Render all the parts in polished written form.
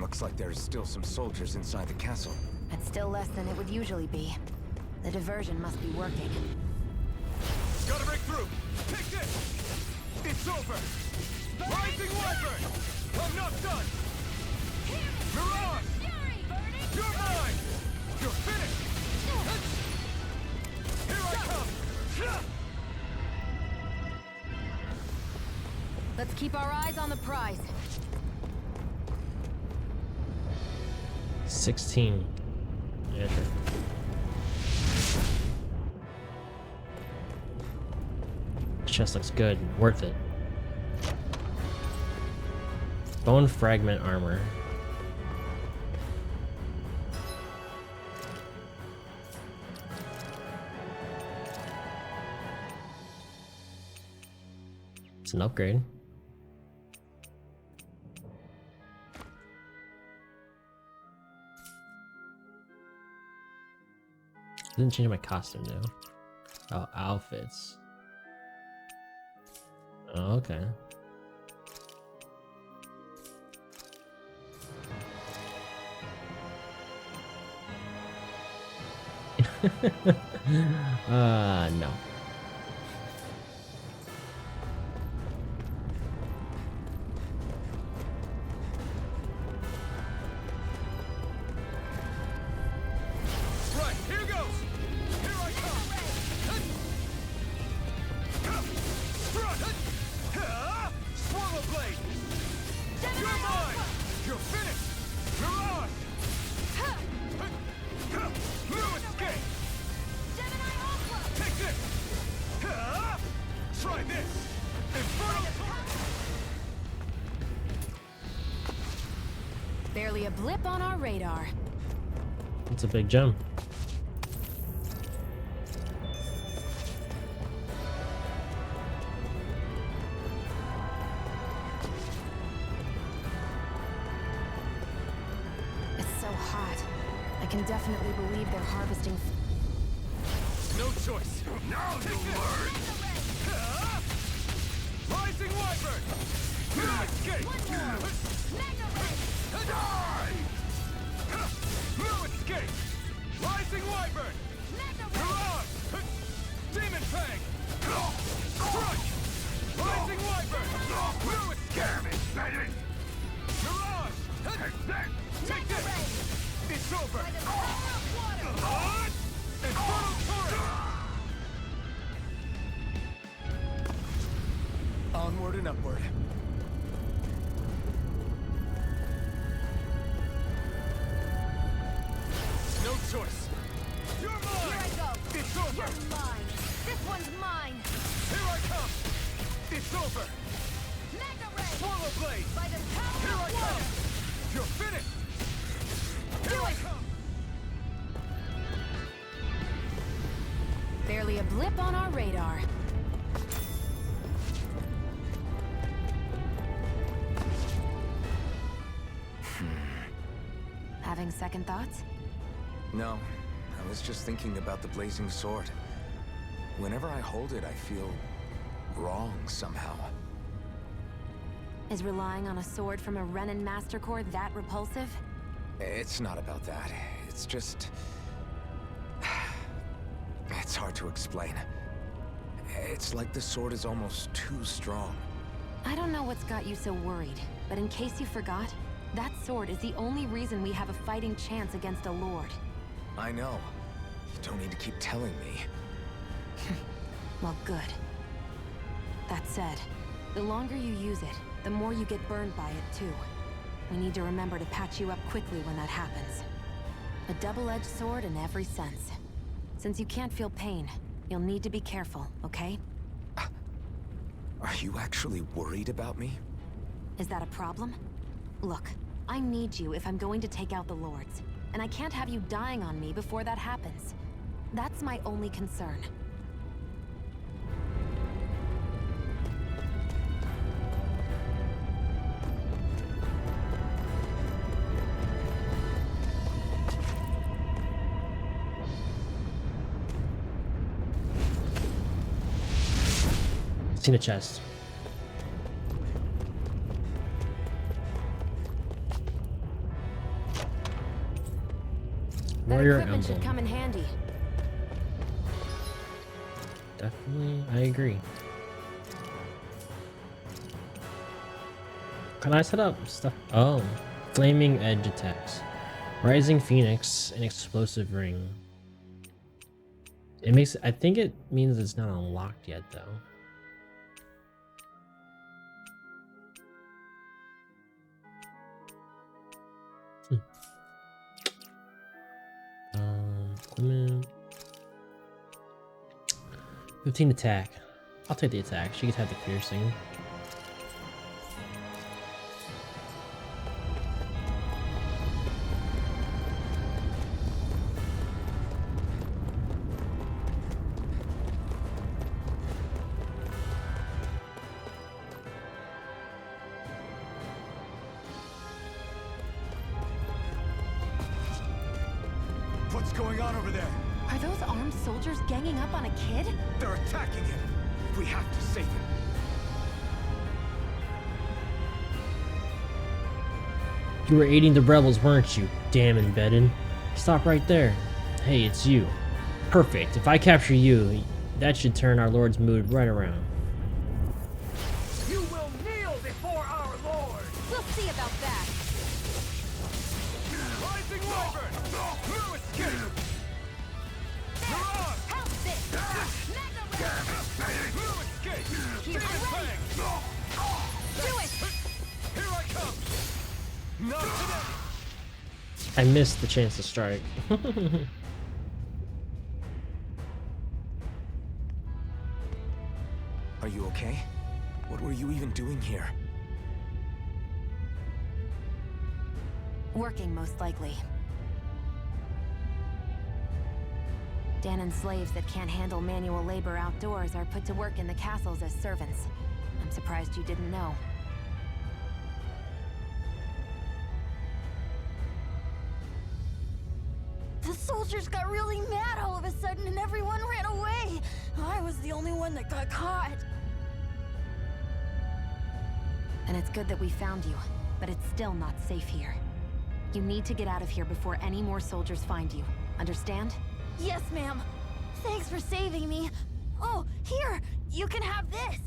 Looks like there's still some soldiers inside the castle. It's still less than it would usually be. The diversion must be working. Gotta break through! Take this! It's over! Rising Wyvern! I'm not done! Mirage! You're mine! You're finished! Here I come! Let's keep our eyes on the prize. 16. Yeah, sure. Chest looks good. Worth it. Bone fragment armor. It's an upgrade. Didn't change my costume though. Oh, outfits. Oh, okay. No. Right, here goes! Here I come! Swallow blade! You're mine! You're finished! Mirage! No escape! Take this! Try this! Infernal Torrent! Barely a blip on our radar. It's a big gem. It's so hot. I can definitely believe they're harvesting. No choice! Now you learn! Rising Wyvern! No escape! Die! No escape! Rising Wyvern! Mirage! Demon Fang! Strike! Rising Wyvern! No escape! Mirage! Take this! It's over! Infernal Torrent! Onward and upward. No choice! You're mine! Here I go. It's over! You're mine. This one's mine. Here I come! It's over! Mega Ray. Swallow blade! By the power Here I of come! water. You're finished! Here I come! Barely a blip on our radar. Having second thoughts? No, I was just thinking about the blazing sword. Whenever I hold it, I feel wrong somehow. Is relying on a sword from a Renan Master Core that repulsive? It's not about that. It's just... It's hard to explain. It's like the sword is almost too strong. I don't know what's got you so worried, but in case you forgot, that sword is the only reason we have a fighting chance against a lord. I know. You don't need to keep telling me. Well, good. That said, the longer you use it, the more you get burned by it, too. We need to remember to patch you up quickly when that happens. A double-edged sword in every sense. Since you can't feel pain, you'll need to be careful, okay? Are you actually worried about me? Is that a problem? Look, I need you if I'm going to take out the lords, and I can't have you dying on me before that happens. That's my only concern. Seen a chest. Warrior equipment should emblem. come in handy. Definitely, I agree. Can I set up stuff? Oh, flaming edge attacks, rising phoenix, and explosive ring. It makes. I think it means it's not unlocked yet, though. Equipment. 15 attack. I'll take the attack. She could have the piercing. What's going on over there? Are those armed soldiers ganging up on a kid? They're attacking him. We have to save him. You were aiding the rebels, weren't you? Damn embedded. Stop right there. Hey, it's you. Perfect. If I capture you, that should turn our lord's mood right around. You will kneel before our Lord. We'll see about that. Rising Wyvern. No escape. Mirage. Help this! Mega Ray! No escape. Here, I'm ready. Bang. Do it! Here I come. Not today. I missed the chance to strike. Are you okay? What were you even doing here? Working, most likely. Danon slaves that can't handle manual labor outdoors are put to work in the castles as servants. I'm surprised you didn't know. The soldiers got really mad all of a sudden and everyone ran away. I was the only one that got caught. And it's good that we found you, but it's still not safe here. You need to get out of here before any more soldiers find you. Understand? Yes, ma'am. Thanks for saving me. Oh, here! You can have this!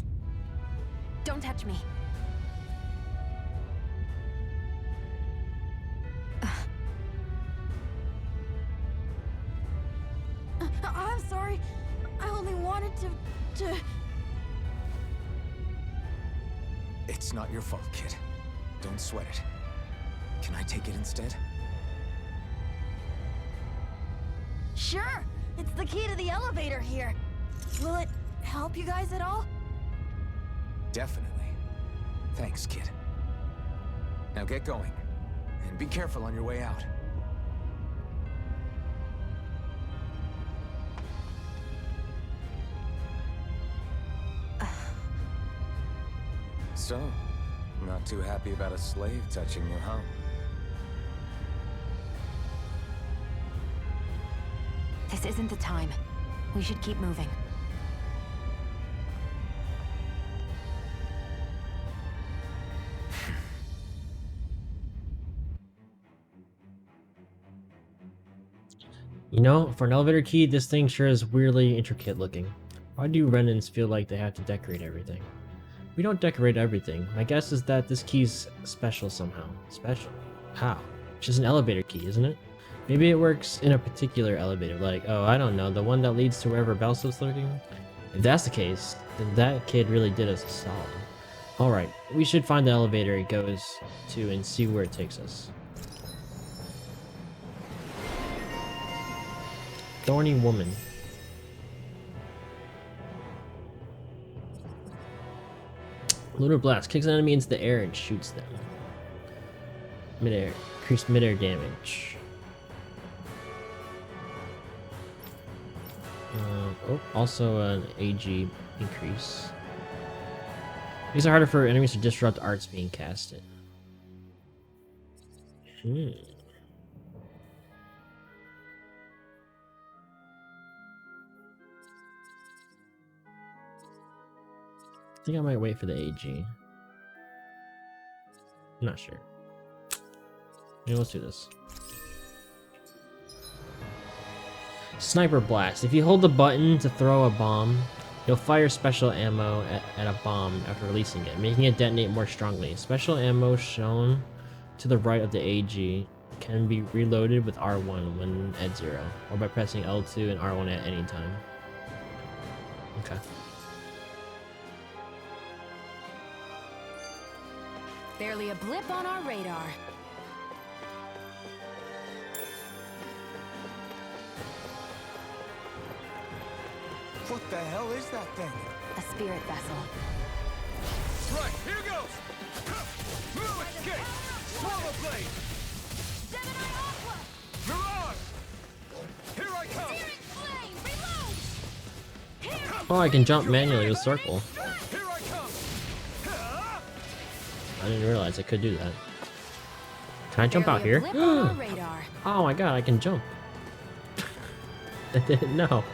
Don't touch me. I'm sorry. I only wanted to... It's not your fault, kid. Don't sweat it. Can I take it instead? Sure! It's the key to the elevator here. Will it help you guys at all? Definitely. Thanks, kid. Now get going. And be careful on your way out. So, not too happy about a slave touching you, huh? This isn't the time. We should keep moving. You know, for an elevator key, this thing sure is weirdly intricate looking. Why do Renans feel like they have to decorate everything? We don't decorate everything. My guess is that this key's special somehow. Special? How? It's just an elevator key, isn't it? Maybe it works in a particular elevator, like, oh, I don't know, the one that leads to wherever Balsov's lurking? If that's the case, then that kid really did us a solid. Alright, we should find the elevator it goes to and see where it takes us. Thorny woman. Lunar blast kicks an enemy into the air and shoots them. Midair. Increased midair damage. Also an AG increase. Makes it harder for enemies to disrupt arts being casted. I think I might wait for the AG. I'm not sure. Yeah, let's do this. Sniper Blast. If you hold the button to throw a bomb, you'll fire special ammo at a bomb after releasing it, making it detonate more strongly. Special ammo shown to the right of the AG can be reloaded with R1 when at 0, or by pressing L2 and R1 at any time. Okay. Barely a blip on our radar. What the hell is that thing? A spirit vessel. Right, here goes! Through escape! Swallow blade! Gemini Aqua! Mirage! Here I come! Searing flame! Reload! Here! Oh, I can jump manually with circle. Here I come! I didn't realize I could do that. Can I jump out Barely a here? blip on our radar. Oh my god, I can jump. I didn't know.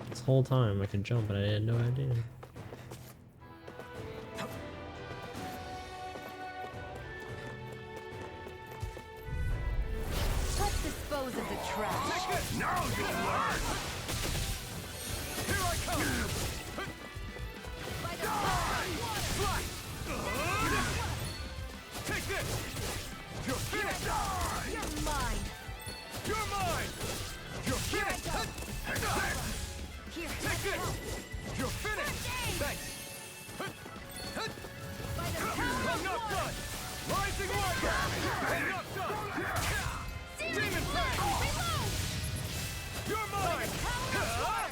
This whole time I could jump, but I had no idea. Let's dispose of the trash. Now you'll learn! Here I come! By the power of water! Fly! Take this! You're finished! You're mine! You're mine! You're Here I finished! go! Here, Take this! You're finished! Thanks! by the power I'm of not water! done! Rising Wiper! I'm not done! Demon Fang! Reload! You're mine! Power of water!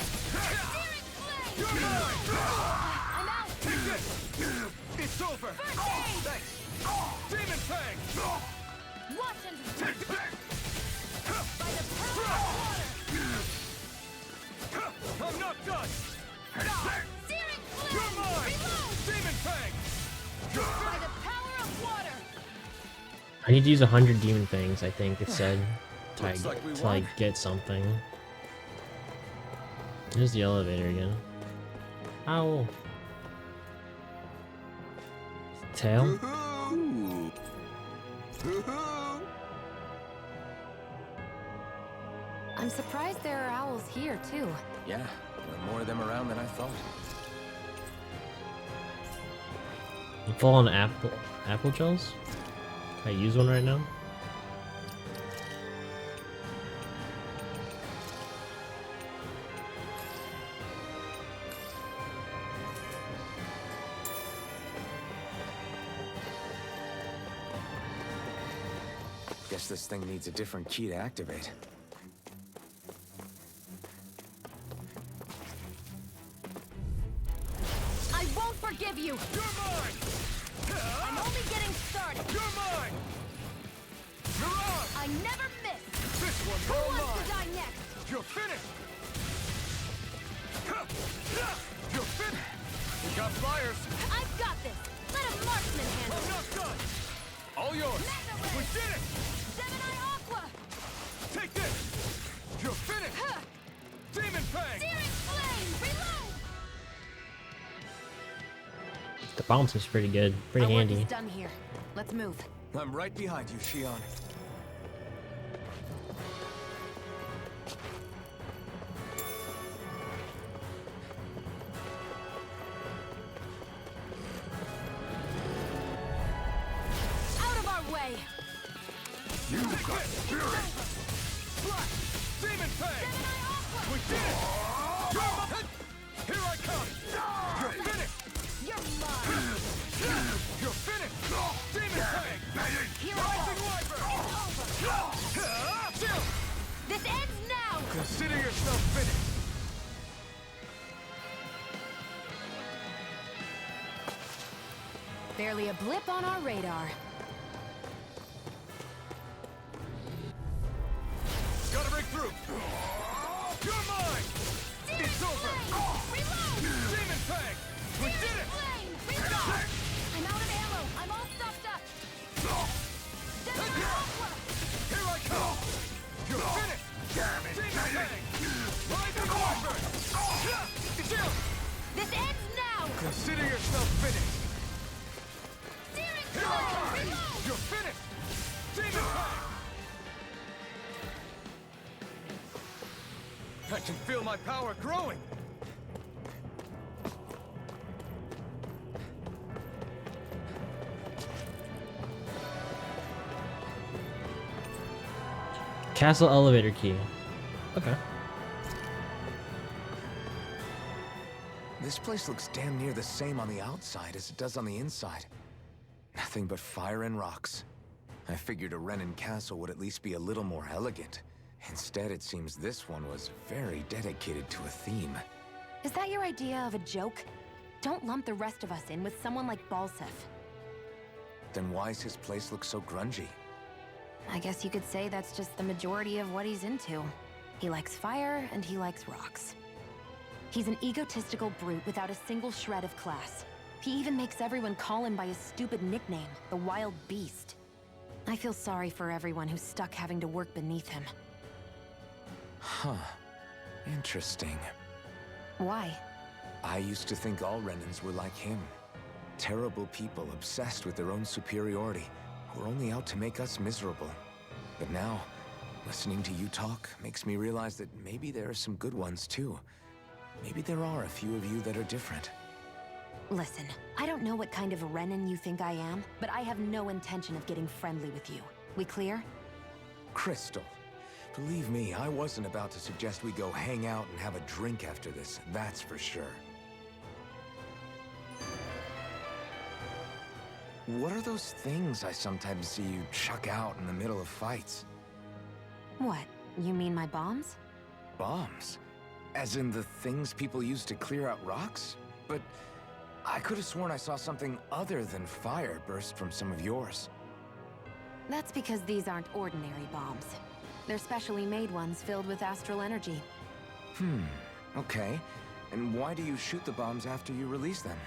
Searing flame! You're mine! I'm out! Take this! It's over! First aid! Thanks! Demon Fang! Watch and Take this! by the power of water! I'm not done! Searing You're flame! mine! Reload! Demon Fang! By the power of water! I need to use 100 demon fangs, I think it said, to, Looks like we to won. like get something. Here's the elevator again. Ow. Tail? Woohoo! Woohoo! I'm surprised there are owls here, too. Yeah, there are more of them around than I thought. I'm full on apple gels? Can I use one right now? Guess this thing needs a different key to activate. I won't forgive you! You're mine! I'm only getting started! You're mine! Mirage! I never miss! This one's Who all wants to mine! die next? You're finished! You're finished! We got flyers! I've got this! Let a marksman handle I'm it! not done! All yours! Mega Ray! We did it! Gemini Aqua! Take this! You're finished! Huh. Demon Fang! Searing flame! Reload! The bomb seems pretty good. Pretty Our work handy. is done here. Let's move. I'm right behind you, Shion. Out of our way! You got spirit! Flash! Demon Fang! Gemini Aqua! We did it! You're mine! Here I come! You're finished! You're mine! You're finished! Demon Fang! Here I Rising go! Wiper! It's over! Chill! This ends now! Consider yourself finished! Barely a blip on our radar. Gotta break through! You're mine! It's over! Reload! Demon Fang! We did it! Flame! Reload! I'm out of ammo! I'm all stuffed up! Gemini Aqua! Here I come! You're finished! Damn it! Demon Fang! Rising Wiper! Chill! This ends now! Consider yourself finished! Searing Here I flame! I can feel my power growing! Castle elevator key. Okay. This place looks damn near the same on the outside as it does on the inside. Nothing but fire and rocks. I figured a Renan castle would at least be a little more elegant. Instead, it seems this one was very dedicated to a theme. Is that your idea of a joke? Don't lump the rest of us in with someone like Balseph. Then why's his place look so grungy? I guess you could say that's just the majority of what he's into. He likes fire and he likes rocks. He's an egotistical brute without a single shred of class. He even makes everyone call him by his stupid nickname, the Wild Beast. I feel sorry for everyone who's stuck having to work beneath him. Huh. Interesting. Why? I used to think all Renans were like him. Terrible people obsessed with their own superiority, who are only out to make us miserable. But now, listening to you talk makes me realize that maybe there are some good ones too. Maybe there are a few of you that are different. Listen, I don't know what kind of Renan you think I am, but I have no intention of getting friendly with you. We clear? Crystal, believe me, I wasn't about to suggest we go hang out and have a drink after this, that's for sure. What are those things I sometimes see you chuck out in the middle of fights? What? You mean my bombs? Bombs? As in the things people use to clear out rocks? But I could have sworn I saw something other than fire burst from some of yours. That's because these aren't ordinary bombs. They're specially made ones filled with astral energy. Okay. And why do you shoot the bombs after you release them?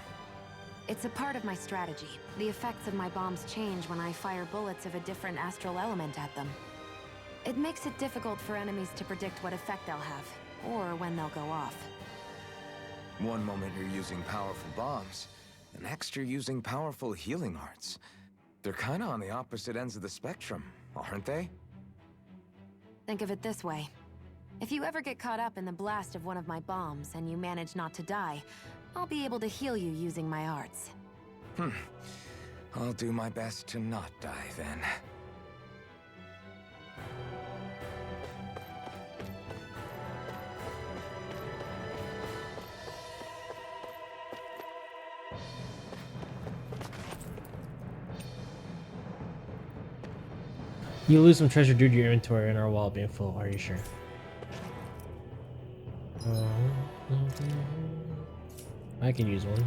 It's a part of my strategy. The effects of my bombs change when I fire bullets of a different astral element at them. It makes it difficult for enemies to predict what effect they'll have, or when they'll go off. One moment you're using powerful bombs, the next you're using powerful healing arts. They're kinda on the opposite ends of the spectrum, aren't they? Think of it this way. If you ever get caught up in the blast of one of my bombs and you manage not to die, I'll be able to heal you using my arts. I'll do my best to not die then. You lose some treasure due to your inventory and our wallet being full. Are you sure? I can use one.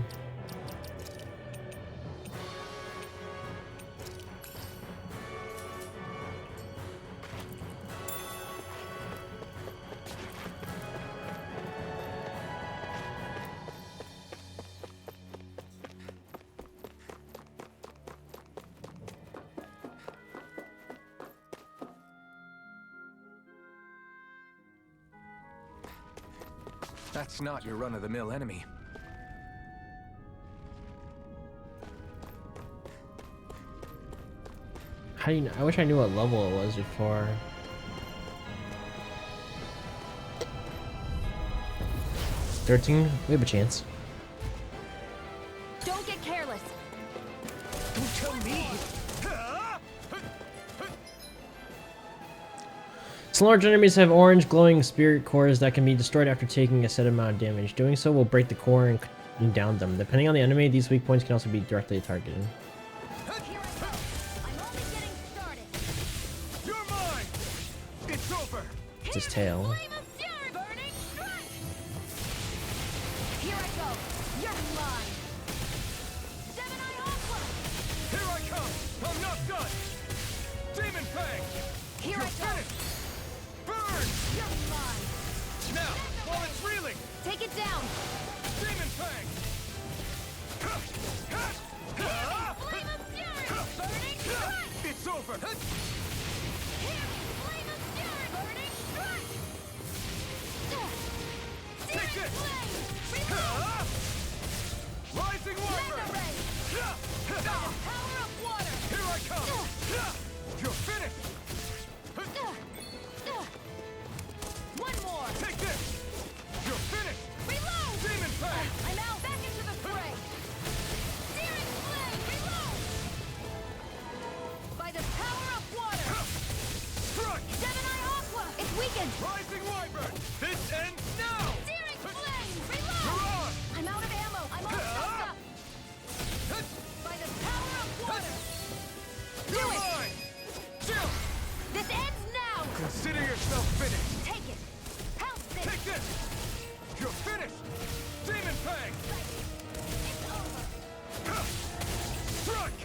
That's not your run-of-the-mill enemy. How do you know? I wish I knew what level it was before. $13? We have a chance. Don't get careless! Don't tell me! Some large enemies have orange glowing spirit cores that can be destroyed after taking a set amount of damage. Doing so will break the core and down them. Depending on the enemy, these weak points can also be directly targeted. Here I go. I'm only getting started. You're mine! It's over! It's his tail. Flame of fury! Burning strike! Here I go. You're mine. Seven Eye Hawkla! Here I come! I'm not done! Demon Fang! Here I You're go. finished! Burn! You're mine. Now, while it's reeling! Take it down. Demon Fang! Flame of fury! Burning strike! It's over! Here! Flame of fury! Burning strike! Take Demon this! flame! Reload! Rising Wyvern! Mega ray! Power of water! Here I come! You're finished! One more! Take this! second! Rising Wyvern! This ends now! Searing flame! Reload! Mirage! I'm out of ammo! I'm all stuffed up! By the power of water! Do You're it! mine! Chill! This ends now! Consider yourself finished! Take it! Help this! Take this! You're finished! Demon Fang! It's over! Strike!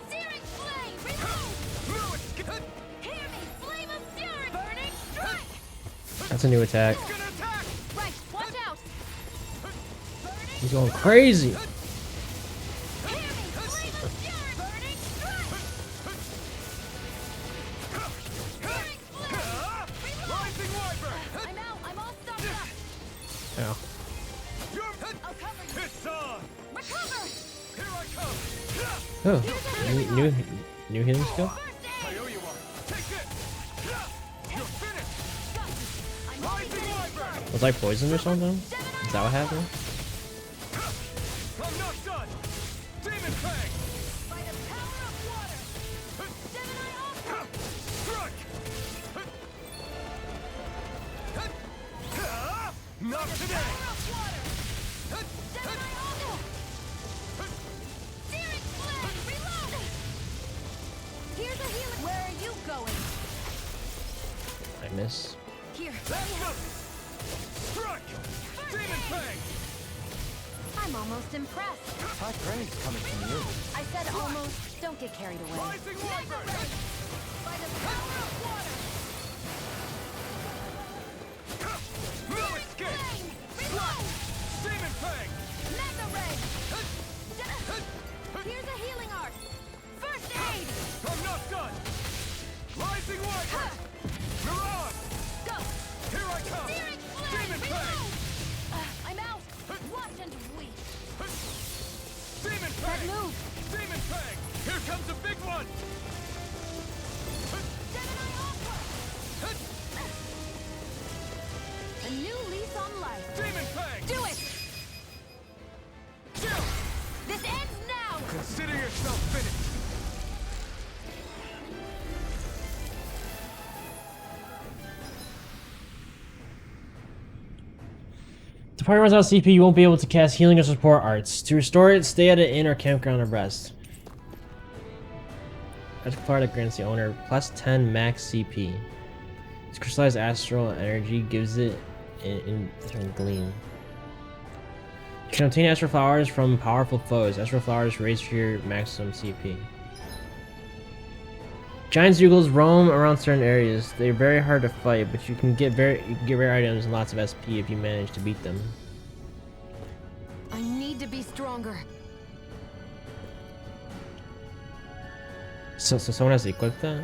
Searing flame! Reload! No escape! Hear me! Flame of fury! Burning strike! That's a new attack. Gonna attack! Right! Watch out! Burning He's going crazy. Hear me! Flame of fury! Burning strike! Searing flame! Reload! Rising Wyvern! I'm out! I'm all stuffed up! Ow. You're I'll cover you! It's on! Recover! Here I come! Oh, new healing skill. First I aid! owe you one! Take this! You're finished! Got you! I'm Rising ready. Wyvern! Was I poisoned or something? Is that what happened? I'm not done! Demon Fang! By the power of water! Gemini Ultra! Strike! Not today! Power of water! Gemini Ultra! Searing flame! Reload! Here's a healing. Where are you going? I miss. Here. Let's go! Strike! Demon Fang! I'm almost impressed. High praise coming from you. I said almost. Don't get carried away. Rising Wyvern! By the power of water! No escape! Flame! Reload! Demon Fang! Mega Ray! Here's a healing art. First aid! I'm not done! Rising Wyvern! Mirage! Go! Here I come! Searing flame! Demon Fang! Reload! I'm out. Watch and weep. Demon That Fang! move! Demon Fang! Here comes a big one! Gemini Ultra! A new lease on life. Demon Fang! Do it! Chill! This ends now! Consider yourself finished! If the party runs out of CP, you won't be able to cast healing or support arts. To restore it, stay at an inn or campground and rest. That's a card that grants the owner plus 10 max CP. This crystallized astral energy gives it in gleam. You can obtain astral flowers from powerful foes. Astral flowers raise your maximum CP. Giant Zeugles roam around certain areas. They're very hard to fight, but you can get rare items and lots of SP if you manage to beat them. I need to be stronger. So someone has to equip that?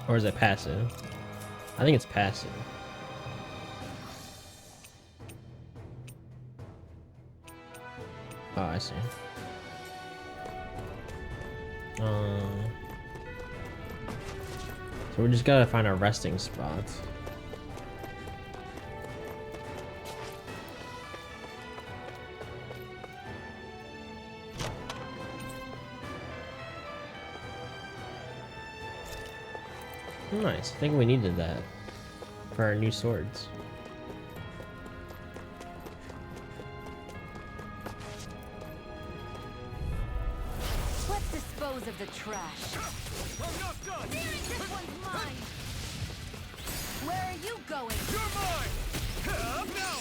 Or is it passive? I think it's passive. Oh, I see. So we just gotta find a resting spot. Nice. I think we needed that for our new swords. Let's dispose of the trash. I'm not done! This one's mine. Where are you going? You're mine! Now!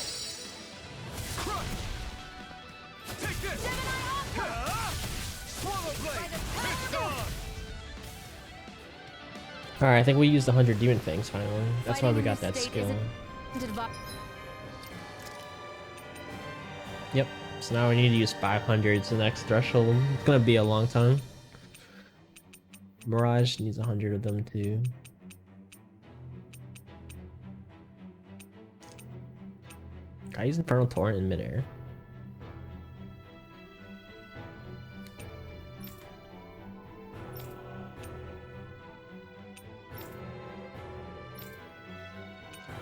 Crush! Take this! Gemini Ultra! Swallow Blade! It's on! Alright, I think we used 100 demon fangs finally. That's why Fighting we in got this that state skill. isn't Yep. So now we need to use 500 to the next threshold. It's gonna be a long time. Mirage needs 100 of them too. Can I use Infernal Torrent in midair?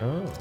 Oh.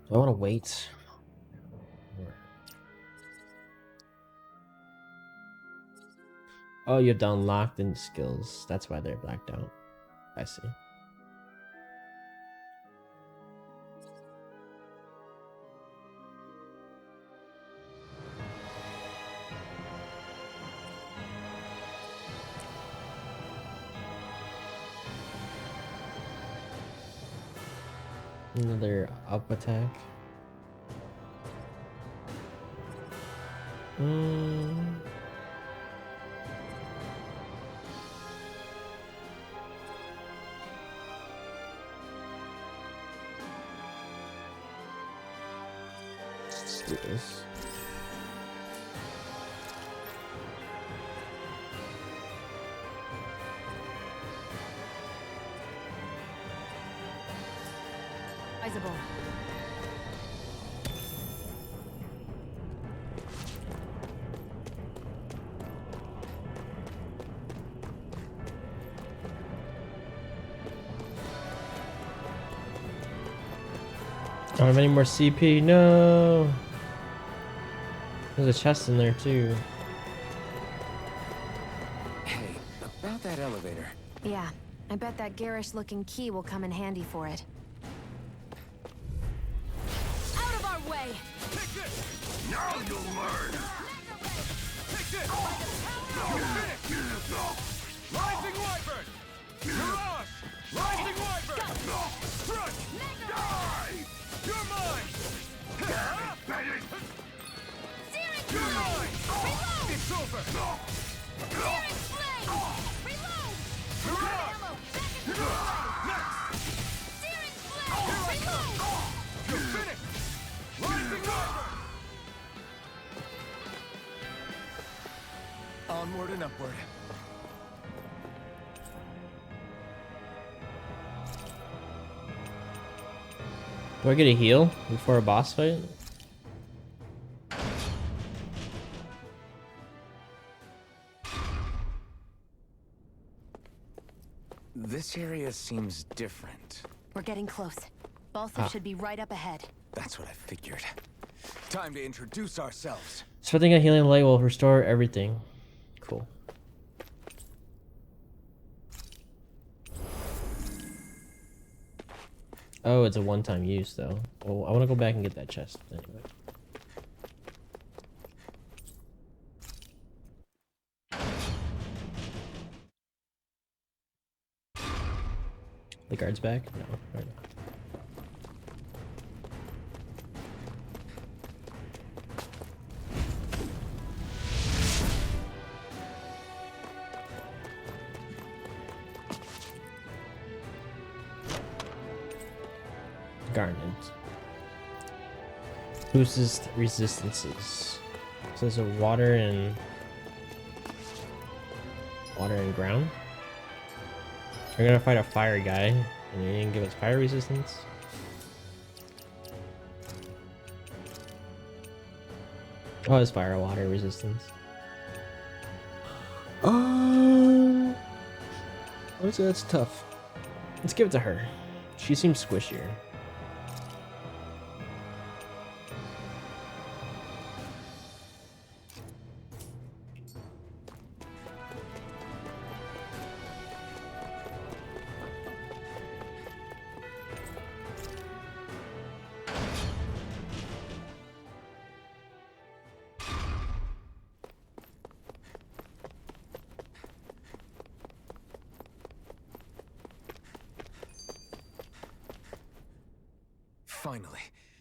Do I want to wait? Oh, you have to unlock the skills. That's why they're blacked out. I see. Another up attack. Let's do this. Sizable. I don't have any more CP. No. There's a chest in there too. Hey, about that elevator. Yeah, I bet that garish-looking key will come in handy for it. Out of our way! Take this! Now you'll learn! Take this! You're finished! Rising Wyvern! Mirage! Rising Wyvern! Crush! Die! You're mine! You're mine! It's over! Mirage! You're finished! Rising Wyvern! Onward and upward. Do I get a heal before a boss fight? This area seems different. We're getting close. Balsam should be right up ahead. That's what I figured. Time to introduce ourselves. Spreading a healing light will restore everything. Cool. Oh, it's a one-time use though. Well, I want to go back and get that chest anyway. The guard's back? No, right now. Garnet. Boosts resistances. So there's a water and ground. We're gonna fight a fire guy, and he didn't give us fire resistance. Oh, it's fire or water resistance. I would say that's tough. Let's give it to her. She seems squishier. Finally,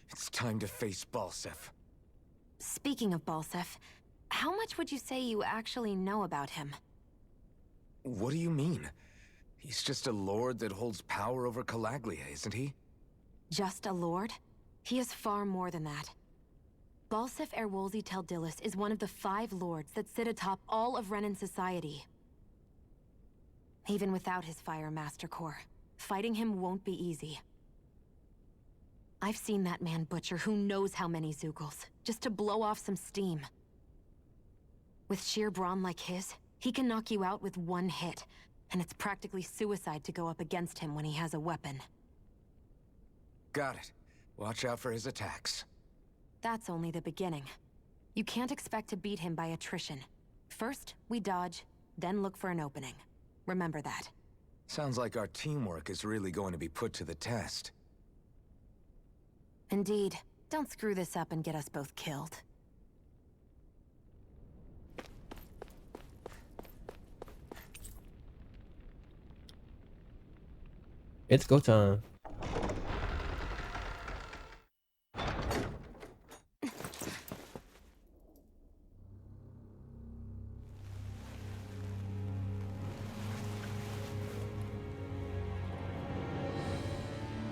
it's time to face Balsef. Speaking of Balsef, how much would you say you actually know about him? What do you mean? He's just a lord that holds power over Calaglia, isn't he? Just a lord? He is far more than that. Balsef Erwolzi Teldilis is one of the 5 lords that sit atop all of Renan society. Even without his Fire Master Core, fighting him won't be easy. I've seen that man butcher who knows how many Zeugles, just to blow off some steam. With sheer brawn like his, he can knock you out with one hit. and it's practically suicide to go up against him when he has a weapon. Got it. Watch out for his attacks. That's only the beginning. You can't expect to beat him by attrition. First, we dodge, then look for an opening. Remember that. Sounds like our teamwork is really going to be put to the test. Indeed. Don't screw this up and get us both killed. It's go time.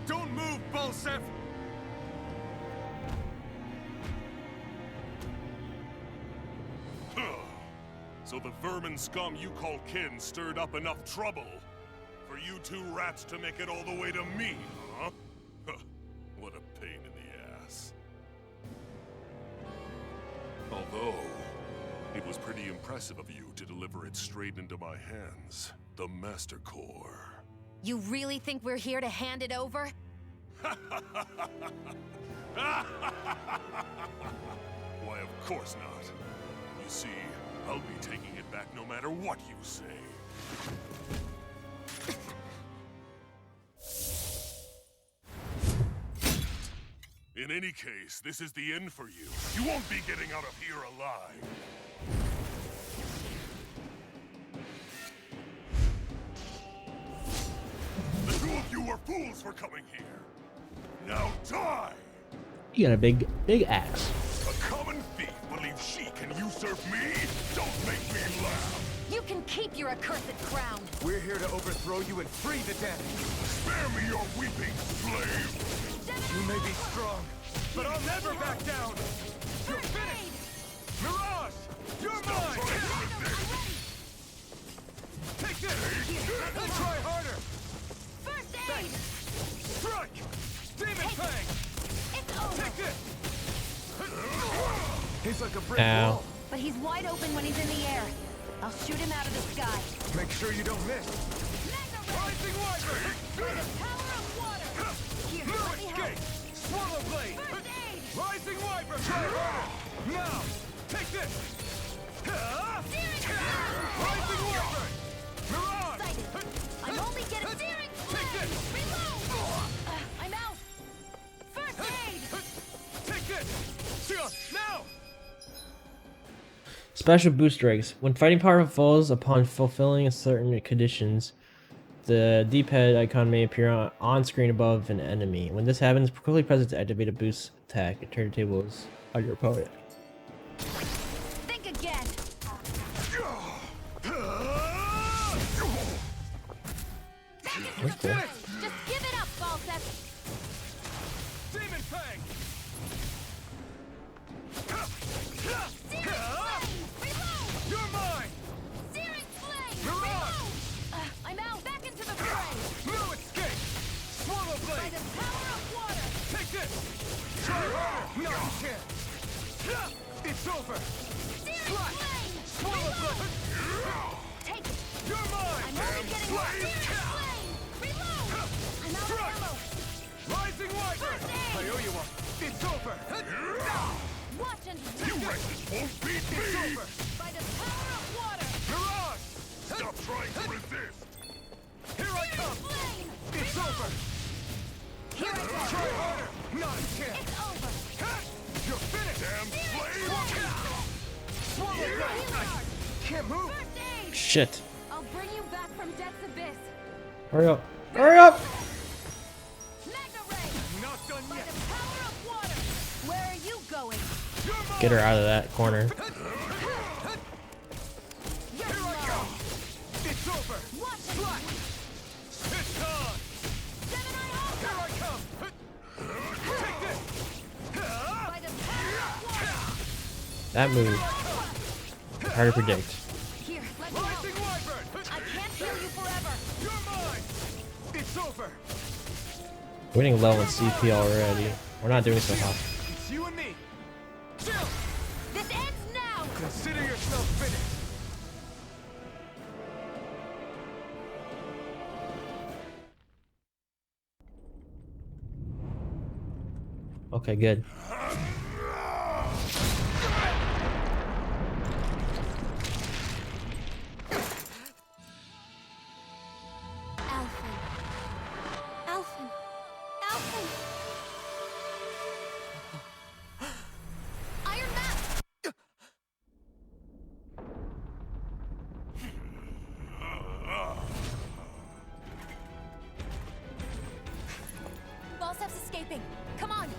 Don't move, Balsef! So the vermin scum you call kin stirred up enough trouble for you two rats to make it all the way to me, huh? What a pain in the ass. Although, it was pretty impressive of you to deliver it straight into my hands. The Master Core. You really think we're here to hand it over? Why, of course not. You see, I'll be taking it back no matter what you say. In any case, this is the end for you. You won't be getting out of here alive. The two of you are fools for coming here. Now die! You got a big ass. A common thief believes she can usurp me? Don't make me laugh! You can keep your accursed crown. We're here to overthrow you and free the dead. Spare me your weeping, slave! You may be strong, but I'll never back down! You're finished! Mirage! You're mine! Take this! And try harder! First aid! Strike! Demon Fang! It's over! Take this! He's like a brick Ow. wall. But he's wide open when he's in the air. I'll shoot him out of the sky. Make sure you don't miss. Rising Wyvern! By the power of water! Here, let Lewis me help! Gate! Swallow Blade! First aid! Rising Wyvern! Try harder! Now! Take this! Rising Wyvern! Mirage! Excited! I'm only getting steering Take this! Reload! I'm out! First aid! Take this! Now! Special boost strikes. When fighting power falls upon fulfilling certain conditions, the D-pad icon may appear on screen above an enemy. When this happens, quickly press it to activate a boost attack and turn tables on your opponent. Think again! That's cool. Just give it up, Balsef! Demon Fang! Searing Flame! Reload! You're mine! Searing Flame! Mirage! Reload! I'm out! Back into the fray! No escape! Swallow By Blade! the power of water! Take this! Try harder! No, you can't! It's over! Searing Slash! Flame! Swallow Blade! Take it! You're mine! I'm only getting Searing Flame! Reload! I'm out of Strike! ammo! Rising Wyvern! First aid! I owe you one! It's over! Watch and You run! rashes won't beat It's me! over! By the power of water! Mirage! Stop trying to resist! Here I come! Flame! It's over! Here I go! Try harder! No, you can't! It's over! You're finished! Damn slave! Swallow Blade! Can't move! First aid! Shit. I'll bring you back from Death's Abyss. Hurry up. Hurry up! Magna Ray! Not done By yet! the power of water! Where are you going? You're mine! Get her out of that corner. You're Here I go! It's over! Watch it! Slash! It's on! Gemini Here Alpha! I come! Take this! By the power of water! That move. Hard to predict. Here, let me help! Rising Wyvern! I can't heal you forever! You're mine! It's over! We're getting low on CP already. We're not doing so hot. It's you and me! Chill! This ends now! Consider yourself finished! Okay, good. Alphen. Alphen. Alphen. Iron Map. Balsef's escaping. Come on.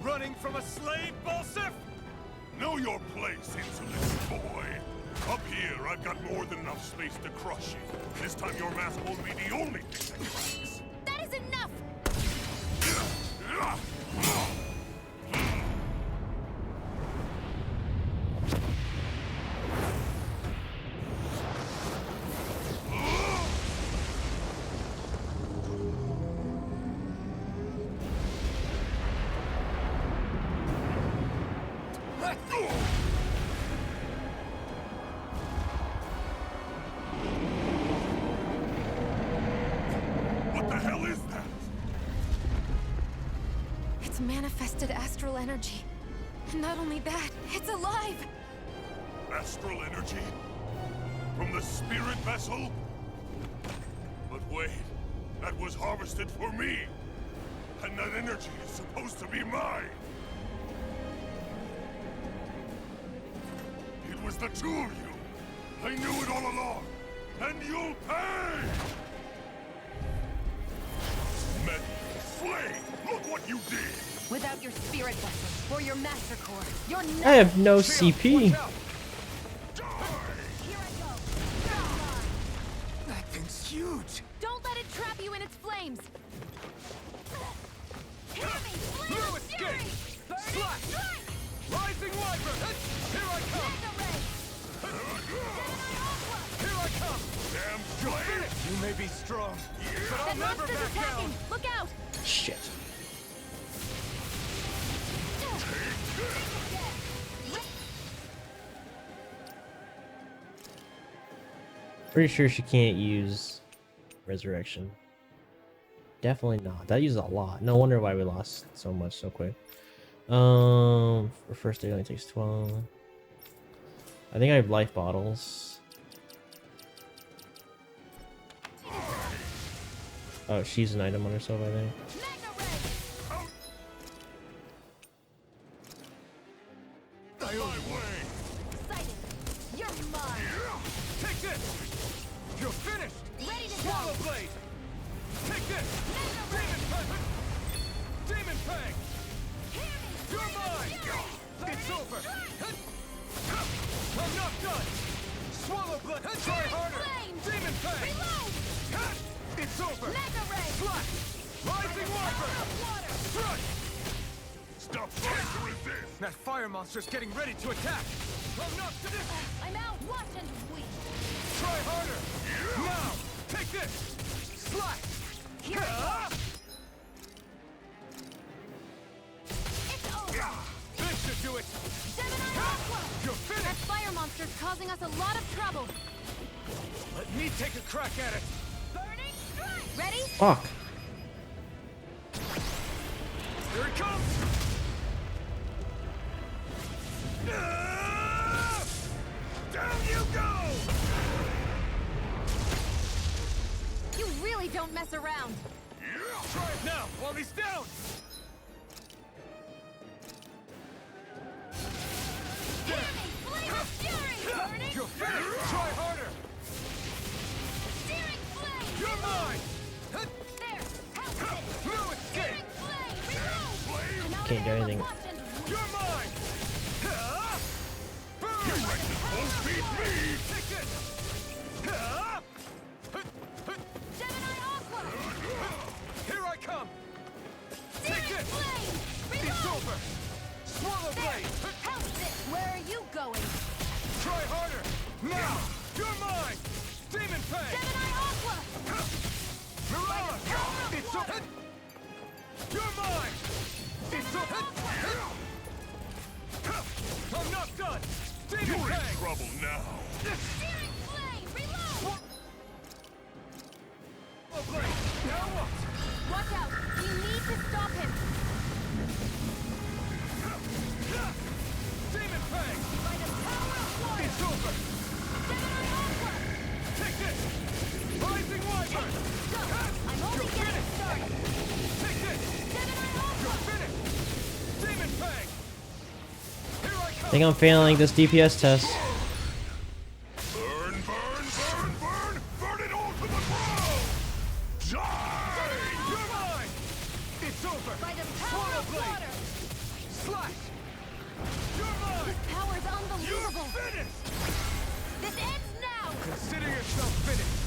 Running from a slave, Balsef? Know your place, insolent boy. Up here, I've got more than enough space to crush you. This time your mask won't be the only thing that cracks. That is enough. What the hell is that? It's manifested astral energy. Not only that, it's alive. Astral energy? From the spirit vessel? But wait, that was harvested for me. And that energy is supposed to be mine. It was the two of you. I knew it all along. And you'll pay! Men, slay! Look what you did! Without your spirit vessel or your master core, you're nothing. I have no CP. Watch out. Here I go. That thing's huge. Don't let it trap you in its flames. Hear me. Flame No of fury. escape. Burning Slash. strike. Rising Wyvern. Here I come. Mega ray. Gemini Aqua. Here I come. Damn You'll slave! finish. You may be strong, but I'll That never monster's back attacking. down. Look out. Shit. Pretty sure she can't use resurrection. Definitely not. That uses a lot. No wonder why we lost so much so quick. For first aid only takes 12. I think I have life bottles. Oh, she's an item on herself, I think. Mega ray. My way! Sighted. You're mine. Take this. You're finished. Ready to Swallow go. blade. Take this. Mega ray. Demon Fang. Hear me. You're Flame of mine. fury. It's Burning over. strike. I'm not done. Swallow blade. Try harder. Flame. Demon Fang. Reload. It's over. Mega ray. Slash. Rising Wyvern. Water. Strike. Stop trying to resist! That fire monster's getting ready to attack. I'm not finished. I'm out. Watch and weep. Try harder. Now. Take this. Slash. Here I go. It's over. This should do it. Gemini Aqua. You're That finished. fire monster's causing us a lot of trouble. Let me take a crack at it. Burning strike. Ready? Fuck. Here it comes. Down you go. You really don't mess around. Try it now while he's down. Hear me. Flame of fury. Burning You're finished. Try harder. Searing flame. You're mine. There. Help it. No escape. Searing flame. Reload. I'm out Can't of do ammo. anything. Watch and weep. You're mine. Boom. Won't beat me! Take this. Gemini Aqua. Here I come. Take Searing this. flame. It's Reload. over. Swallow There. blade. Help it. Where are you going? Try harder. Now. You're mine. Demon Fang! Gemini Aqua! Mirage! It's a... You're mine! It's a... I'm not done! Demon You're in Fang! trouble now. Searing Flame! Reload! Oh, great! Now what? Watch out! We need to stop him! Demon Fang! By the power of water! It's over! Gemini Aqua! Take this! Rising Wyvern! Go! I'm only You're getting finished! started! Take this! Gemini You're Aqua! finished! Demon Fang! Here I I come! think I'm failing this DPS test. Burn, burn, burn, burn! Burn it all to the ground! Die! You're mine! It's over! By the power of Blade! water! Slash! You're mine! This power's You're unbelievable! finished! This ends now! Consider yourself finished!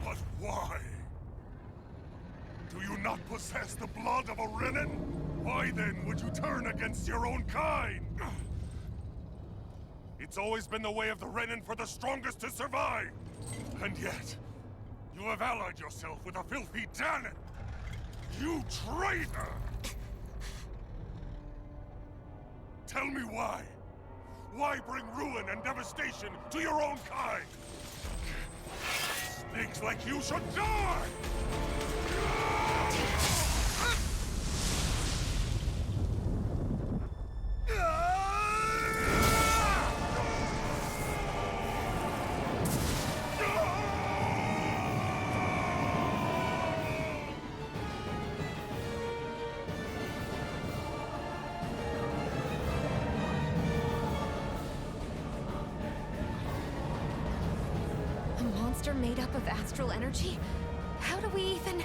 But why? Do you not possess the blood of a Renin? Why then would you turn against your own kind? It's always been the way of the Renin for the strongest to survive! And yet, you have allied yourself with a filthy Danon! You traitor! Tell me why? Why bring ruin and devastation to your own kind? Snakes like you should die! A monster made up of astral energy? How do we even...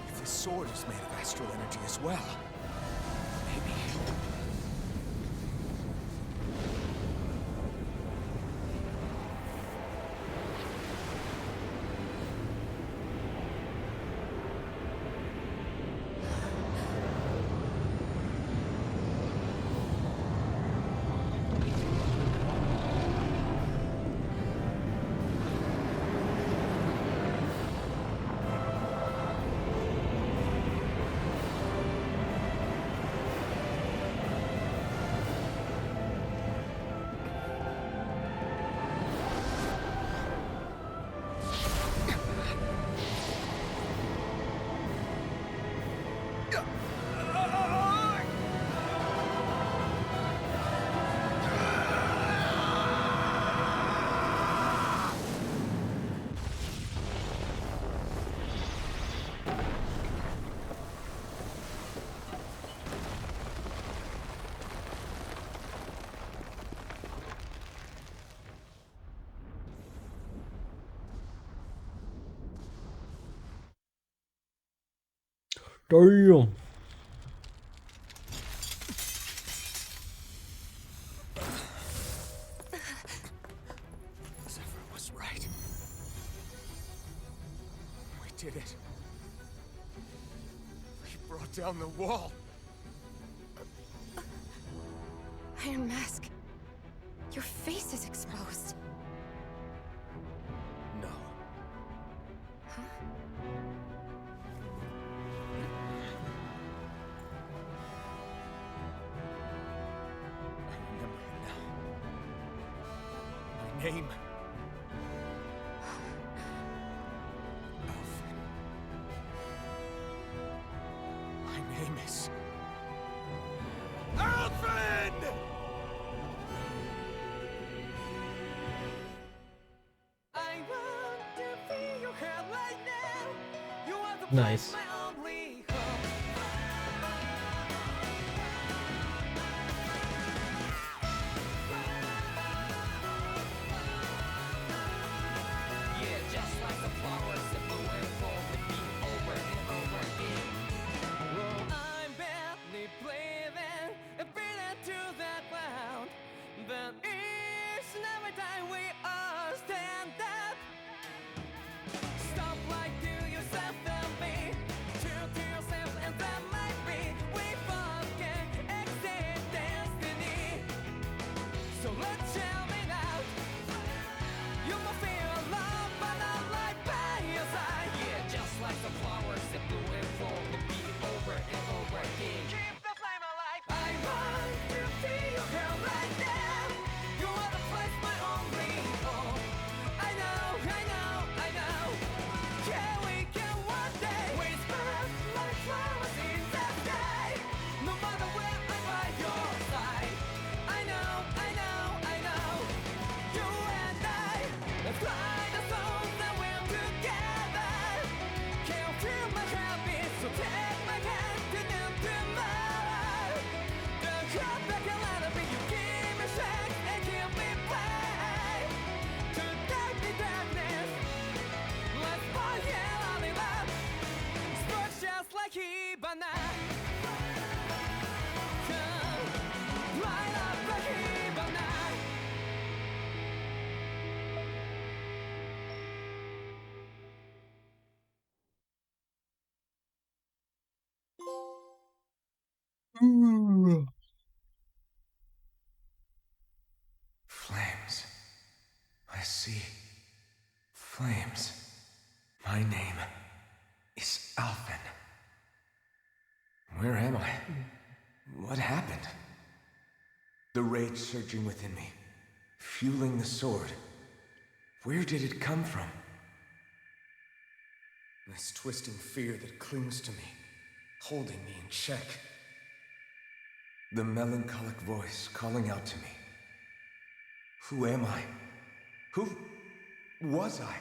If the sword is made of astral energy as well, maybe... Damn. Zephyr was right. We did it. We brought down the wall. Iron Mask. Your face is exposed. No. Huh? I remember it now. My name. Alfred. My name is... Alfred! I want to feel your hair right now. You are the Nice. my only hope. Yeah, just like the flowers that bloom and fall with me over and over again. Well, I'm barely breathing and breathing to that ground. But each and every time we all stand up. Flames. I see. Flames. My name is Alphen. Where am I? What happened? The rage surging within me, fueling the sword. Where did it come from? This twisting fear that clings to me, holding me in check. The melancholic voice calling out to me. Who am I? Who was I?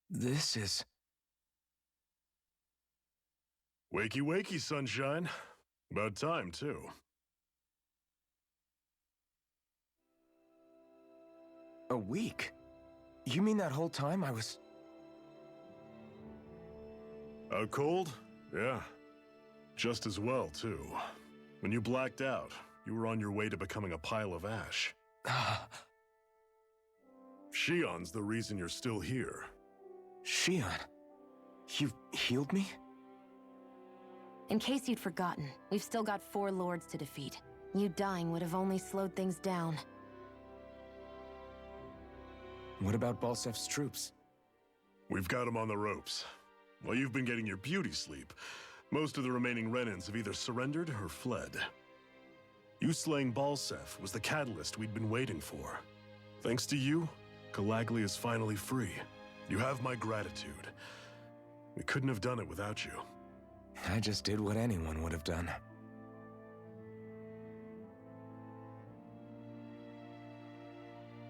This is... Wakey, wakey, sunshine. About time, too. A week? You mean that whole time I was... Out cold? Yeah. Just as well, too. When you blacked out, you were on your way to becoming a pile of ash. Shion's the reason you're still here. Shion, you healed me? In case you'd forgotten, we've still got 4 lords to defeat. You dying would have only slowed things down. What about Balsef's troops? We've got him on the ropes. While you've been getting your beauty sleep, most of the remaining Renans have either surrendered or fled. You slaying Balsef was the catalyst we'd been waiting for. Thanks to you, Galagly is finally free. You have my gratitude. We couldn't have done it without you. I just did what anyone would have done.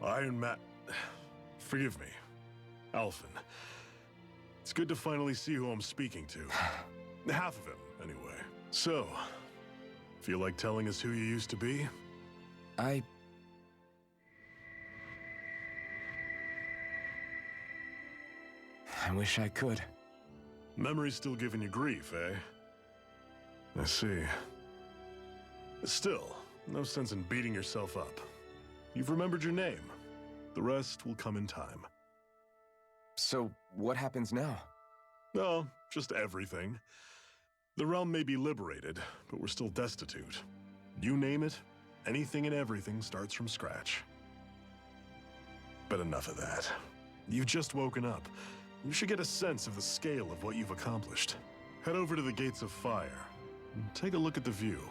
Iron Man... Forgive me. Alphen. It's good to finally see who I'm speaking to. Half of him, anyway. So, feel like telling us who you used to be? I wish I could. Memory's still giving you grief, eh? I see. Still, no sense in beating yourself up. You've remembered your name. The rest will come in time. So, what happens now? No, just everything. The realm may be liberated, but we're still destitute. You name it, anything and everything starts from scratch. But enough of that. You've just woken up. You should get a sense of the scale of what you've accomplished. Head over to the Gates of Fire and take a look at the view.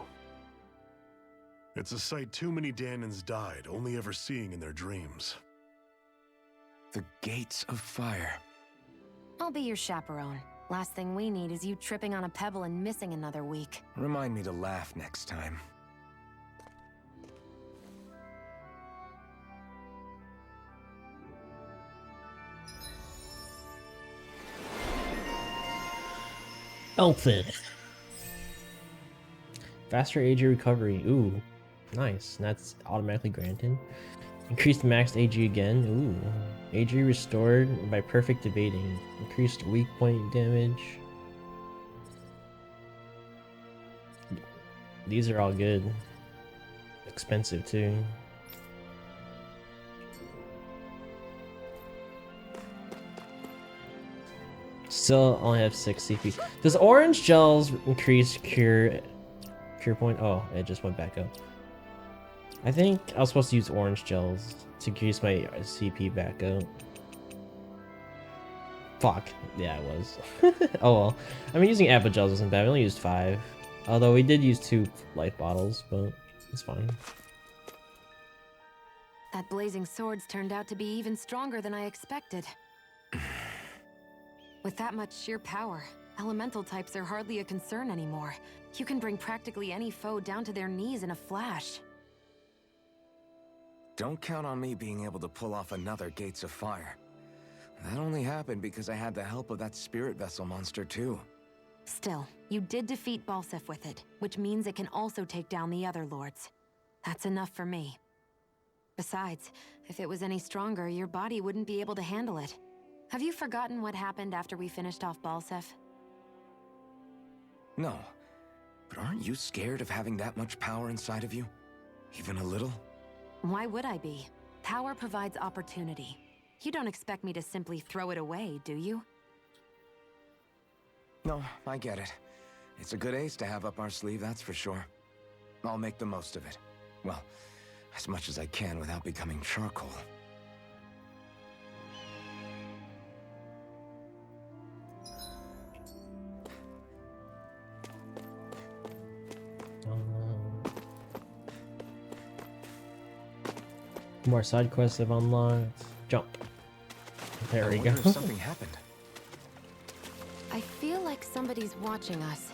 It's a sight too many Dahnans died only ever seeing in their dreams. The Gates of Fire. I'll be your chaperone. Last thing we need is you tripping on a pebble and missing another week. Remind me to laugh next time. Elfin. Faster AG recovery. Ooh, nice. That's automatically granted. Increased max AG again. Ooh. AG restored by perfect evading. Increased weak point damage. These are all good. Expensive too. Still only have 6 CP. Does orange gels increase cure point? Oh, it just went back up. I think I was supposed to use orange gels to increase my CP back up. Fuck. Yeah, I was. Oh well. I mean, using apple gels isn't bad. We only used 5. Although we did use 2 life bottles, but it's fine. That blazing sword's turned out to be even stronger than I expected. With that much sheer power, elemental types are hardly a concern anymore. You can bring practically any foe down to their knees in a flash. Don't count on me being able to pull off another Gates of Fire. That only happened because I had the help of that spirit vessel monster too. Still, you did defeat Balsef with it, which means it can also take down the other lords. That's enough for me. Besides, if it was any stronger, your body wouldn't be able to handle it. Have you forgotten what happened after we finished off Balsef? No, but aren't you scared of having that much power inside of you? Even a little? Why would I be? Power provides opportunity. You don't expect me to simply throw it away, do you? No, I get it. It's a good ace to have up our sleeve, that's for sure. I'll make the most of it. Well, as much as I can without becoming charcoal. More side quests have unlocked. Jump. There we I go. wonder if something happened. I feel like somebody's watching us.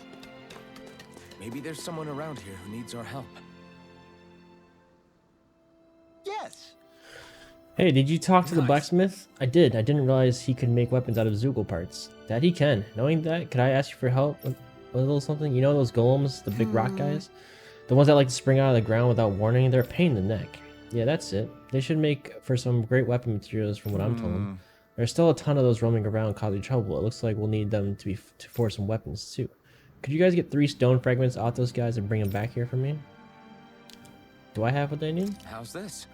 Maybe there's someone around here who needs our help. Yes. Hey, did you talk to the Nice. blacksmith? I did. I didn't realize he could make weapons out of Zoogle parts. That he can. Knowing that, could I ask you for help with a little something? You know those golems, the big rock guys? The ones that like to spring out of the ground without warning? They're a pain in the neck. Yeah, that's it. They should make for some great weapon materials from what I'm told. There's still a ton of those roaming around causing trouble. It looks like we'll need them to for some weapons too. Could you guys get 3 stone fragments off those guys and bring them back here for me? Do I have what they need? How's this?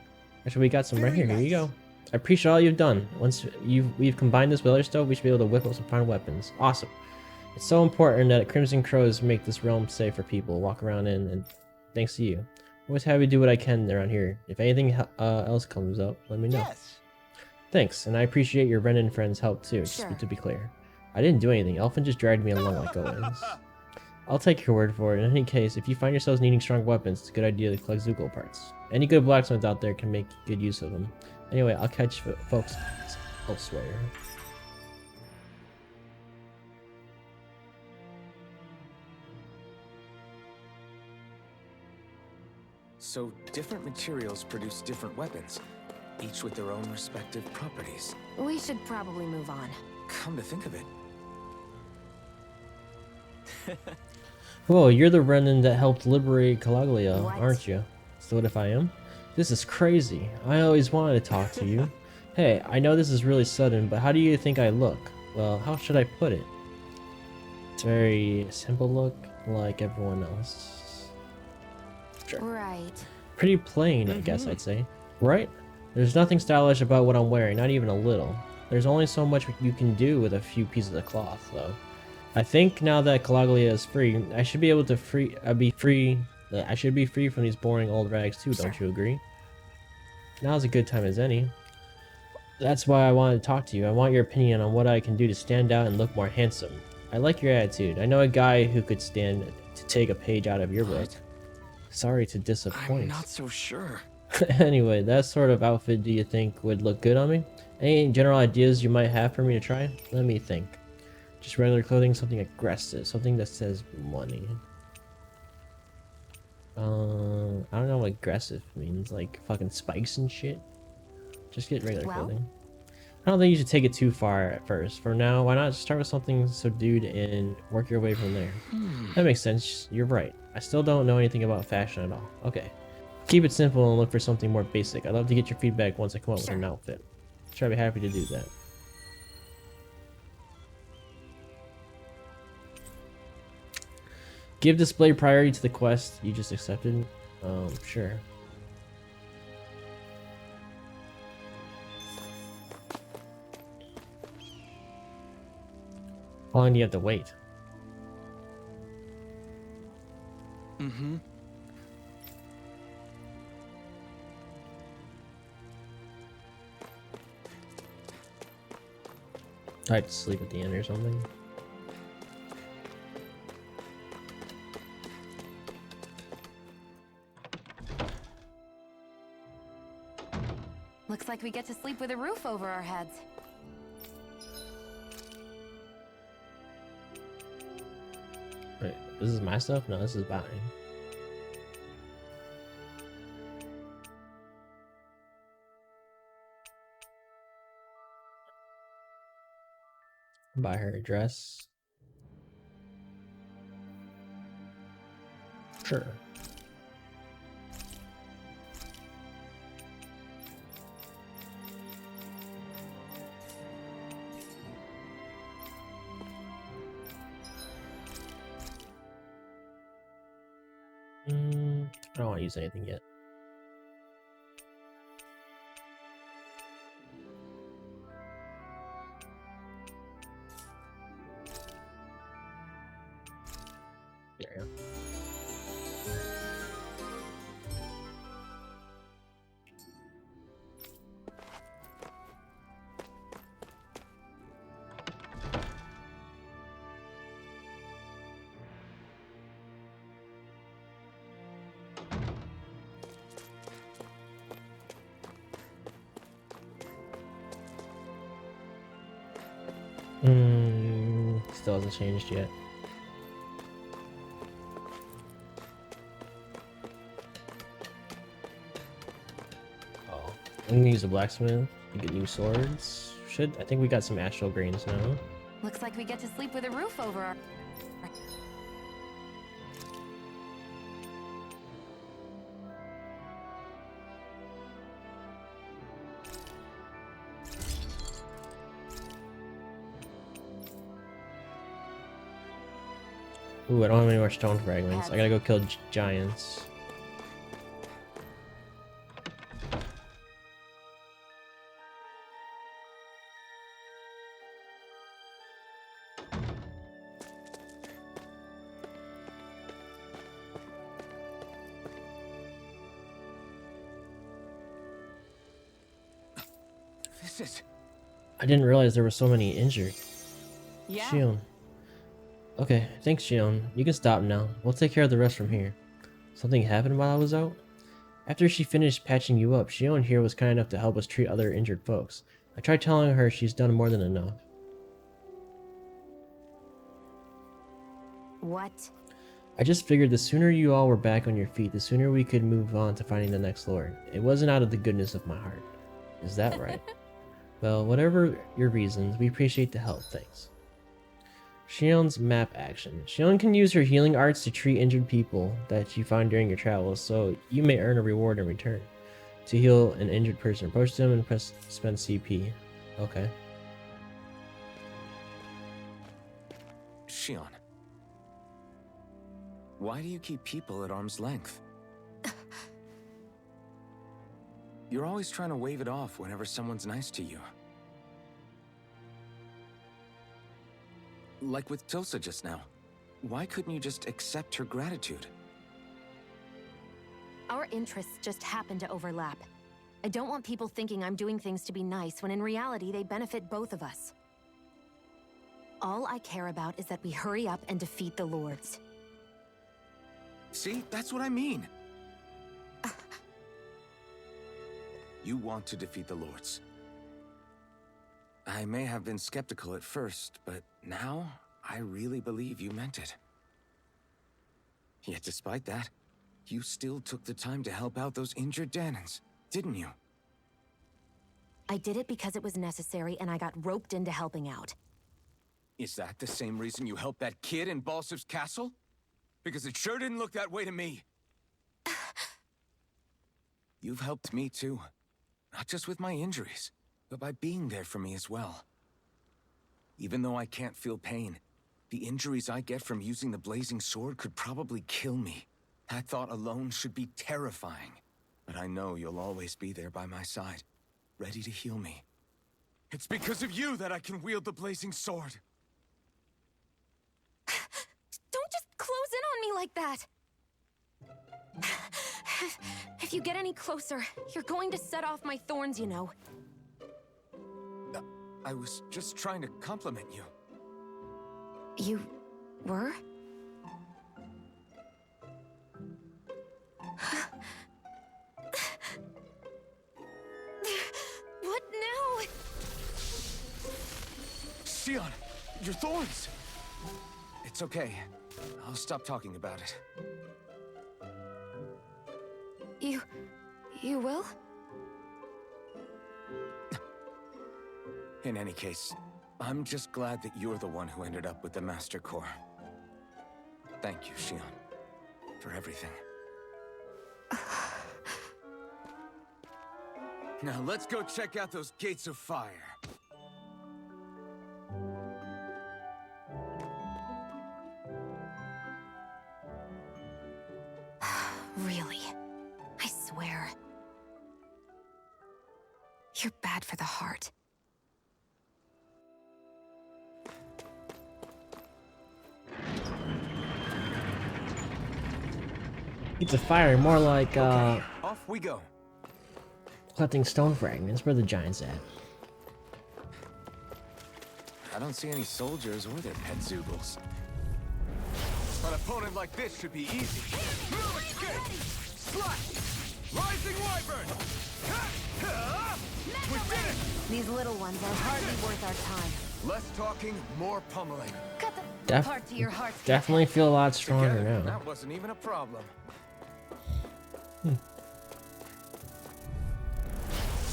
Actually, we got some right Very here. Here you nice. go. I appreciate all you've done. Once we've combined this with other stuff, we should be able to whip up some fine weapons. Awesome. It's so important that Crimson Crows make this realm safe for people to walk around in, and thanks to you. Always happy to do what I can around here. If anything else comes up, let me know. Yes. Thanks, and I appreciate your Renan friend's help too, Sure. just to be clear. I didn't do anything. Elfin just dragged me along like always. I'll take your word for it. In any case, if you find yourselves needing strong weapons, it's a good idea to collect Zoogle parts. Any good blacksmith out there can make good use of them. Anyway, I'll catch folks elsewhere. So, different materials produce different weapons, each with their own respective properties. We should probably move on. Come to think of it, Whoa, you're the Renan that helped liberate Calaglia, What? aren't you? So what if I am? This is crazy. I always wanted to talk to you. Hey, I know this is really sudden, but how do you think I look? Well, how should I put it? It's a very simple look, like everyone else. Sure. Right. Pretty plain, I guess I'd say. Right? There's nothing stylish about what I'm wearing, not even a little. There's only so much you can do with a few pieces of cloth, though. I think now that Calaglia is free, I should be able to I should be free from these boring old rags too, don't you agree? Now's a good time as any. That's why I wanted to talk to you. I want your opinion on what I can do to stand out and look more handsome. I like your attitude. I know a guy who could stand to take a page out of your book. What? Sorry to I'm disappoint. not so sure. Anyway, that sort of outfit do you think would look good on me? Any general ideas you might have for me to try? Let me think. Just regular clothing, something aggressive, something that says money. I don't know what aggressive means, like fucking spikes and shit. Just get regular Well? clothing. I don't think you should take it too far at first. For now, why not start with something subdued and work your way from there? That makes sense. You're right. I still don't know anything about fashion at all. Okay. Keep it simple and look for something more basic. I'd love to get your feedback once I come up with an outfit. Sure, I'd be happy to do that. Give display priority to the quest you just accepted. Sure. How long do you have to wait? Mm-hmm. I have to sleep at the end or something. Looks like we get to sleep with a roof over our heads. Wait, this is my stuff? No, this is mine. Buy her a dress. Sure. I don't want to use anything yet. area. Still hasn't changed yet. Oh, I'm gonna use a blacksmith to get new swords. I think we got some astral grains now. Looks like we get to sleep with a roof over our... Ooh, I don't have any more stone fragments. I gotta go kill giants. This is... I didn't realize there were so many injured. Yeah. Shion. Okay, thanks, Shion. You can stop now. We'll take care of the rest from here. Something happened while I was out? After she finished patching you up, Shion here was kind enough to help us treat other injured folks. I tried telling her she's done more than enough. What? I just figured the sooner you all were back on your feet, the sooner we could move on to finding the next lord. It wasn't out of the goodness of my heart. Is that right? Well, whatever your reasons, we appreciate the help, thanks. Shion's map action. Shion can use her healing arts to treat injured people that you find during your travels, so you may earn a reward in return. To heal an injured person, approach them and spend CP. Okay. Shion. Why do you keep people at arm's length? You're always trying to wave it off whenever someone's nice to you. Like with Tilsa just now. Why couldn't you just accept her gratitude? Our interests just happen to overlap. I don't want people thinking I'm doing things to be nice when in reality they benefit both of us. All I care about is that we hurry up and defeat the Lords. See, that's what I mean. You want to defeat the Lords. I may have been skeptical at first, but now I really believe you meant it. Yet despite that, you still took the time to help out those injured Dahnans, didn't you? I did it because it was necessary and I got roped into helping out. Is that the same reason you helped that kid in Balsev's castle? Because it sure didn't look that way to me. You've helped me too. Not just with my injuries, but by being there for me as well. Even though I can't feel pain, the injuries I get from using the blazing sword could probably kill me. That thought alone should be terrifying. But I know you'll always be there by my side, ready to heal me. It's because of you that I can wield the blazing sword. Don't just close in on me like that! If you get any closer, you're going to set off my thorns, you know. I was just trying to compliment you. You were? What now? Shion, your thorns! It's okay. I'll stop talking about it. You will? In any case, I'm just glad that you're the one who ended up with the Master Core. Thank you, Shion, for everything. Now let's go check out those gates of fire. Really? I swear. You're bad for the heart. It's a fire, more like Okay, off we go. collecting stone fragments. Where the giants at? I don't see any soldiers or their pet Zoogles. An opponent like this should be easy. Move escape! Slash! Rising Wyvern! We did it! These little ones are hardly worth our time. Less talking, more pummeling. Cut them Def- apart to your heart's Definitely feel a lot stronger Together, now. that wasn't even a problem.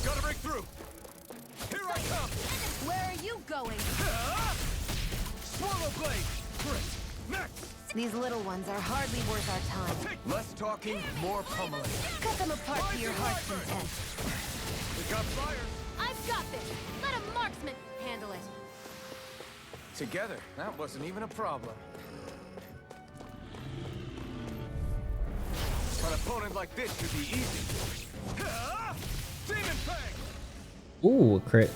Gotta break through! Here I come! Where are you going? Swallow Blade! Great! Next! These little ones are hardly worth our time. Less talking, more pummeling. Cut them apart to your heart's content. We got fire! I've got this. Let a marksman handle it. Together, that wasn't even a problem. An opponent like this should be easy. Demon Fang! Ooh, a crit.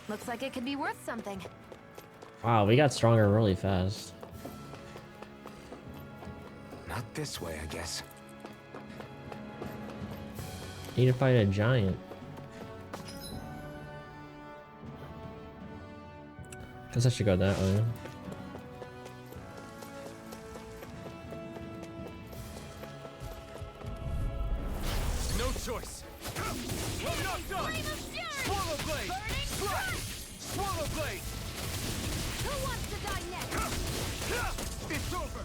Looks like it could be worth something. Wow, we got stronger really fast. Not this way, I guess. Need to fight a giant. Guess I should go that way. No choice! I'm not done! Swallow Blade! Slash! Swallow Blade! Who wants to die next? It's over!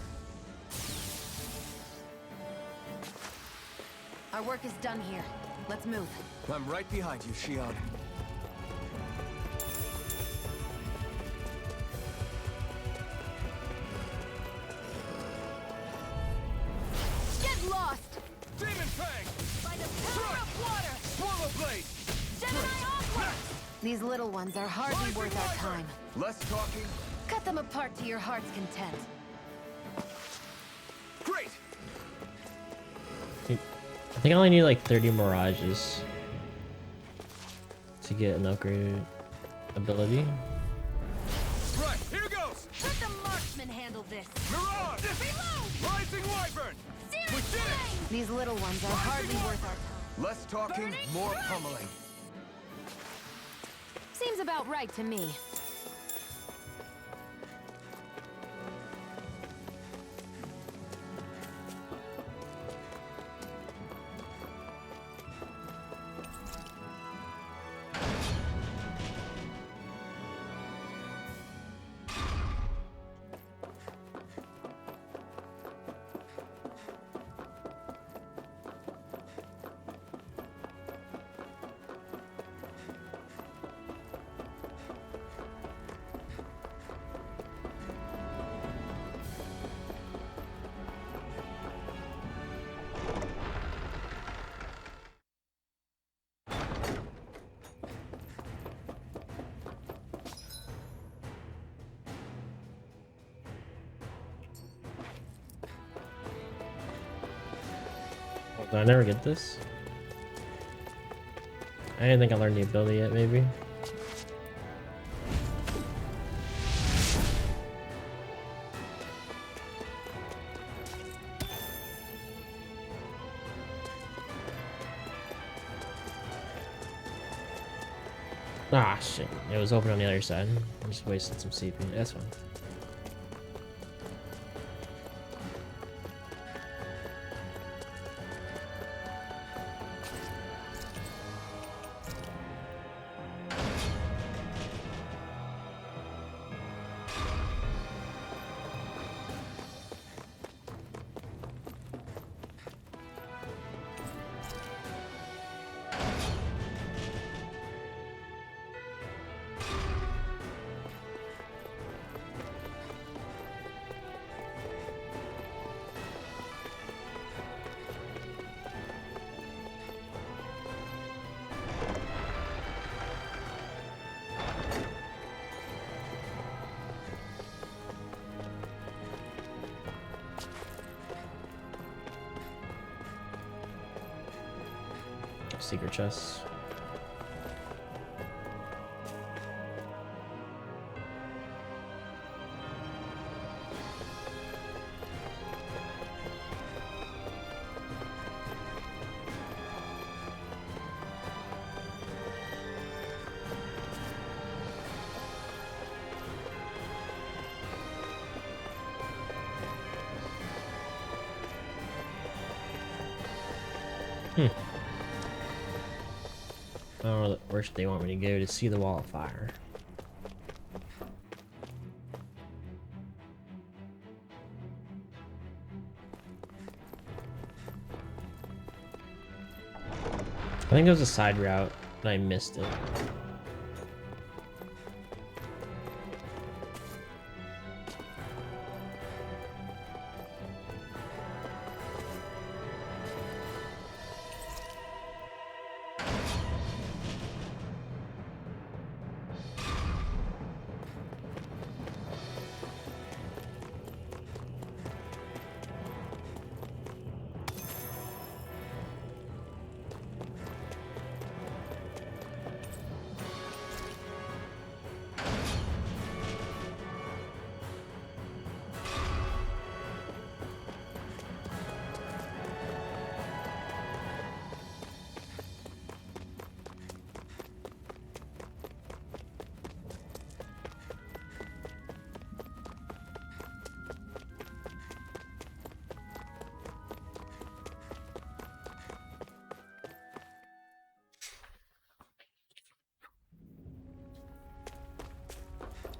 Our work is done here. Let's move. I'm right behind you, Shion. Get lost! Demon Fang! By the power of water! Swallow Blade! Gemini onward! These little ones are hardly worth our time. Less talking. Cut them apart to your heart's content. Great! I think I only need like 30 mirages to get an upgraded ability. Right, here goes! Let the marksman handle this. Mirage! Reload! Rising Wyvern! Searing We did it! flame! These little ones are hardly worth our time. Less talking, more pummeling. Seems about right to me. Did I never get this? I didn't think I learned the ability yet, maybe. Ah, shit. It was open on the other side. I'm just wasting some CPU. That's fine. Secret chests. Oh, where should they want me to go to see the wall of fire? I think it was a side route, and I missed it.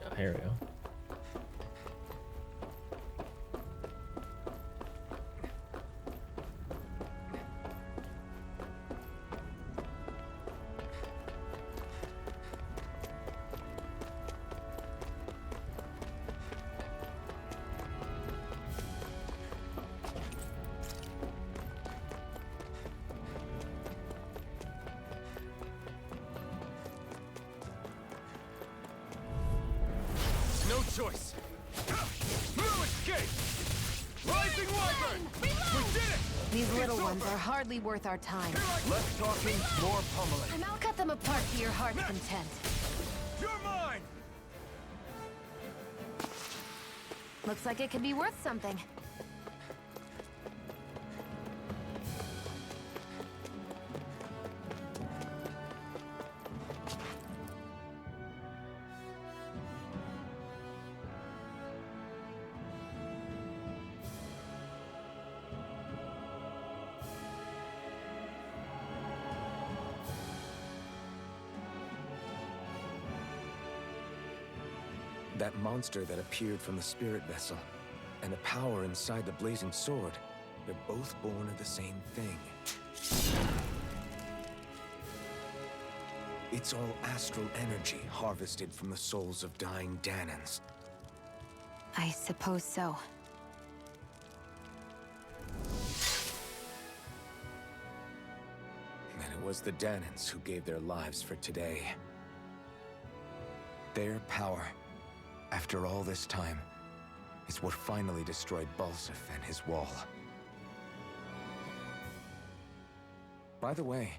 Oh, here we go. No choice. No escape. Rising Wyvern. We did it. These little ones are hardly worth our time. Less talking, more pummeling. And I'll cut them apart to your heart's content. You're mine. Looks like it could be worth something. That monster that appeared from the spirit vessel, and the power inside the blazing sword, they're both born of the same thing. It's all astral energy harvested from the souls of dying Danans. I suppose so. And it was the Danans who gave their lives for today. Their power, after all this time, is what finally destroyed Balsif and his wall. By the way,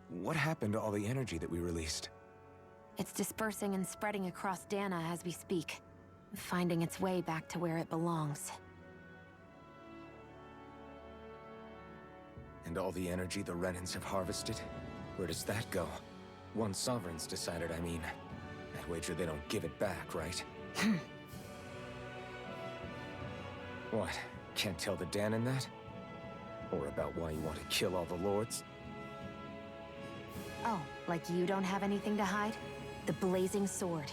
what happened to all the energy that we released? It's dispersing and spreading across Dana as we speak, finding its way back to where it belongs. And all the energy the Renans have harvested? Where does that go? Once Sovereign's decided, I mean. I'd wager they don't give it back, right? What? Can't tell the Danan that? Or about why you want to kill all the lords? Oh, like you don't have anything to hide? The Blazing Sword.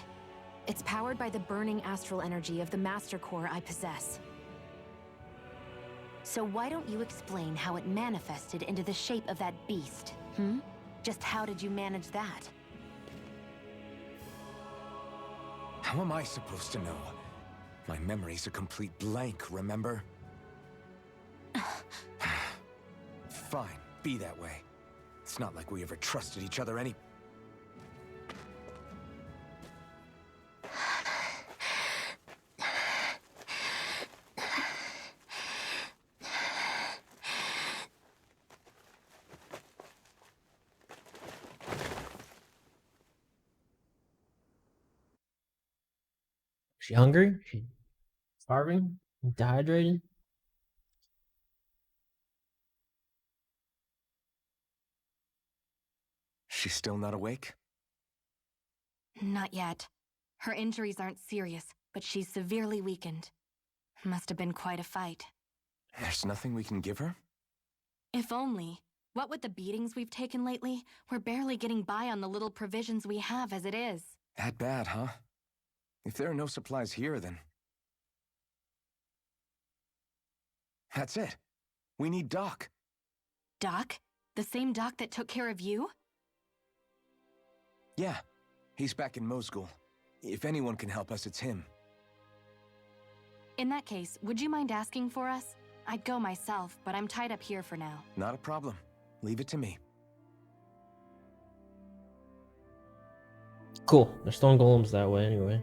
It's powered by the burning astral energy of the Master Core I possess. So why don't you explain how it manifested into the shape of that beast, hmm? Just how did you manage that? How am I supposed to know? My memory's a complete blank, remember? Fine, be that way. It's not like we ever trusted each other any... She hungry? She starving? Dehydrated? She's still not awake? Not yet. Her injuries aren't serious, but she's severely weakened. Must have been quite a fight. There's nothing we can give her? If only. What with the beatings we've taken lately, we're barely getting by on the little provisions we have as it is. That bad, huh? If there are no supplies here, then... That's it. We need Doc. Doc? The same Doc that took care of you? Yeah, he's back in Mosgul. If anyone can help us, it's him. In that case, would you mind asking for us? I'd go myself, but I'm tied up here for now. Not a problem. Leave it to me. Cool. There's stone golems that way anyway.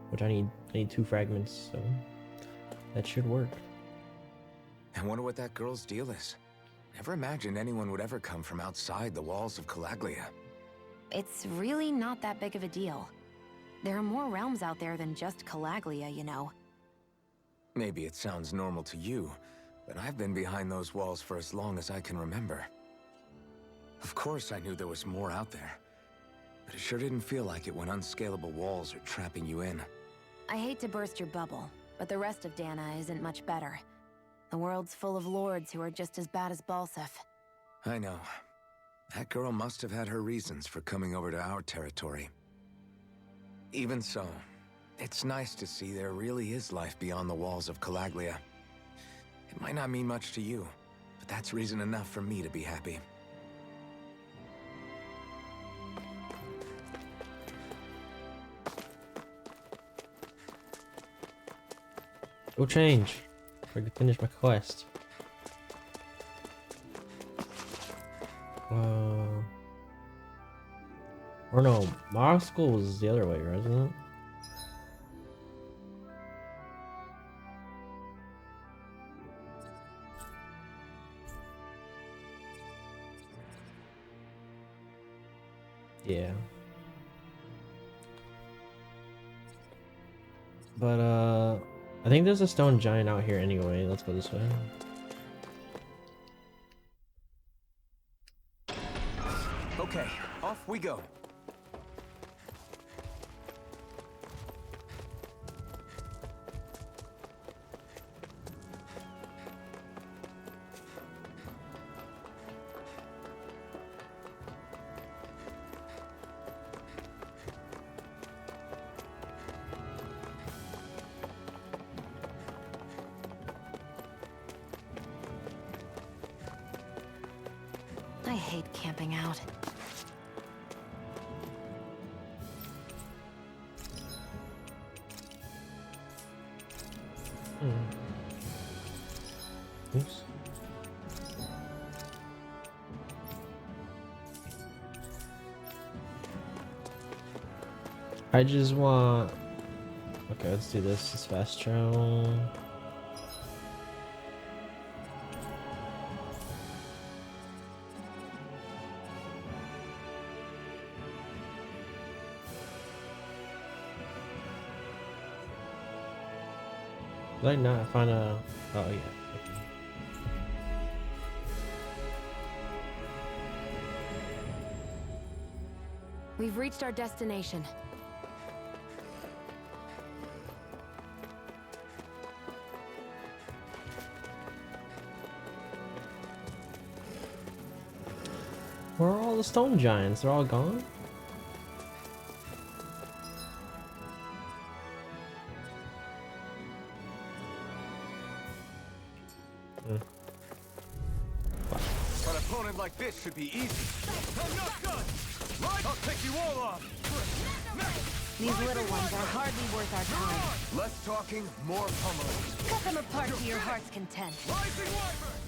Which I need 2 fragments, so that should work. I wonder what that girl's deal is. Never imagined anyone would ever come from outside the walls of Calaglia. It's really not that big of a deal. There are more realms out there than just Calaglia, you know. Maybe it sounds normal to you, but I've been behind those walls for as long as I can remember. Of course I knew there was more out there, but it sure didn't feel like it when unscalable walls are trapping you in. I hate to burst your bubble, but the rest of Dana isn't much better. The world's full of lords who are just as bad as Balseph. I know. That girl must have had her reasons for coming over to our territory. Even so, it's nice to see there really is life beyond the walls of Calaglia. It might not mean much to you, but that's reason enough for me to be happy. Go change. I can finish my quest. Or no, Mara School was the other way, right? Isn't it? Yeah. But I think there's a stone giant out here anyway. Let's go this way. Okay, off we go. I hate camping out. Oops. I just want... Okay, let's do this. It's fast travel. Did I not find a... Oh, yeah. Okay. We've reached our destination. Where are all the stone giants? They're all gone? An opponent like this should be easy. I'm not done! I'll take you all off! These little ones are hardly worth our time. Less talking, more pummeling. Cut them apart to your heart's content. Rising Wyvern!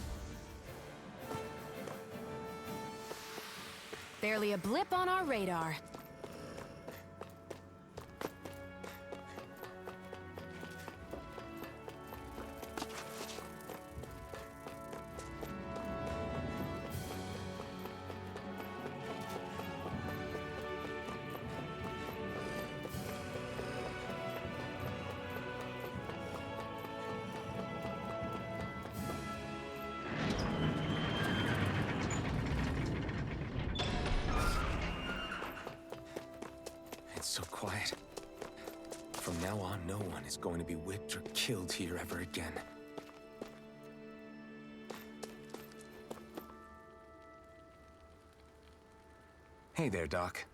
Barely a blip on our radar. It's so quiet. From now on, no one is going to be whipped or killed here ever again. Hey there, Doc.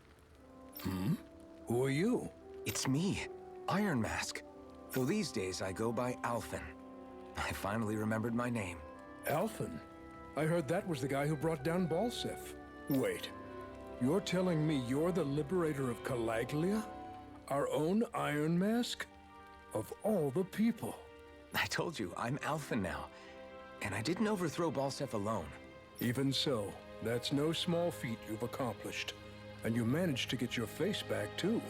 Who are you? It's me, Iron Mask. Though these days I go by Alphen. I finally remembered my name. Alphen? I heard that was the guy who brought down Balseph. Wait, you're telling me you're the liberator of Calaglia? Our own Iron Mask? Of all the people. I told you, I'm Alphen now. And I didn't overthrow Balseph alone. Even so, that's no small feat you've accomplished. And you managed to get your face back, too.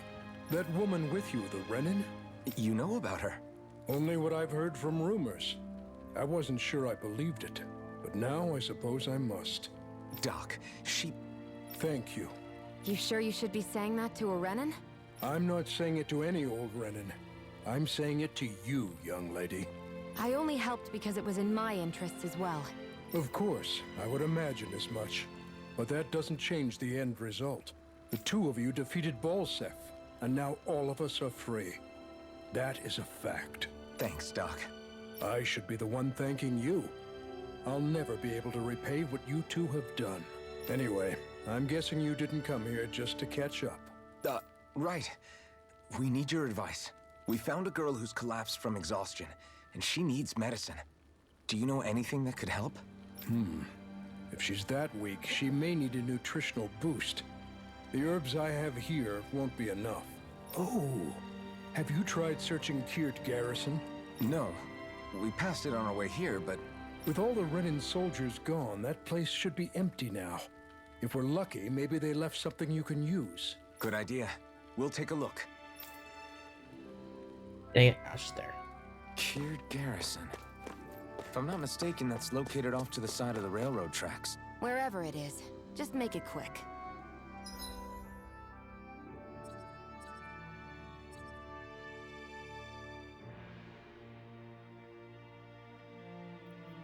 That woman with you, the Renin? You know about her? Only what I've heard from rumors. I wasn't sure I believed it, but now I suppose I must. Doc, she... Thank you. You sure you should be saying that to a Renin? I'm not saying it to any old Renin. I'm saying it to you, young lady. I only helped because it was in my interests as well. Of course, I would imagine as much. But that doesn't change the end result. The two of you defeated Balseph, and now all of us are free. That is a fact. Thanks, Doc. I should be the one thanking you. I'll never be able to repay what you two have done. Anyway, I'm guessing you didn't come here just to catch up. Right. We need your advice. We found a girl who's collapsed from exhaustion, and she needs medicine. Do you know anything that could help? If she's that weak, she may need a nutritional boost. The herbs I have here won't be enough. Oh, have you tried searching Kirt Garrison? No. We passed it on our way here, but... With all the Renin soldiers gone, that place should be empty now. If we're lucky, maybe they left something you can use. Good idea. We'll take a look. Dang it, Ash there. Kirt Garrison. If I'm not mistaken, that's located off to the side of the railroad tracks. Wherever it is, just make it quick.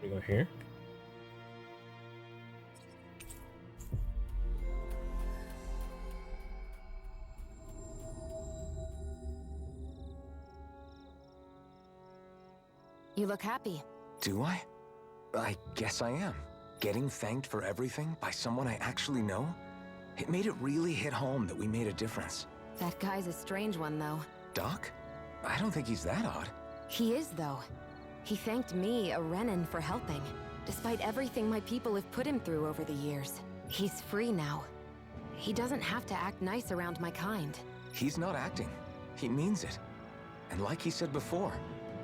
We go here. You look happy. Do I? I guess I am. Getting thanked for everything by someone I actually know? It made it really hit home that we made a difference. That guy's a strange one, though. Doc? I don't think he's that odd. He is, though. He thanked me, a Renin, for helping, despite everything my people have put him through over the years. He's free now. He doesn't have to act nice around my kind. He's not acting. He means it. And like he said before,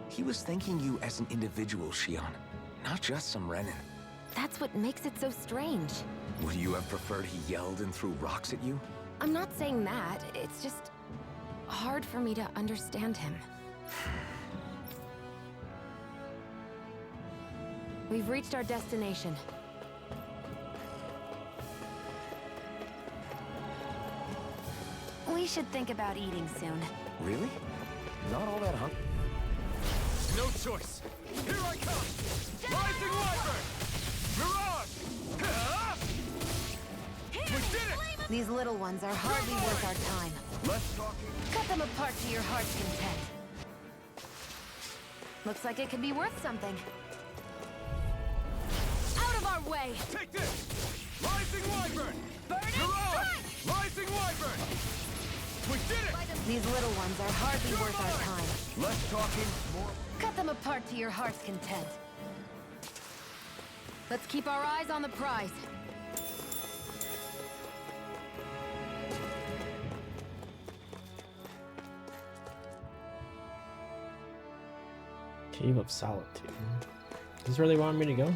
he was thanking you as an individual, Xion, not just some Renin. That's what makes it so strange. Would you have preferred he yelled and threw rocks at you? I'm not saying that, it's just hard for me to understand him. We've reached our destination. We should think about eating soon. Really? Not all that hungry. No choice. Here I come! Rising Wyvern! Mirage! Ah! We did it! These little ones are hardly worth our time. Less talking. Cut them apart to your heart's content. Looks like it could be worth something. Out of our way! Take this! Rising Wyvern! Burn and Mirage! strike! Rising Wyvern! We did it! These little ones are hardly worth our time. Less talking, more... Cut them apart to your heart's content. Let's keep our eyes on the prize. Cave of Solitude. Is this where they want me to go?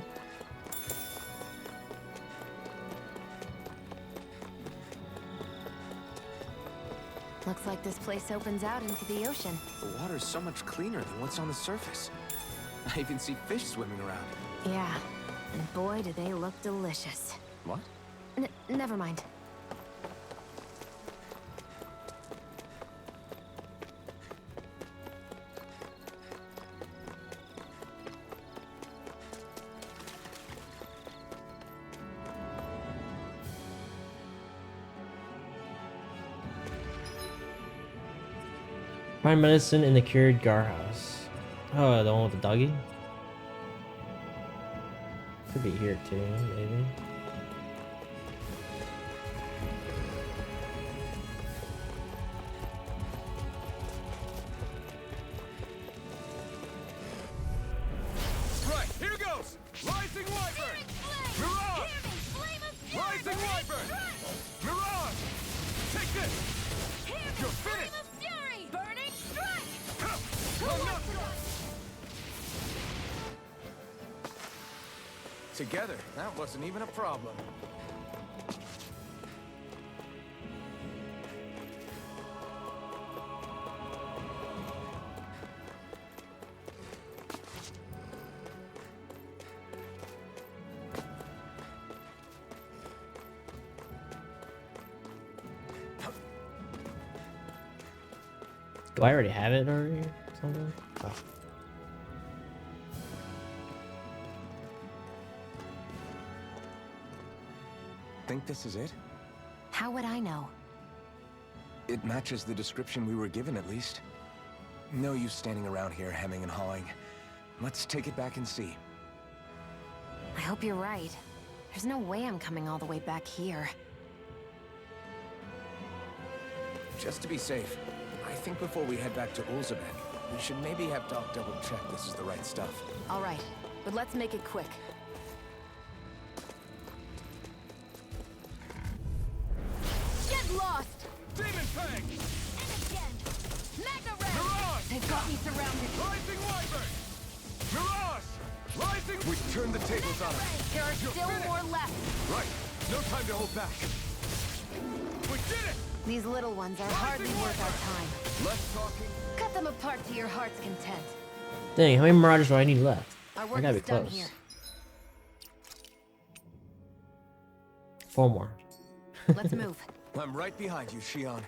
Looks like this place opens out into the ocean. The water's so much cleaner than what's on the surface. I even see fish swimming around. Yeah, and boy do they look delicious. What? Never mind. Find medicine in the cured Gar house. Oh, the one with the doggy? Could be here too, maybe. together. That wasn't even a problem. Do I already have it already or something? Oh. Think this is it? How would I know? It matches the description we were given, at least. No use standing around here hemming and hawing. Let's take it back and see. I hope you're right. There's no way I'm coming all the way back here. Just to be safe, I think before we head back to Ulzabek, we should maybe have Doc double-check this is the right stuff. All right, but let's make it quick. Get lost! Demon Fang! And again! Magna Red! Mirage! They've got me surrounded. Rising Wyvern! Mirage! Rising... We turned the tables on them. There are still more left. Right. No time to hold back. We did it! These little ones are hardly worth our time. Less talking. Cut them apart to your heart's content. Dang, how many Mirages do I need left? Our I work gotta is be done close. here. 4 more. Let's move. I'm right behind you, Shion.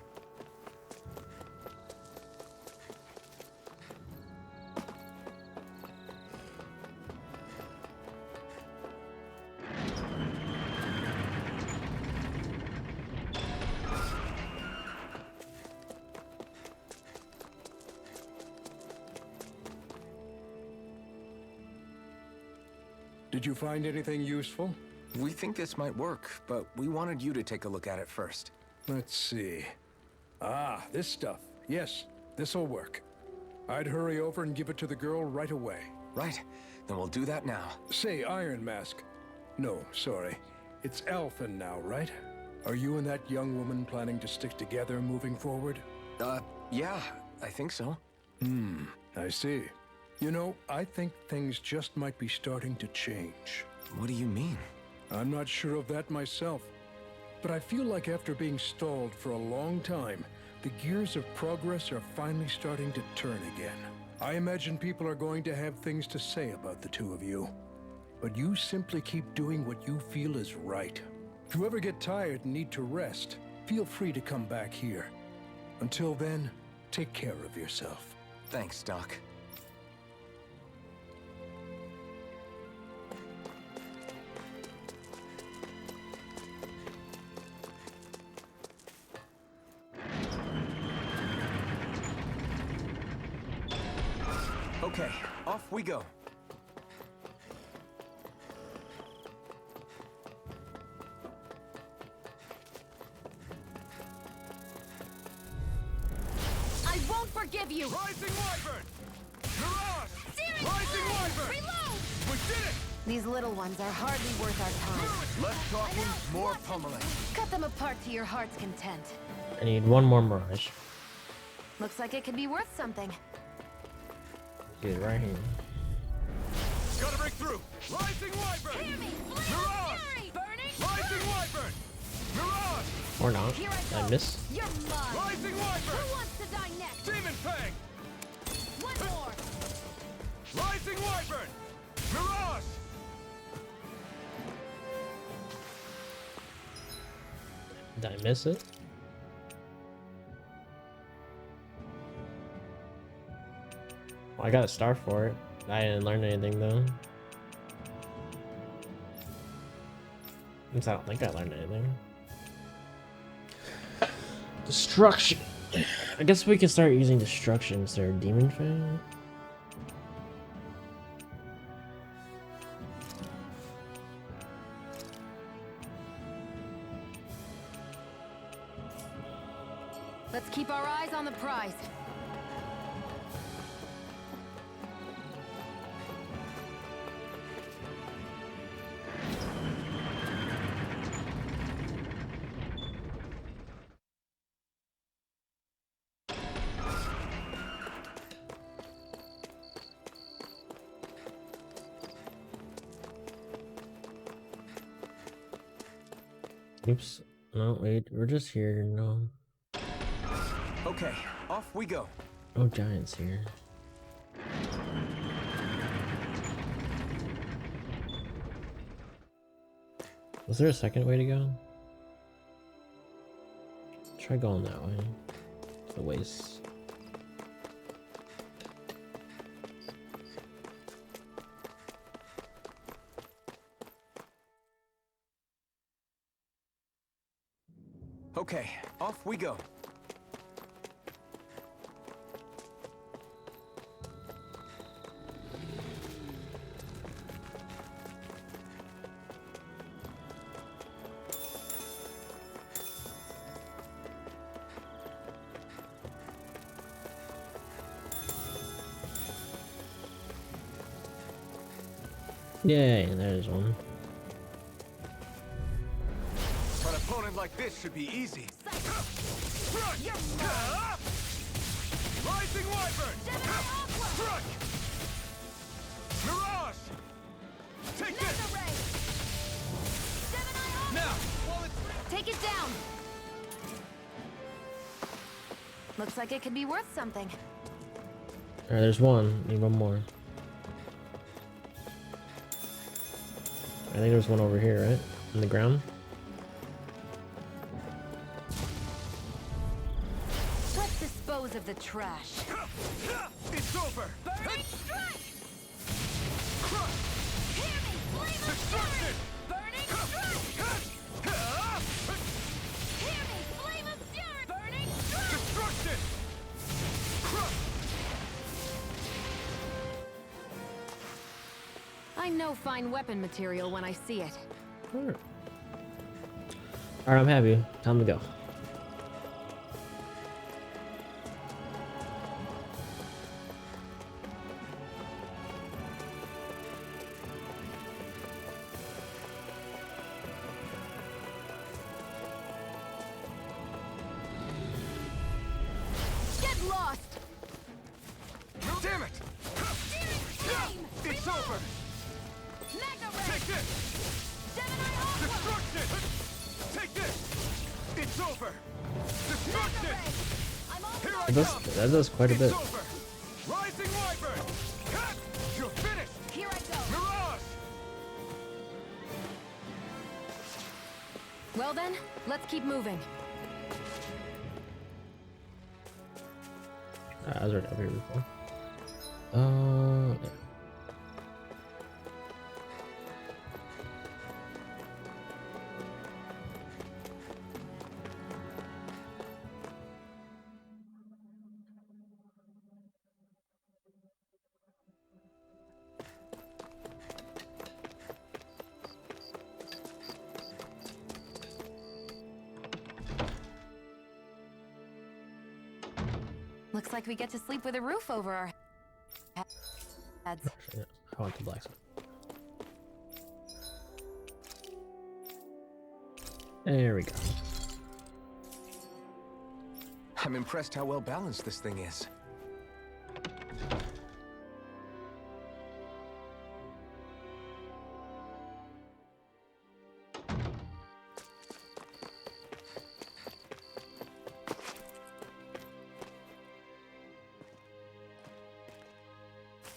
Did you find anything useful? We think this might work, but we wanted you to take a look at it first. Let's see. Ah, this stuff. Yes, this'll work. I'd hurry over and give it to the girl right away. Right. Then we'll do that now. Say, Iron Mask. No, sorry. It's Alphen now, right? Are you and that young woman planning to stick together moving forward? Yeah, I think so. I see. You know, I think things just might be starting to change. What do you mean? I'm not sure of that myself, but I feel like after being stalled for a long time, the gears of progress are finally starting to turn again. I imagine people are going to have things to say about the two of you, but you simply keep doing what you feel is right. If you ever get tired and need to rest, feel free to come back here. Until then, take care of yourself. Thanks, Doc. Okay, off we go. I won't forgive you! Rising Wyvern! Mirage! Searing Rising Flame! Wyvern! Reload! We did it! These little ones are hardly worth our time. Less talking, more pummeling. Cut them apart to your heart's content. I need 1 more Mirage. Looks like it could be worth something. Get it right here. Gotta break through! Rising Wyvern! Hear me! Flame Mirage! Fury! Burning! Rising Wyvern! Mirage! Or not. Here I Did go! I miss? You're mine! Rising Wyvern! Who wants to die next? Demon Fang! One more! Rising Wyvern! Mirage! Did I miss it? Well, I got a star for it. I didn't learn anything though. At least I don't think I learned anything. Destruction. I guess we can start using destruction instead of Demon Fang. Let's keep our eyes on the prize. Oops. No, wait. We're just here. No. Okay, off we go. No giants here. Was there a second way to go? Try going that way. To the waste. Okay, off we go. Yay, there's one. An opponent like this should be easy. Rising Wyvern! Struck! Mirage! Take this! Now, while it's... Take it down! Looks like it could be worth something. Alright, there's one. Need one more. I think there's one over here, right? On the ground? Let's dispose of the trash. It's over! Burning strike! Crush! Hear me, flame of Destruction! fury! Burning strike! Hear me, flame of fury! Burning strike! Destruction! Crush! I know fine weapon material when I see it. Alright, I'm happy. Time to go. Get lost! Damn it! Flame! It's over! Mega ray! Take this! Gemini Aqua! Destruction! Take this! It's over! Destruction! I'm all Here I That come! that does quite a It's bit. over! Rising Wyvern! Cut! You're finished! Here I go! Mirage! Well then, let's keep moving. I was already up here before. Yeah. Looks like we get to sleep with a roof over our heads. Actually, yeah. I want the blacksmith. There we go. I'm impressed how well balanced this thing is.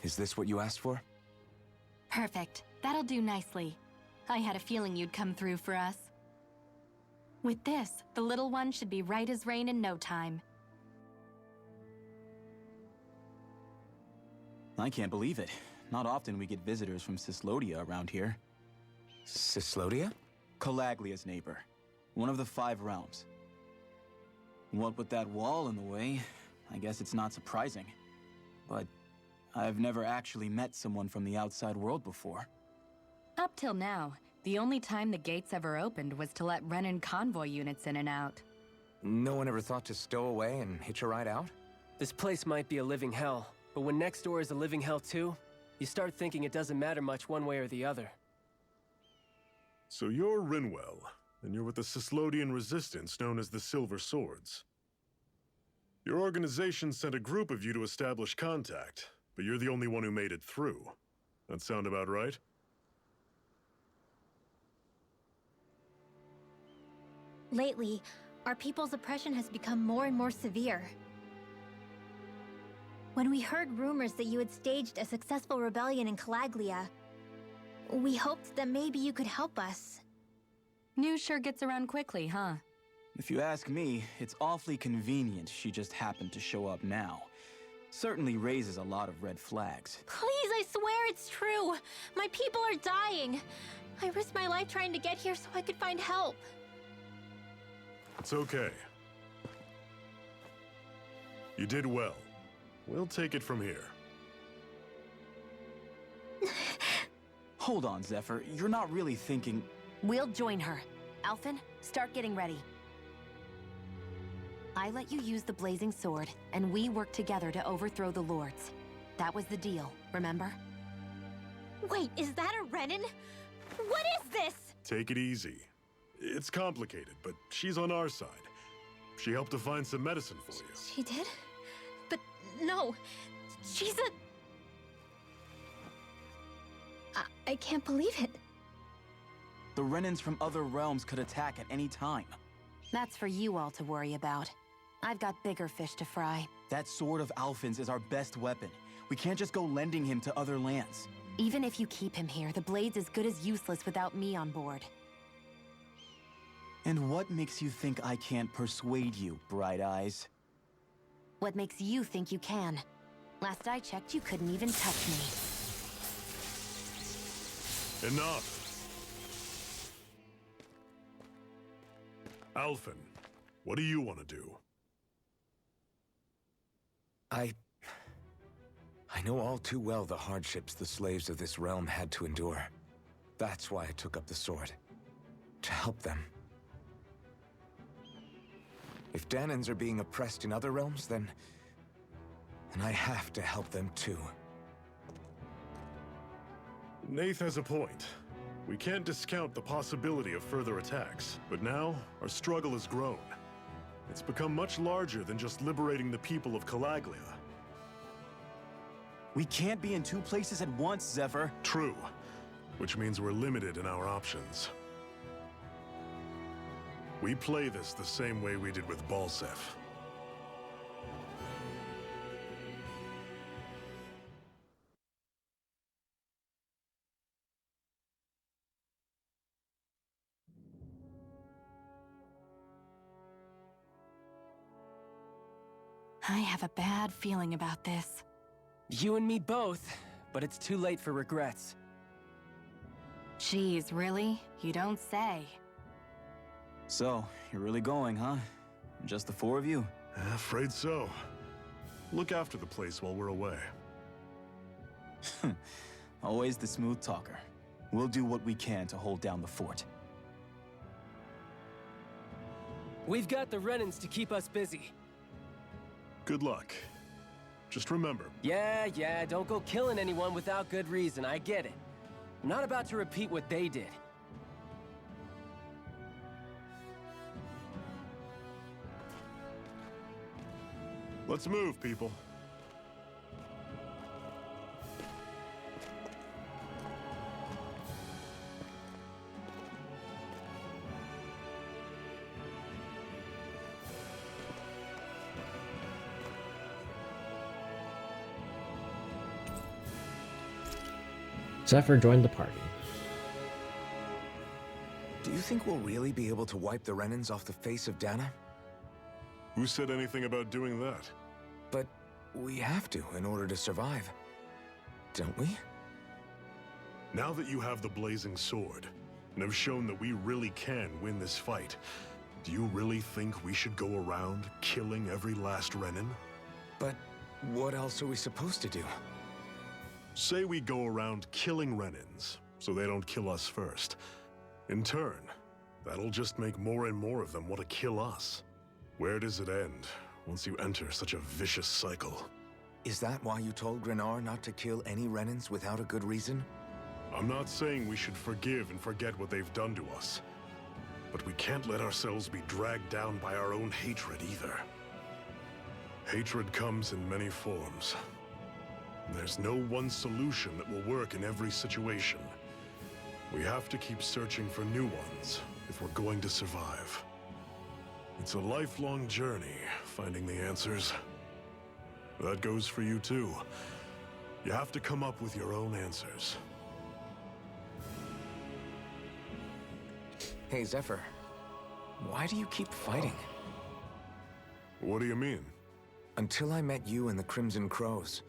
Is this what you asked for? Perfect. That'll do nicely. I had a feeling you'd come through for us. With this, the little one should be right as rain in no time. I can't believe it. Not often we get visitors from Cyslodia around here. Cyslodia? Calaglia's neighbor. One of the 5 realms. What with that wall in the way, I guess it's not surprising. But I've never actually met someone from the outside world before. Up till now, the only time the gates ever opened was to let Renan convoy units in and out. No one ever thought to stow away and hitch a ride out? This place might be a living hell, but when next door is a living hell too, you start thinking it doesn't matter much one way or the other. So you're Rinwell, and you're with the Cyslodian resistance known as the Silver Swords. Your organization sent a group of you to establish contact, but you're the only one who made it through. That sound about right? Lately, our people's oppression has become more and more severe. When we heard rumors that you had staged a successful rebellion in Calaglia, we hoped that maybe you could help us. News sure gets around quickly, huh? If you ask me, it's awfully convenient she just happened to show up now. Certainly raises a lot of red flags. Please, I swear it's true! My people are dying! I risked my life trying to get here so I could find help. It's okay. You did well. We'll take it from here. Hold on, Zephyr. You're not really thinking... We'll join her. Alphen, start getting ready. I let you use the blazing sword, and we worked together to overthrow the Lords. That was the deal, remember? Wait, is that a Renan? What is this? Take it easy. It's complicated, but she's on our side. She helped to find some medicine for you. She did? But no, she's a... I can't believe it. The Renans from other realms could attack at any time. That's for you all to worry about. I've got bigger fish to fry. That sword of Alphen's is our best weapon. We can't just go lending him to other lands. Even if you keep him here, the blade's as good as useless without me on board. And what makes you think I can't persuade you, Bright Eyes? What makes you think you can? Last I checked, you couldn't even touch me. Enough! Alphen, what do you want to do? I know all too well the hardships the slaves of this realm had to endure. That's why I took up the sword. To help them. If Dahnans are being oppressed in other realms, then I have to help them too. Nath has a point. We can't discount the possibility of further attacks, but now our struggle has grown. It's become much larger than just liberating the people of Calaglia. We can't be in two places at once, Zephyr. True, which means we're limited in our options. We play this the same way we did with Balseph. I have a bad feeling about this. You and me both, but it's too late for regrets. Jeez, really? You don't say. So, you're really going, huh? Just the four of you? Afraid so. Look after the place while we're away. Always the smooth talker. We'll do what we can to hold down the fort. We've got the Renans to keep us busy. Good luck. Just remember... Yeah, don't go killing anyone without good reason, I get it. I'm not about to repeat what they did. Let's move, people. Zephyr joined the party. Do you think we'll really be able to wipe the Renans off the face of Dahna? Who said anything about doing that? But we have to in order to survive. Don't we? Now that you have the blazing sword, and have shown that we really can win this fight, do you really think we should go around killing every last Renan? But what else are we supposed to do? Say we go around killing Renans, so they don't kill us first. In turn, that'll just make more and more of them want to kill us. Where does it end, once you enter such a vicious cycle? Is that why you told Grenar not to kill any Renans without a good reason? I'm not saying we should forgive and forget what they've done to us. But we can't let ourselves be dragged down by our own hatred either. Hatred comes in many forms. There's no one solution that will work in every situation. We have to keep searching for new ones if we're going to survive. It's a lifelong journey, finding the answers. That goes for you too. You have to come up with your own answers. Hey, Zephyr. Why do you keep fighting? What do you mean? Until I met you and the Crimson Crows,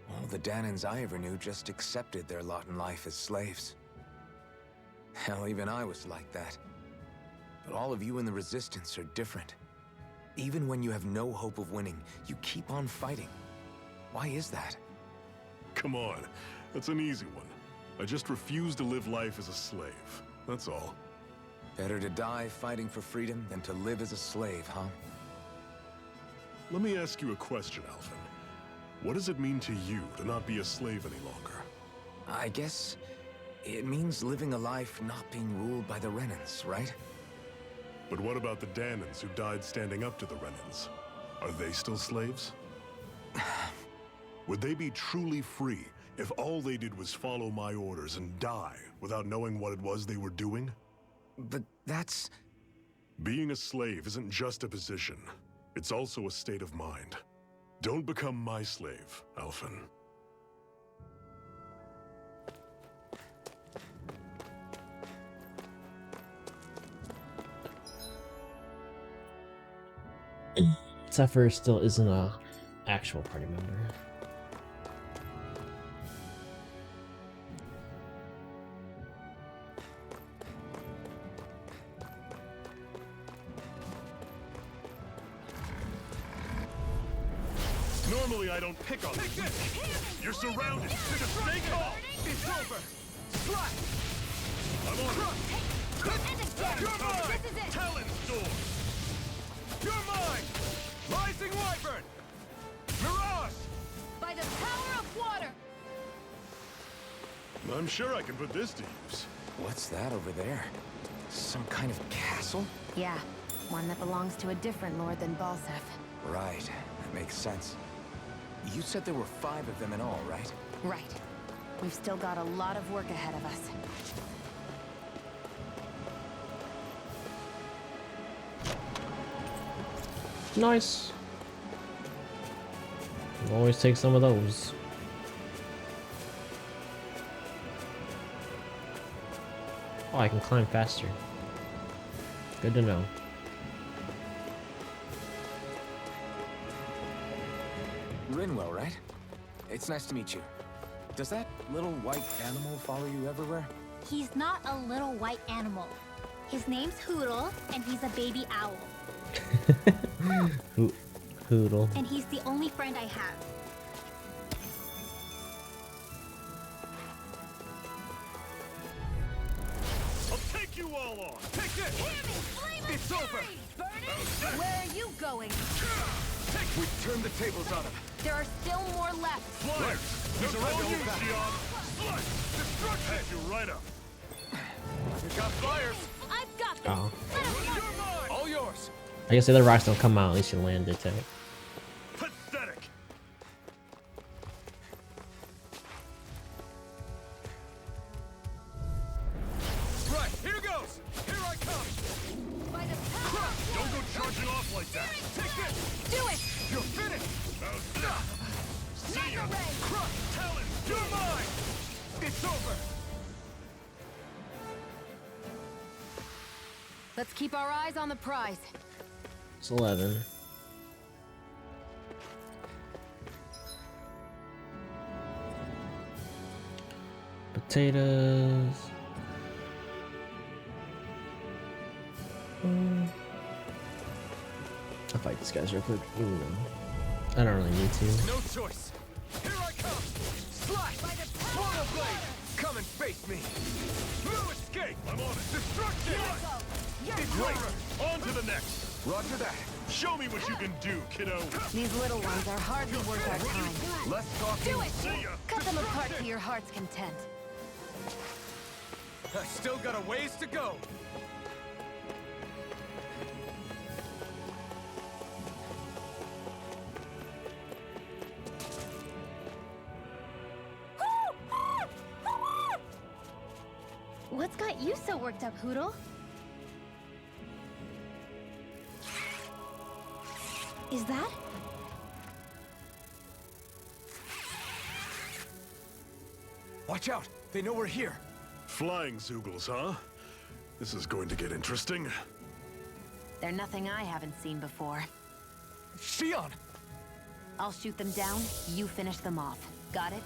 all the Danans I ever knew just accepted their lot in life as slaves. Hell, even I was like that. But all of you in the Resistance are different. Even when you have no hope of winning, you keep on fighting. Why is that? Come on, that's an easy one. I just refuse to live life as a slave. That's all. Better to die fighting for freedom than to live as a slave, huh? Let me ask you a question, Alphen. What does it mean to you to not be a slave any longer? I guess it means living a life not being ruled by the Renans, right? But what about the Danans who died standing up to the Renans? Are they still slaves? Would they be truly free if all they did was follow my orders and die without knowing what it was they were doing? But that's... Being a slave isn't just a position. It's also a state of mind. Don't become my slave, Alphen. Zephyr still isn't a actual party member. Normally I don't pick on you. You're surrounded. Just stay calm. It's over. Strike. I'm on it. You're mine. This is it. Talon's sword. You're mine. Rising Wyvern. Mirage. By the power of water. I'm sure I can put this to use. What's that over there? Some kind of castle? Yeah, one that belongs to a different lord than Balsef. Right, that makes sense. You said there were 5 of them in all, right? Right. We've still got a lot of work ahead of us. Nice. Always take some of those. Oh, I can climb faster. Good to know. Rinwell, right? It's nice to meet you. Does that little white animal follow you everywhere? He's not a little white animal. His name's Hootle, and he's a baby owl. Hoodle. And he's the only friend I have. I'll take you all on. Take this. It's over. Where are you going? We turned the tables on him. There are still more left. Flyers. These are all you, Xion. Flush. Destruction. Had you right up. We got flyers. I've got this. Oh. You're mine. All yours. I guess the other rocks don't come out, at least you land it too. Pathetic. Right, here goes. Here I come. By the power of Don't go charging off like that. Take this. Do it! You're finished. See ya. Crush. Talon. You're mine. It's over. Let's keep our eyes on the prize. It's 11. Potatoes. I'll fight these guys real quick. Ooh. I don't really need to. No choice. Here I come. Slash. By the power of blade. Come and face me. No escape. I'm on it. Destruction. It's Great. over. On to the next. Roger that. Show me what you can do, kiddo. These little ones are hardly worth our time. Less talking. Do it! See ya. Cut them apart to your heart's content. I still got a ways to go. What's got you so worked up, Hootle? Is that? Watch out! They know we're here! Flying Zeugles, huh? This is going to get interesting. They're nothing I haven't seen before. Shion! I'll shoot them down, you finish them off. Got it?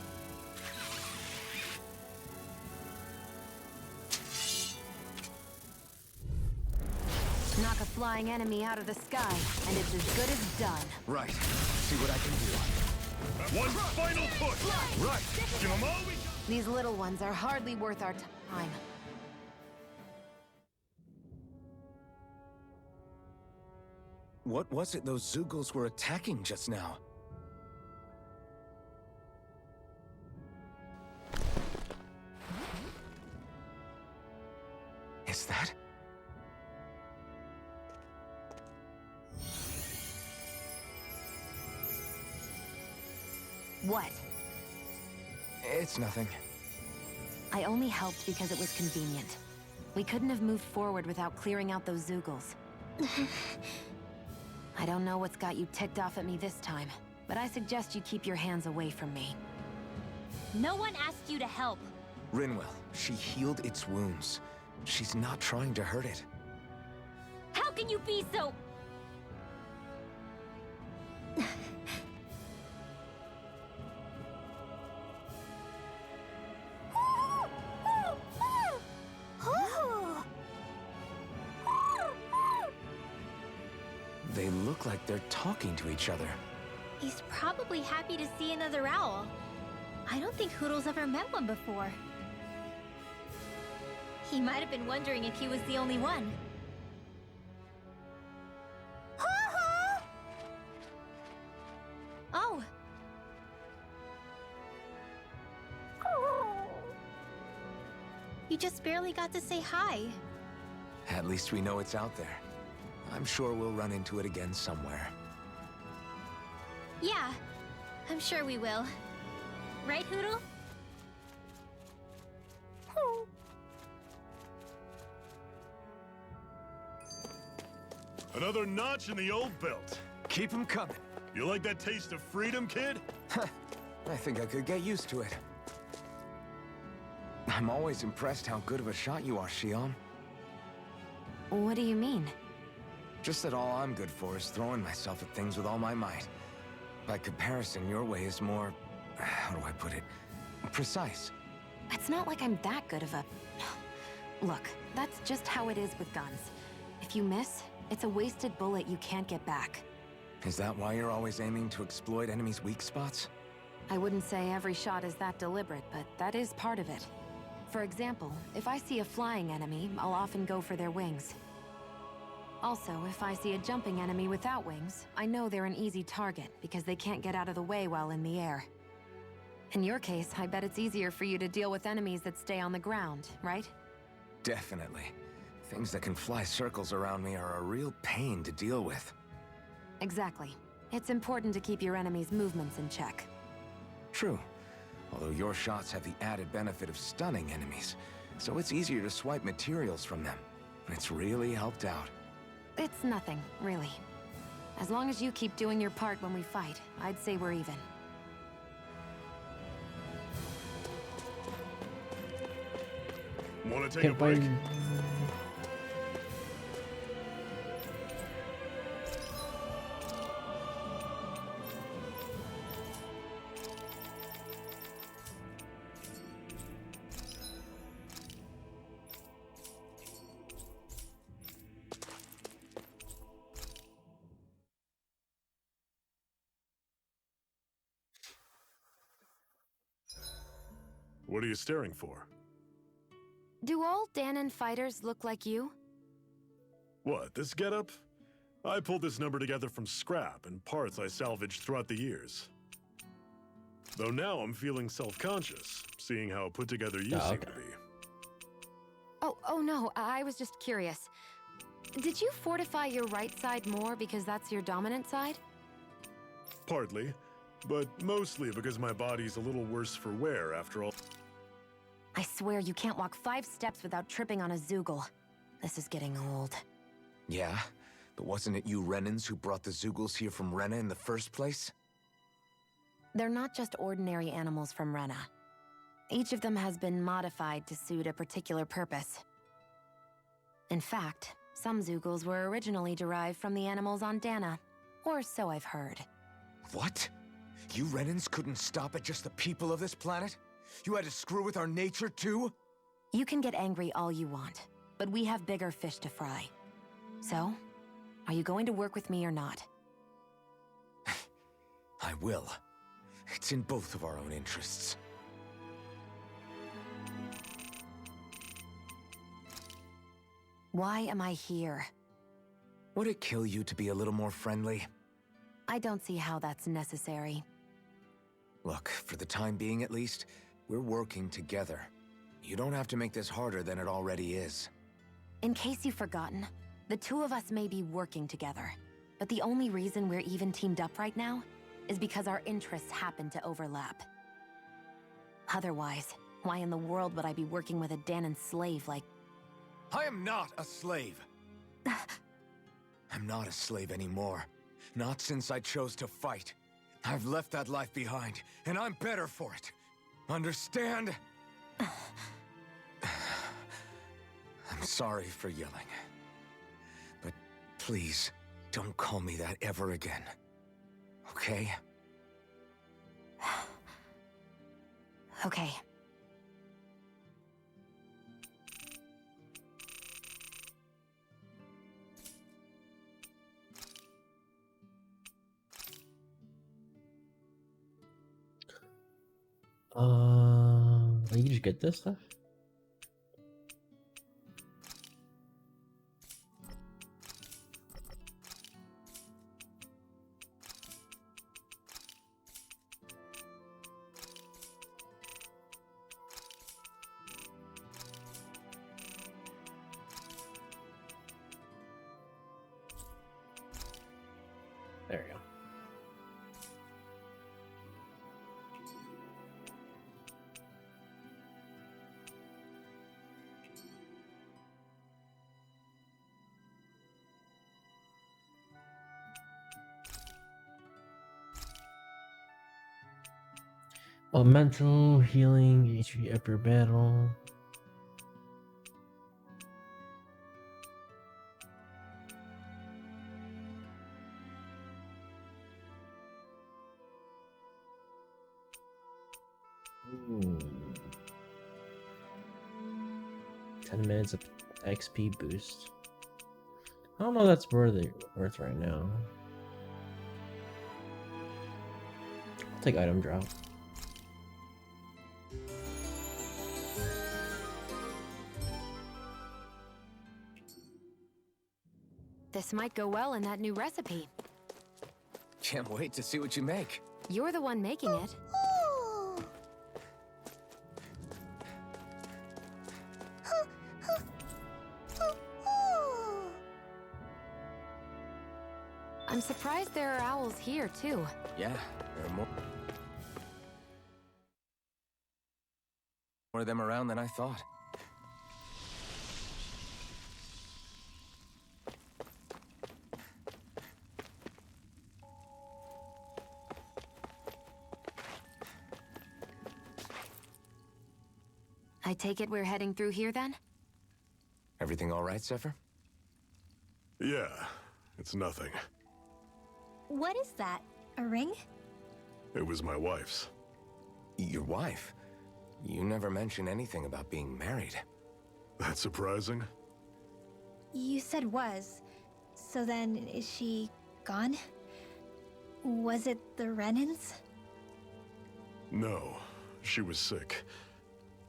Knock a flying enemy out of the sky, and it's as good as done. Right. See what I can do. One final push! Right! Give them all we got! These little ones are hardly worth our time. What was it those Zeugles were attacking just now? Is that? What? It's nothing. I only helped because it was convenient. We couldn't have moved forward without clearing out those Zeugles. I don't know what's got you ticked off at me this time, but I suggest you keep your hands away from me. No one asked you to help. Rinwell, she healed its wounds. She's not trying to hurt it. How can you be so... They look like they're talking to each other. He's probably happy to see another owl. I don't think Hoodle's ever met one before. He might have been wondering if he was the only one. Oh. You just barely got to say hi. At least we know it's out there. I'm sure we'll run into it again somewhere. Yeah, I'm sure we will. Right, Hoodle? Another notch in the old belt. Keep 'em coming. You like that taste of freedom, kid? I think I could get used to it. I'm always impressed how good of a shot you are, Shion. What do you mean? Just that all I'm good for is throwing myself at things with all my might. By comparison, your way is more... how do I put it? Precise. It's not like I'm that good of a... Look, that's just how it is with guns. If you miss, it's a wasted bullet you can't get back. Is that why you're always aiming to exploit enemies' weak spots? I wouldn't say every shot is that deliberate, but that is part of it. For example, if I see a flying enemy, I'll often go for their wings. Also, if I see a jumping enemy without wings, I know they're an easy target because they can't get out of the way while in the air. In your case, I bet it's easier for you to deal with enemies that stay on the ground, right? Definitely. Things that can fly circles around me are a real pain to deal with. Exactly. It's important to keep your enemy's movements in check. True. Although your shots have the added benefit of stunning enemies, so it's easier to swipe materials from them. It's really helped out. It's nothing, really. As long as you keep doing your part when we fight, I'd say we're even. Want to take a break? What are you staring for? Do all Dahnan fighters look like you? What, this getup? I pulled this number together from scrap and parts I salvaged throughout the years. Though now I'm feeling self-conscious, seeing how put together you seem to be. Oh no, I was just curious. Did you fortify your right side more because that's your dominant side? Partly, but mostly because my body's a little worse for wear after all. I swear you can't walk 5 steps without tripping on a Zeugle. This is getting old. Yeah? But wasn't it you Renans who brought the Zeugles here from Rena in the first place? They're not just ordinary animals from Rena. Each of them has been modified to suit a particular purpose. In fact, some Zeugles were originally derived from the animals on Dana. Or so I've heard. What? You Renans couldn't stop at just the people of this planet? You had to screw with our nature too? You can get angry all you want, but we have bigger fish to fry. So, are you going to work with me or not? I will. It's in both of our own interests. Why am I here? Would it kill you to be a little more friendly? I don't see how that's necessary. Look, for the time being at least, we're working together. You don't have to make this harder than it already is. In case you've forgotten, the two of us may be working together, but the only reason we're even teamed up right now is because our interests happen to overlap. Otherwise, why in the world would I be working with a Danan slave like... I am not a slave! I'm not a slave anymore. Not since I chose to fight. I've left that life behind, and I'm better for it. Understand? I'm sorry for yelling. But please, don't call me that ever again. Okay? Okay. You can just get this stuff? There you go. Mental healing, HP upper battle. Ooh. 10 minutes of XP boost. I don't know if that's worth right now. I'll take item drop. This might go well in that new recipe. Can't wait to see what you make. You're the one making it. I'm surprised there are owls here, too. Yeah, there are more of them around than I thought. I take it we're heading through here, then? Everything all right, Zephyr? Yeah, it's nothing. What is that? A ring? It was my wife's. Your wife? You never mentioned anything about being married. That's surprising? You said was. So then, is she gone? Was it the Renans? No, she was sick.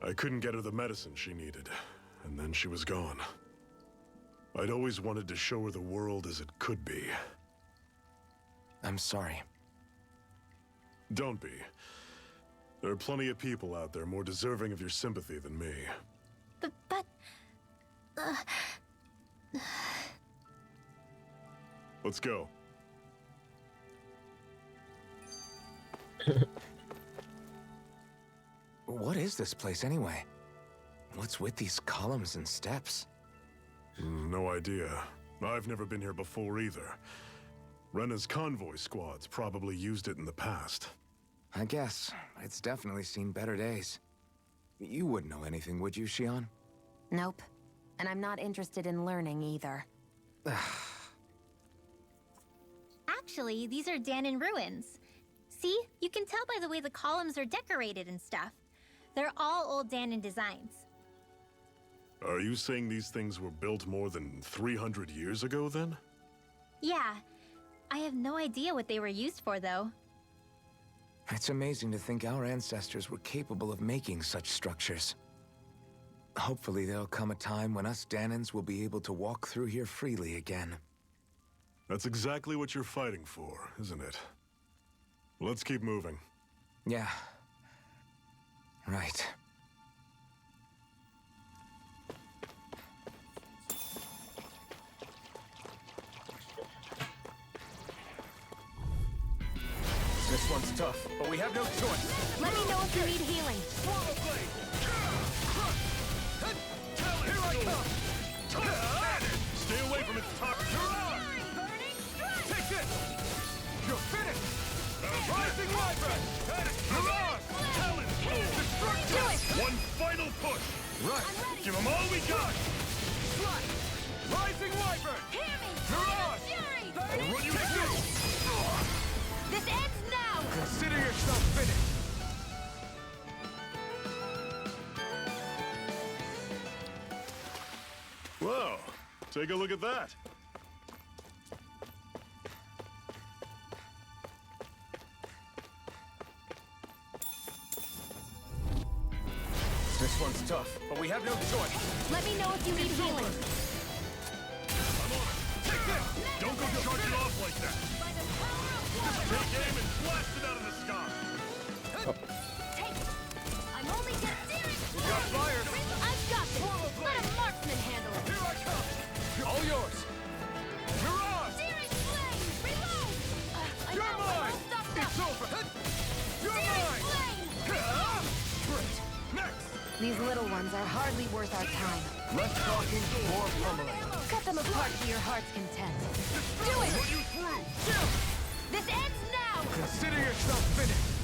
I couldn't get her the medicine she needed, and then she was gone. I'd always wanted to show her the world as it could be. I'm sorry. Don't be. There are plenty of people out there more deserving of your sympathy than me. But... Let's go. What is this place anyway? What's with these columns and steps? No idea. I've never been here before either. Rena's convoy squads probably used it in the past. I guess. It's definitely seen better days. You wouldn't know anything, would you, Xion? Nope. And I'm not interested in learning either. Actually, these are Danon ruins. See? You can tell by the way the columns are decorated and stuff. They're all old Danon designs. Are you saying these things were built more than 300 years ago, then? Yeah. I have no idea what they were used for, though. It's amazing to think our ancestors were capable of making such structures. Hopefully there'll come a time when us Danons will be able to walk through here freely again. That's exactly what you're fighting for, isn't it? Let's keep moving. Yeah. Right. This one's tough, but we have no choice. Let me know if you need healing. Swallow blade! Here I come! Stay away from its toxic. Take this! You're finished! Rising Wyvern! Mirage! Talon! Destruction! One final push! Right! Give them all we got! Rising Wyvern! Mirage! I'll run you through! This ends now! Consider yourself finished! Whoa! Take a look at that! This one's tough, but we have no choice. Let me know if you need healing. I'm on it! Take this! Don't go charging off like that! Just take aim and blast it out of the sky! I'm only just serious. You got fired! I've got this. Let a marksman handle it. Here I come! All yours! Mirage! Searing flame. Reload. I You're know, mine! I'm stuck up. It's over! You're Searing mine! flame. Great! Next! These little ones are hardly worth our time. Less talking, more pummeling. Cut them apart to your heart's content. Do it. Run you through! This ends now. Consider yourself finished.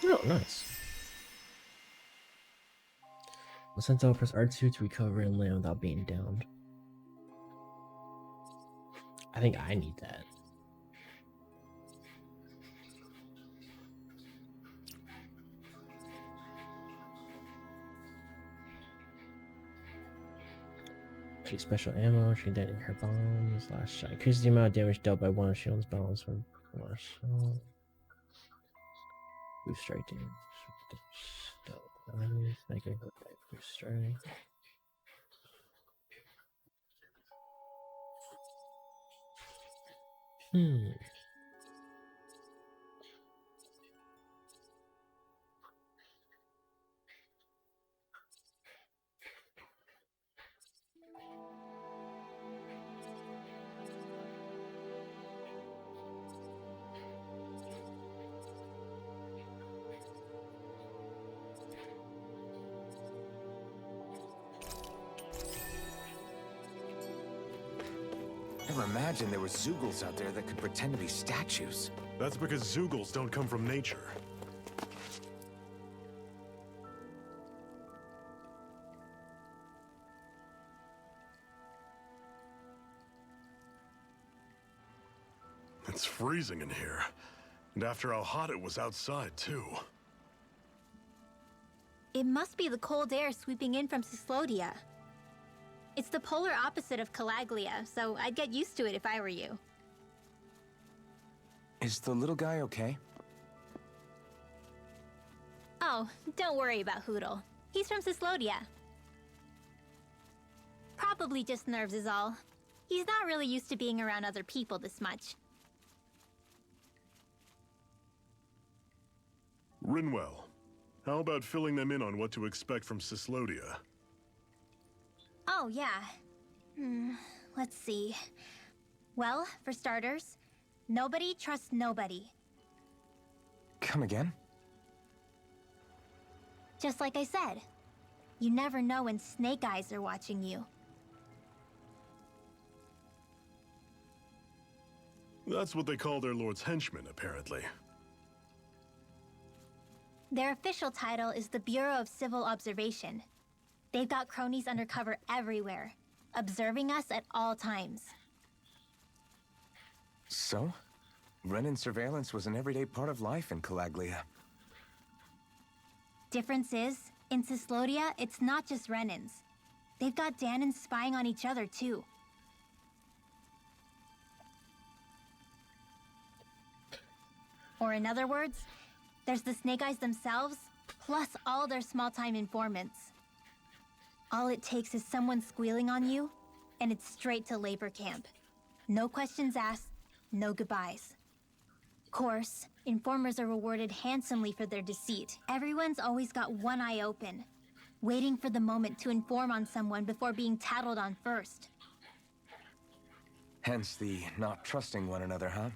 Oh, nice. Sentinel press R2 to recover and land without being downed. I think I need that. Take special ammo, she detonating her bombs. Last shot. Increases the amount of damage dealt by one of Shion's bombs when last shot. Boost strike damage. Make it look like boost strike. Never imagined there were Zeugles out there that could pretend to be statues. That's because Zeugles don't come from nature. It's freezing in here. And after how hot it was outside, too. It must be the cold air sweeping in from Cyslodia. It's the polar opposite of Calaglia, so I'd get used to it if I were you. Is the little guy okay? Oh, don't worry about Hootle. He's from Cyslodia. Probably just nerves is all. He's not really used to being around other people this much. Rinwell, how about filling them in on what to expect from Cyslodia? Oh, yeah. Let's see. Well, for starters, nobody trusts nobody. Come again? Just like I said, you never know when Snake Eyes are watching you. That's what they call their lord's henchmen, apparently. Their official title is the Bureau of Civil Observation. They've got cronies undercover everywhere, observing us at all times. So? Renan surveillance was an everyday part of life in Calaglia. Difference is, in Cyslodia, it's not just Renans. They've got Danans spying on each other, too. Or in other words, there's the Snake Eyes themselves, plus all their small-time informants. All it takes is someone squealing on you, and it's straight to labor camp. No questions asked, no goodbyes. Of course, informers are rewarded handsomely for their deceit. Everyone's always got one eye open, waiting for the moment to inform on someone before being tattled on first. Hence the not trusting one another, huh?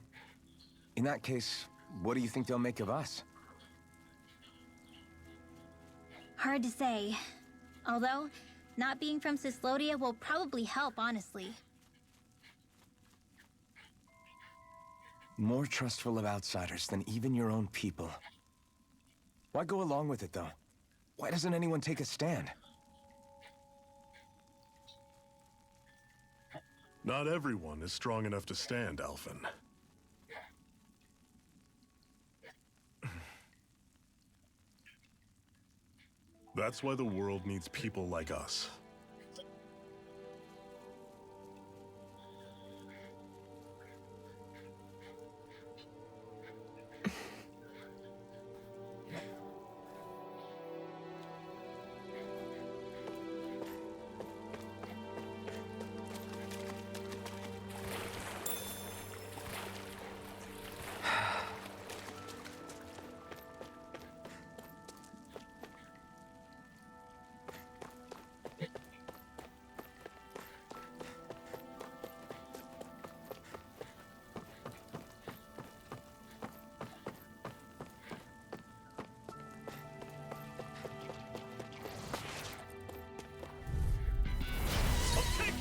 In that case, what do you think they'll make of us? Hard to say. Although, not being from Cyslodia will probably help, honestly. More trustful of outsiders than even your own people. Why go along with it, though? Why doesn't anyone take a stand? Not everyone is strong enough to stand, Alphen. That's why the world needs people like us.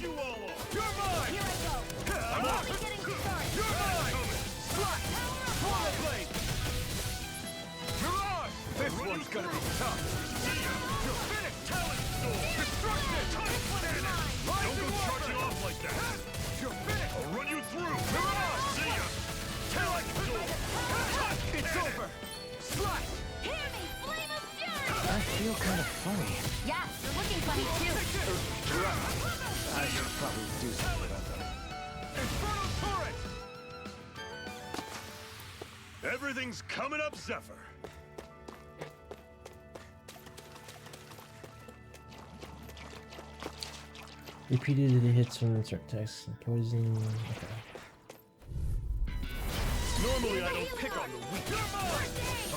You all off! You're mine! Here I go! I'm only getting started! You're mine! Slash! Swallow blade! Mirage! This one's gonna be tough! See ya! You're finished! Talent storm! Destruction! Touch cannon! Don't go charging off like that! You're finished! I'll run you through! Mirage! See ya! Talent storm! It's over! Slash! Hear me! Flame of fury! I feel kind of funny. Yeah, you're looking funny too! I should probably do something about that. Infernal turret! Everything's coming up, Zephyr. Repeatedly hits from certain text. Poison. Okay. Normally I don't pick on the weak.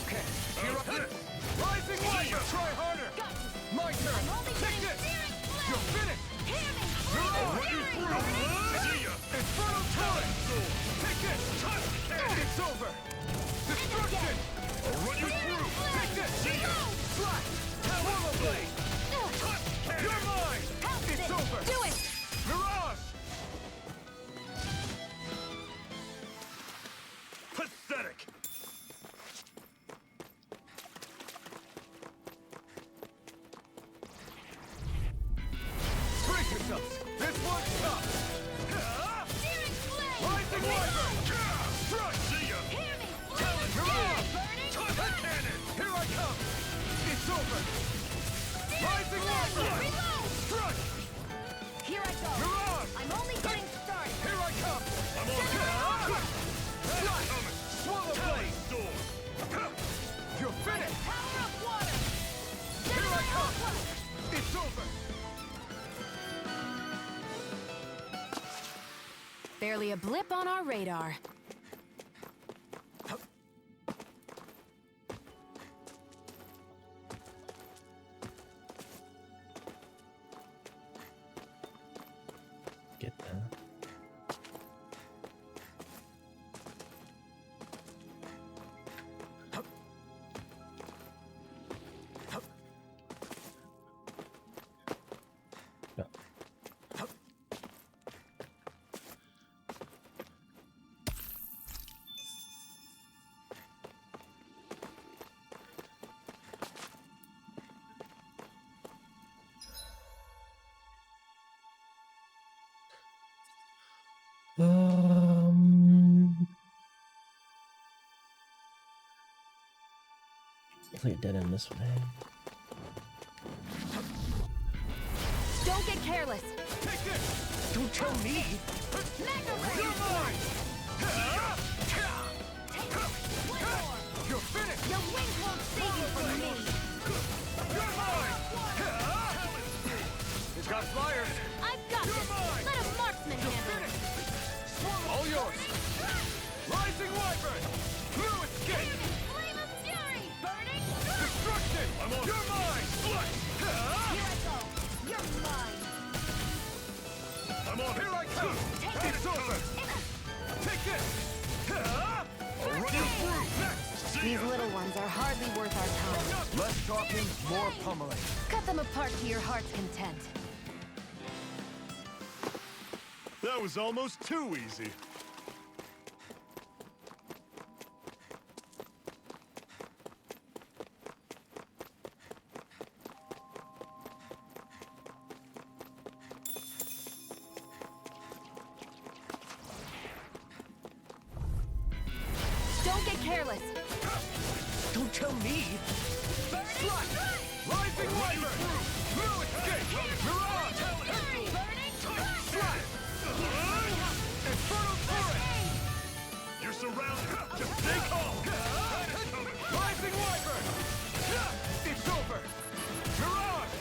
Okay, here up this. Rising Light! Try harder! My turn! Take this! You're finished! I'll run you through! See ya! Infernal turret! Take this! It's over! Destruction! I'll run you through! Take this! See ya! Slash! Swallow blade! You're mine! It's over! Do it! Mirage! Pathetic! Brace yourselves! This one's tough! Rising Wyvern! Strike! See ya! Talent Mirage! Toss the cannon! Here I come! It's over! Rising Wyvern! Strike! Here I go! Mirage! I'm only getting started! Here I come! I'm on Strike! Swallow blade! You're finished! Power of water! Here I come! It's over! Barely a blip on our radar. Get that. Play a dead end this way. Don't get careless. Take this! Don't tell me! You're mine! You're finished! Your wings won't save you from me. You're mine! He's got flyers! I've got this. Let a marksman handle it. All yours! Rising Wyvern! Through escape! Flame of fury! Burning Destruction! You're mine! Here I go. You're mine. I'm on! Here I come! It's over! Take this! I'll run you through! Next! These little ones are hardly worth our time. Less talking, more pummeling. Cut them apart to your heart's content. That was almost too easy. Don't get careless. Don't tell me! Rising Wyvern! Through escape! Mirage! Infernal Torrent! You're surrounded. Just stay calm. Rising Wyvern! It's over! Mirage!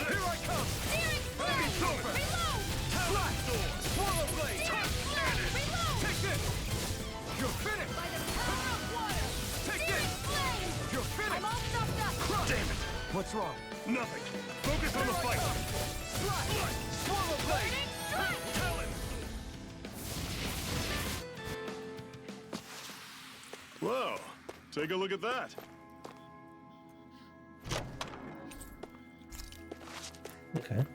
Here I come! It's over! Flash! Swallow Blade! Take this! You're finished! Take this! You're finished! Damn it. What's wrong? Nothing. Focus on the fight. Swallow Blade! Whoa. Take a look at that. Okay.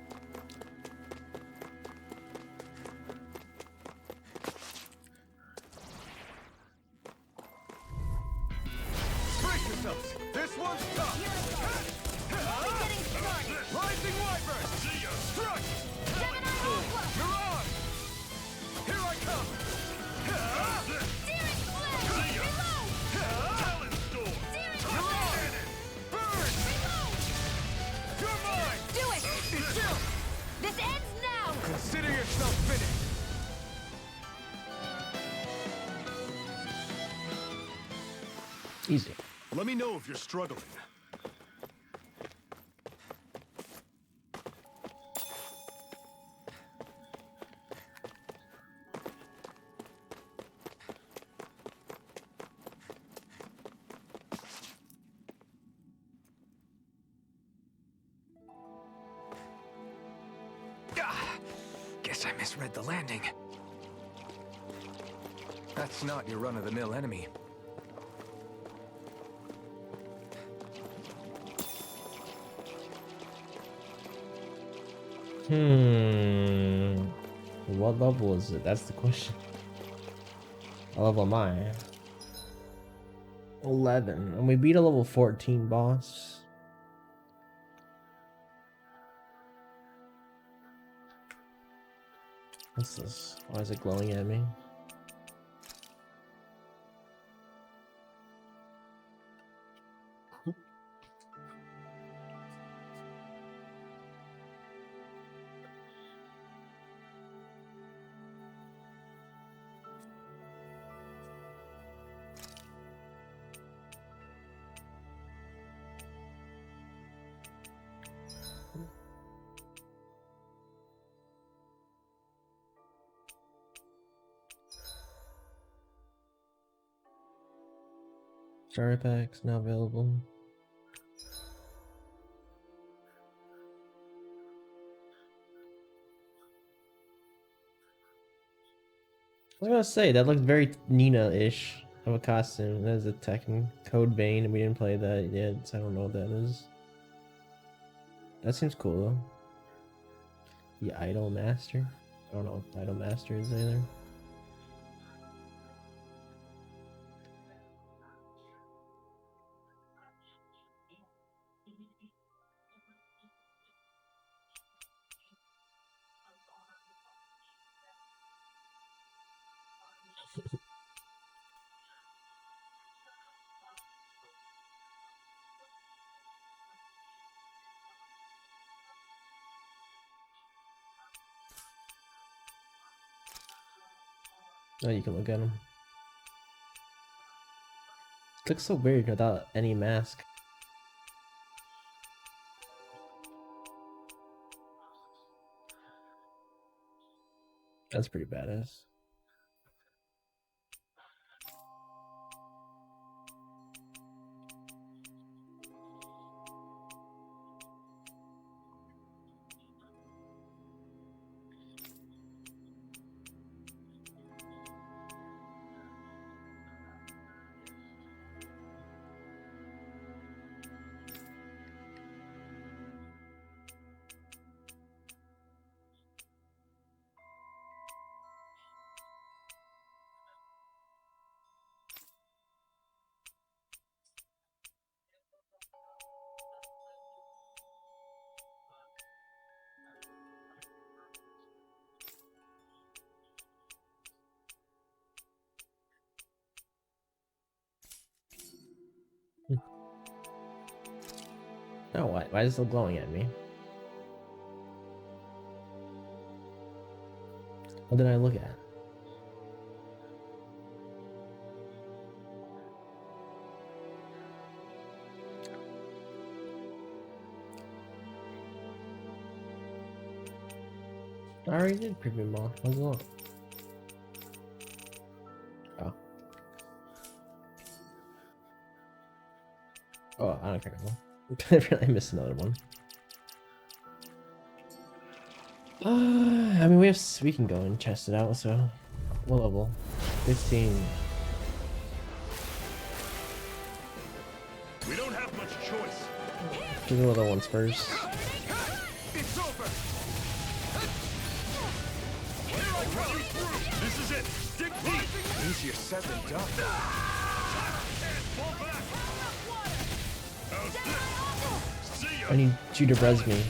Brace yourselves! This one's tough! Rising Wyvern! Strike! Mirage! Here I come! Talon Storm. Mirage! Burn! You're mine! Do it! This ends now! Consider yourself finished! Easy. Let me know if you're struggling. Guess I misread the landing. That's not your run-of-the-mill enemy. What level is it? That's the question. What level am I? 11. And we beat a level 14 boss. What's this? Why is it glowing at me? Starter packs now available. I was gonna say that looked very Nina-ish of a costume. There's a Tekken Code Vein, and we didn't play that yet, so I don't know what that is. That seems cool though. The Idol Master. I don't know what Idol Master is either. Oh, you can look at him. Looks so weird without any mask. That's pretty badass. Oh, why is it still glowing at me? What did I look at? I already did preview more. What's up? Oh. Oh, I don't care anymore. I missed another one. I mean, we can go and test it out. So, what level? 15. We don't have much choice. Do the other ones first. It's over. This is it. Dig deep. Easier said than done. Fall back. How's this? See ya. I need you to res me.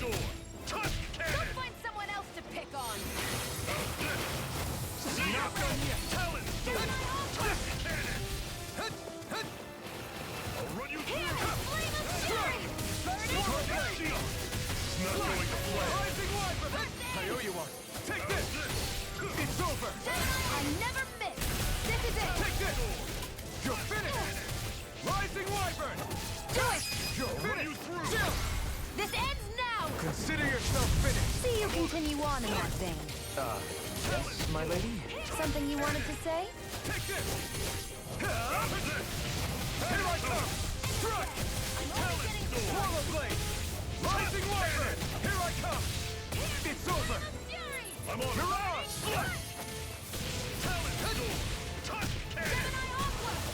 Touch cannon. Find someone else to pick on. See ya. Talon sword. Touch cannon. I'll run you through. Shield. It's not going to play. I owe you one. Take this. It's over. I never miss. This is it. Take this. You're finished. Rising Wyvern. Do it. You're finished. through. This ends now. Consider yourself finished. See you continue on in that vein. Yes, my lady. Something you wanted to say? Take this. Here I come. Strike. Talon sword. Swallow blade. Rising Wyvern. Here I come. It's over. I'm on. Mirage. Slice. Talon sword. Touch cannon.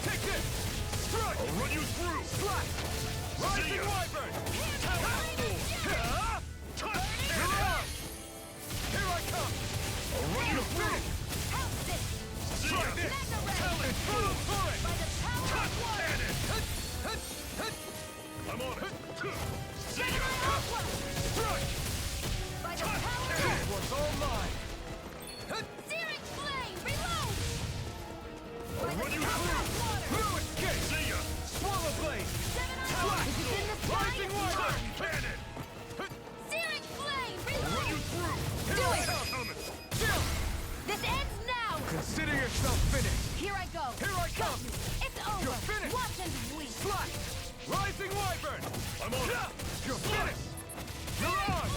Take this. Strike. I'll run you through. Slash. Rising ya. Wyvern. Talon sword. Touch cannon. Mirage. Here I come. I'll run you through. See ya. Try this. Talon sword. Turret. Touch cannon. I'm on it. See ya. Strike. This one's all mine. Searing flame, reload! I'll run you through. No escape. See ya. Swallow blade. Talon Is it in the sword. sky? Rising Wyvern. Touch cannon. Searing flame, I'll run reload! you through. Do it! Coming. Chill. This ends now! Consider yourself finished. Here I go! Here I come. It's over! You're finished. Watch and bleed! Slash. Rising Wyvern. I'm on it. You're finished. Mirage.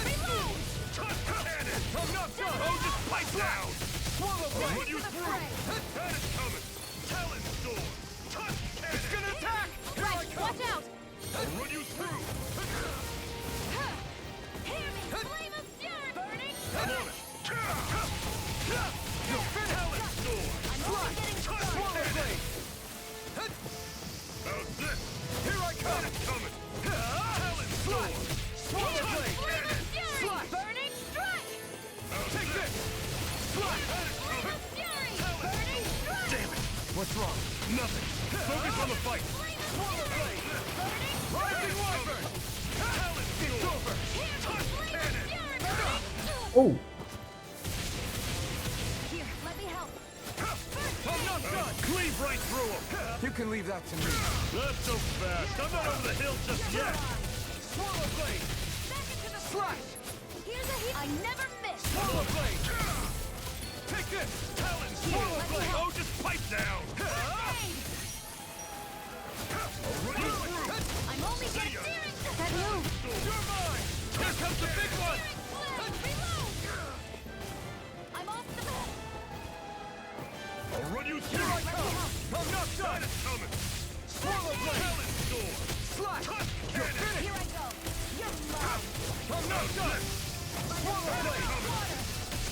Reload! Touch cannon. I'm not done. Oh, just pipe down. Swallow I'll blade. run you through. That is coming. Talon sword. Touch cannon. It's gonna attack. Here I Right, come. watch out! I'll run you through. Hear me! Flame of fury! Burning! I'm on it. You're finished. Talon sword. I'm only getting Touch started! Swallow cannon. blade. How's this? Here I come. That is coming. Talon sword. Swallow blade. Flame of fury! Slash. Burning strike! How's Take this. Slash. That is Flame coming. of fury! Burning strike! Damn it. What's wrong? Nothing. Focus on the fight. Swallow blade. Rising Wyvern. Talon It's sword. over. Touch cannon. Oh, Here, let me help. I'm not done. Cleave right through him. You can leave that to me. Not so fast. I'm not over the hill just yet. Swallow blade. Back into the Slash. Here's a hit. I never miss. Swallow blade. Take this! Talon, swallow blade! Oh, just pipe down! I'm only getting That move! You're mine! Here comes the big one! I'm off the bed. I'll run you through! Here I come! I'm not done! It's coming! Swallow blade! Talon sword! Slash! You're finished! Here I go. You're mine. I'm not done! Swallow blade!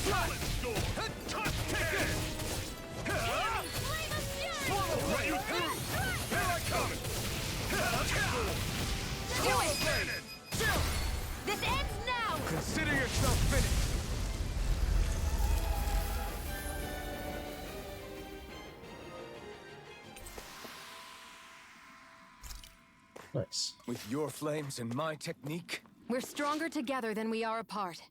Talon sword! Take it! Flame of fury. Swallow blade! You through! Here I come! Swallow blade! Chill. This ends now. Consider yourself finished! Nice. With your flames and my technique, We're stronger together than we are apart.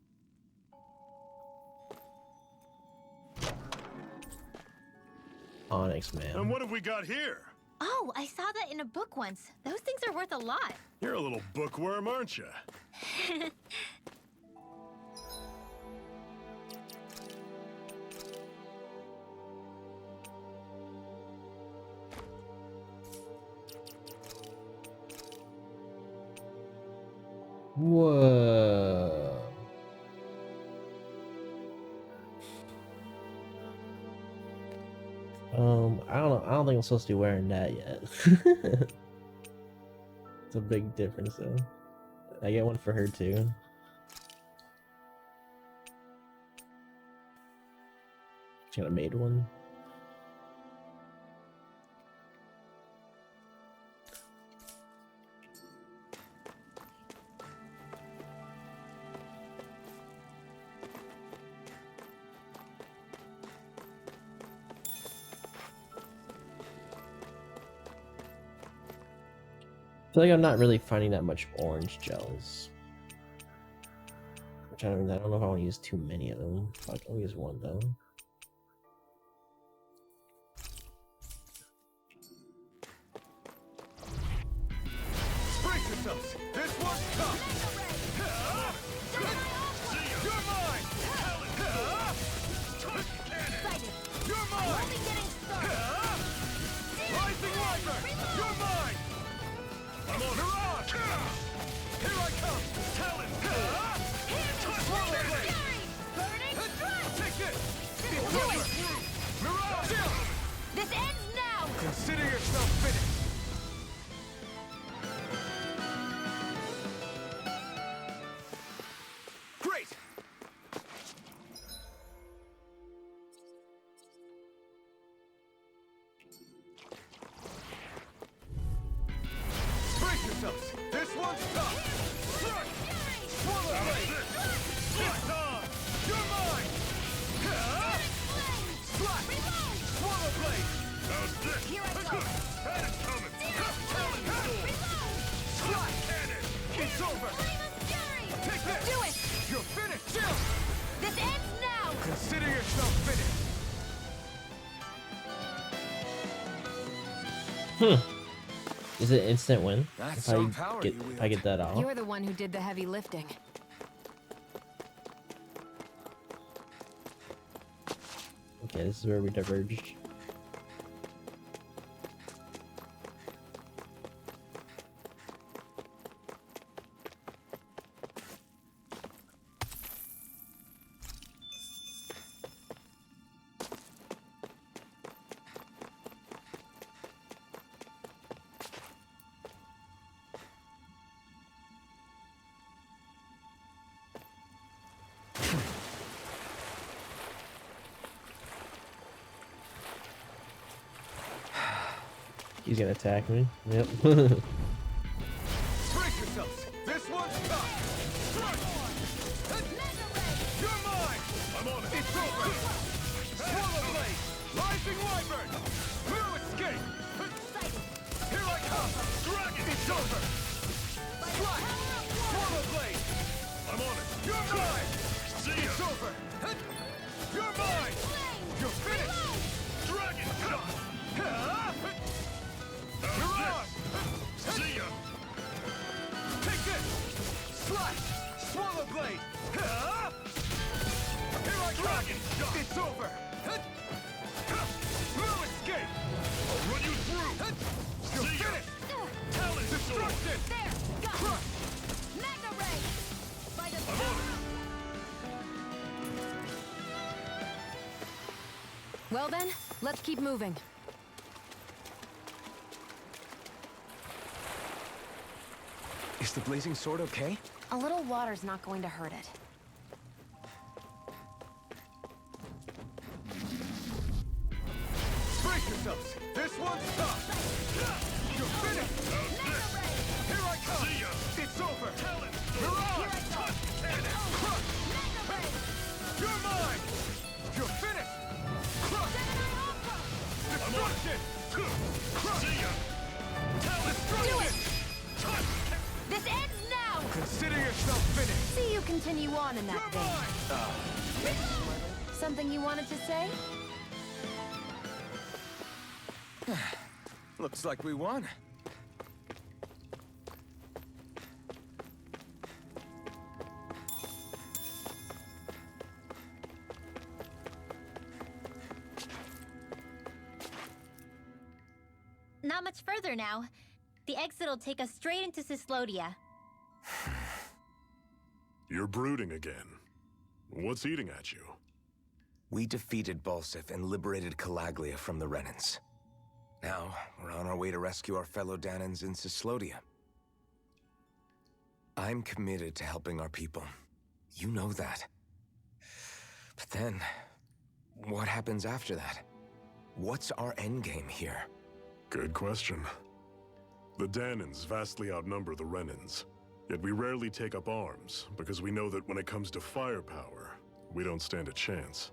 Onyx, man. And what have we got here? Oh, I saw that in a book once. Those things are worth a lot. You're a little bookworm, aren't you? Whoa. I don't know. I don't think I'm supposed to be wearing that yet. It's a big difference though. I get one for her too. She got a made one. I feel like I'm not really finding that much orange gels. Which I don't know if I want to use too many of them. I'll use one though. Brace yourselves! This one's tough! You're mine! You're mine! Only getting started. Rising Wyvern! You're mine! I'm on Mirage! Here I come! Talon! Swallow blade! Take this! Mirage! This ends now. Consider yourself finished! Great! Brace yourselves! This one's tough! Swallow blade! It's on! You're mine! Slash! Swallow blade! How's this? Here I go. That is coming! Talon sword! Slash! Cannon! It's over! Flame of fury. Take this! Do it. You're finished! Chill! This ends now. Consider yourself finished! Is it instant win? That's If some power you if I get that off. You're the one who did the heavy lifting. Okay, this is where we diverged. He's gonna attack me. Yep. Brace yourselves! This one's tough! You're mine! I'm on it! It's over! Swallow blade! Rising Wyvern! No escape! Here I come! Dragon! It's over! Slash! Swallow blade! I'm on it! You're mine! See ya! It's over! You're mine! You're finished! Dragon! Mirage! See ya! Take this! Slash! Swallow blade! Here I come! It's It's over! No escape! I'll run you through! You're See ya! finished! Talent sword! Destruction! There! Got it! Mega Ray! By the I'm on it! Well then, let's keep moving. Is the blazing sword okay? A little water's not going to hurt it. Brace yourselves! This one's tough! You're finished! How's this? Here I come! See ya! It's over! Talent You're sword! on! Crush! Mega Ray! You're mine! You're finished! Crush! Destruction! See ya! Talent Do it! Touch! This ends now! Consider yourself finished! See you continue on in that You're vein. mine! Something you wanted to say? Looks like we won. Not much further now. The exit'll take us straight into Cyslodia. You're brooding again. What's eating at you? We defeated Balsif and liberated Calaglia from the Renans. Now, we're on our way to rescue our fellow Danans in Cyslodia. I'm committed to helping our people. You know that. But then, what happens after that? What's our endgame here? Good question. The Danans vastly outnumber the Renans, yet we rarely take up arms because we know that when it comes to firepower, we don't stand a chance.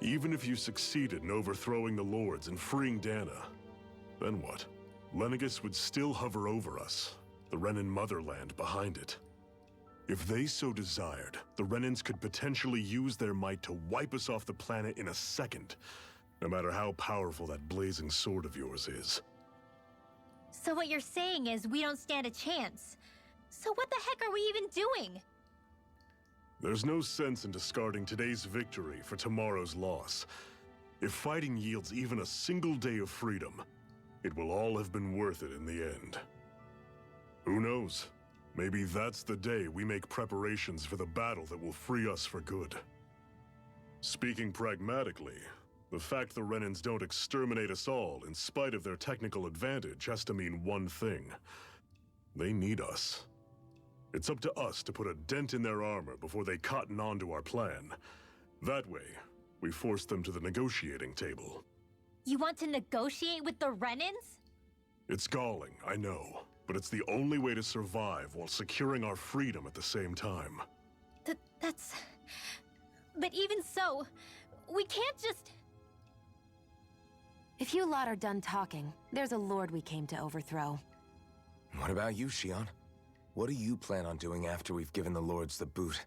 Even if you succeeded in overthrowing the Lords and freeing Dana, then what? Lenegis would still hover over us, the Renan motherland behind it. If they so desired, the Renans could potentially use their might to wipe us off the planet in a second, no matter how powerful that blazing sword of yours is. So what you're saying is we don't stand a chance. So what the heck are we even doing? There's no sense in discarding today's victory for tomorrow's loss. If fighting yields even a single day of freedom, it will all have been worth it in the end. Who knows? Maybe that's the day we make preparations for the battle that will free us for good. Speaking pragmatically, the fact the Renans don't exterminate us all in spite of their technical advantage has to mean one thing. They need us. It's up to us to put a dent in their armor before they cotton on to our plan. That way, we force them to the negotiating table. You want to negotiate with the Renans? It's galling, I know, but it's the only way to survive while securing our freedom at the same time. That's... But even so, we can't just... If you lot are done talking, there's a lord we came to overthrow. What about you, Shion? What do you plan on doing after we've given the Lords the boot?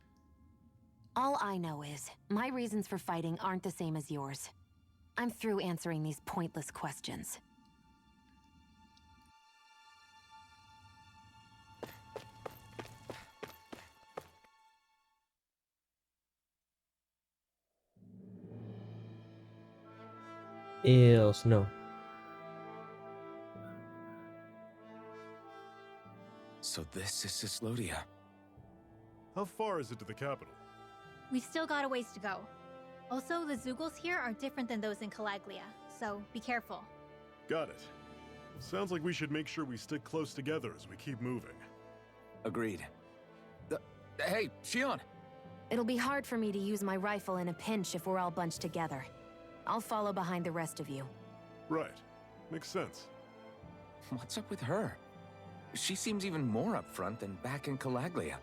All I know is, my reasons for fighting aren't the same as yours. I'm through answering these pointless questions. Ew, snow. So this is Cyslodia. How far is it to the capital? We've still got a ways to go. Also, the Zeugles here are different than those in Calaglia, so be careful. Got it. Sounds like we should make sure we stick close together as we keep moving. Agreed. Hey, Shion! It'll be hard for me to use my rifle in a pinch if we're all bunched together. I'll follow behind the rest of you. Right. Makes sense. What's up with her? She seems even more upfront than back in Calaglia.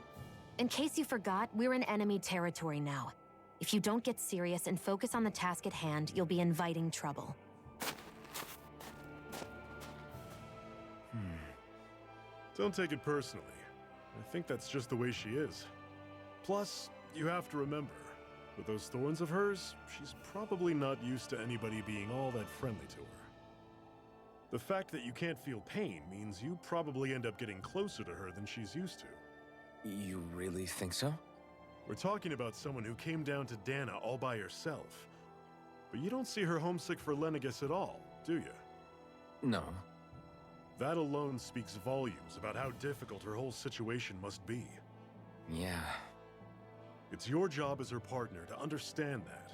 In case you forgot, we're in enemy territory now. If you don't get serious and focus on the task at hand, you'll be inviting trouble. Don't take it personally. I think that's just the way she is. Plus, you have to remember, with those thorns of hers, she's probably not used to anybody being all that friendly to her. The fact that you can't feel pain means you probably end up getting closer to her than she's used to. You really think so? We're talking about someone who came down to Dana all by herself. But you don't see her homesick for Lenegis at all, do you? No. That alone speaks volumes about how difficult her whole situation must be. Yeah. It's your job as her partner to understand that,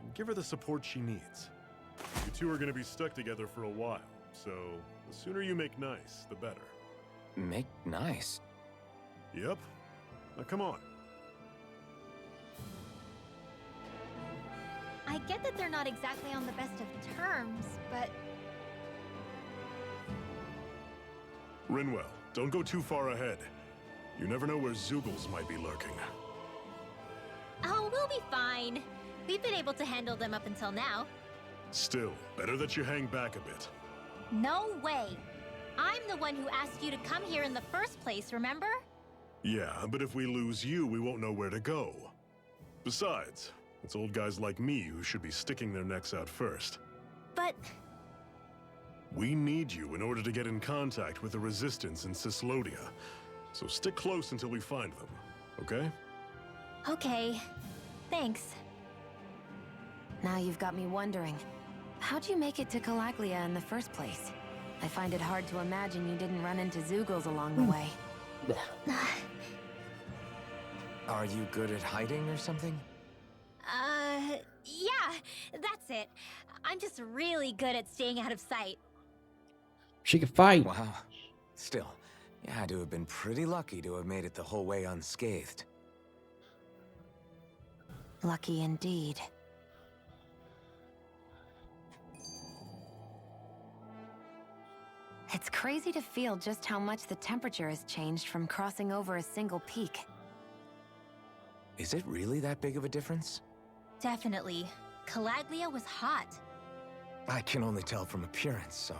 and give her the support she needs. You two are going to be stuck together for a while, so the sooner you make nice, the better. Make nice? Yep. Now come on. I get that they're not exactly on the best of terms, but Rinwell, don't go too far ahead. You never know where Zeugles might be lurking. oh, we'll be fine. We've been able to handle them up until now. Still, better that you hang back a bit. No way. I'm the one who asked you to come here in the first place, remember? Yeah, but if we lose you, we won't know where to go. Besides, it's old guys like me who should be sticking their necks out first. But We need you in order to get in contact with the Resistance in Cyslodia. So stick close until we find them, okay? okay. Thanks. Now you've got me wondering. How'd you make it to Calaglia in the first place? I find it hard to imagine you didn't run into Zeugles along the way. Are you good at hiding or something? Yeah, that's it. I'm just really good at staying out of sight. She could fight. Wow. Still, you had to have been pretty lucky to have made it the whole way unscathed. Lucky indeed. It's crazy to feel just how much the temperature has changed from crossing over a single peak. Is it really that big of a difference? Definitely. Calaglia was hot. I can only tell from appearance, so...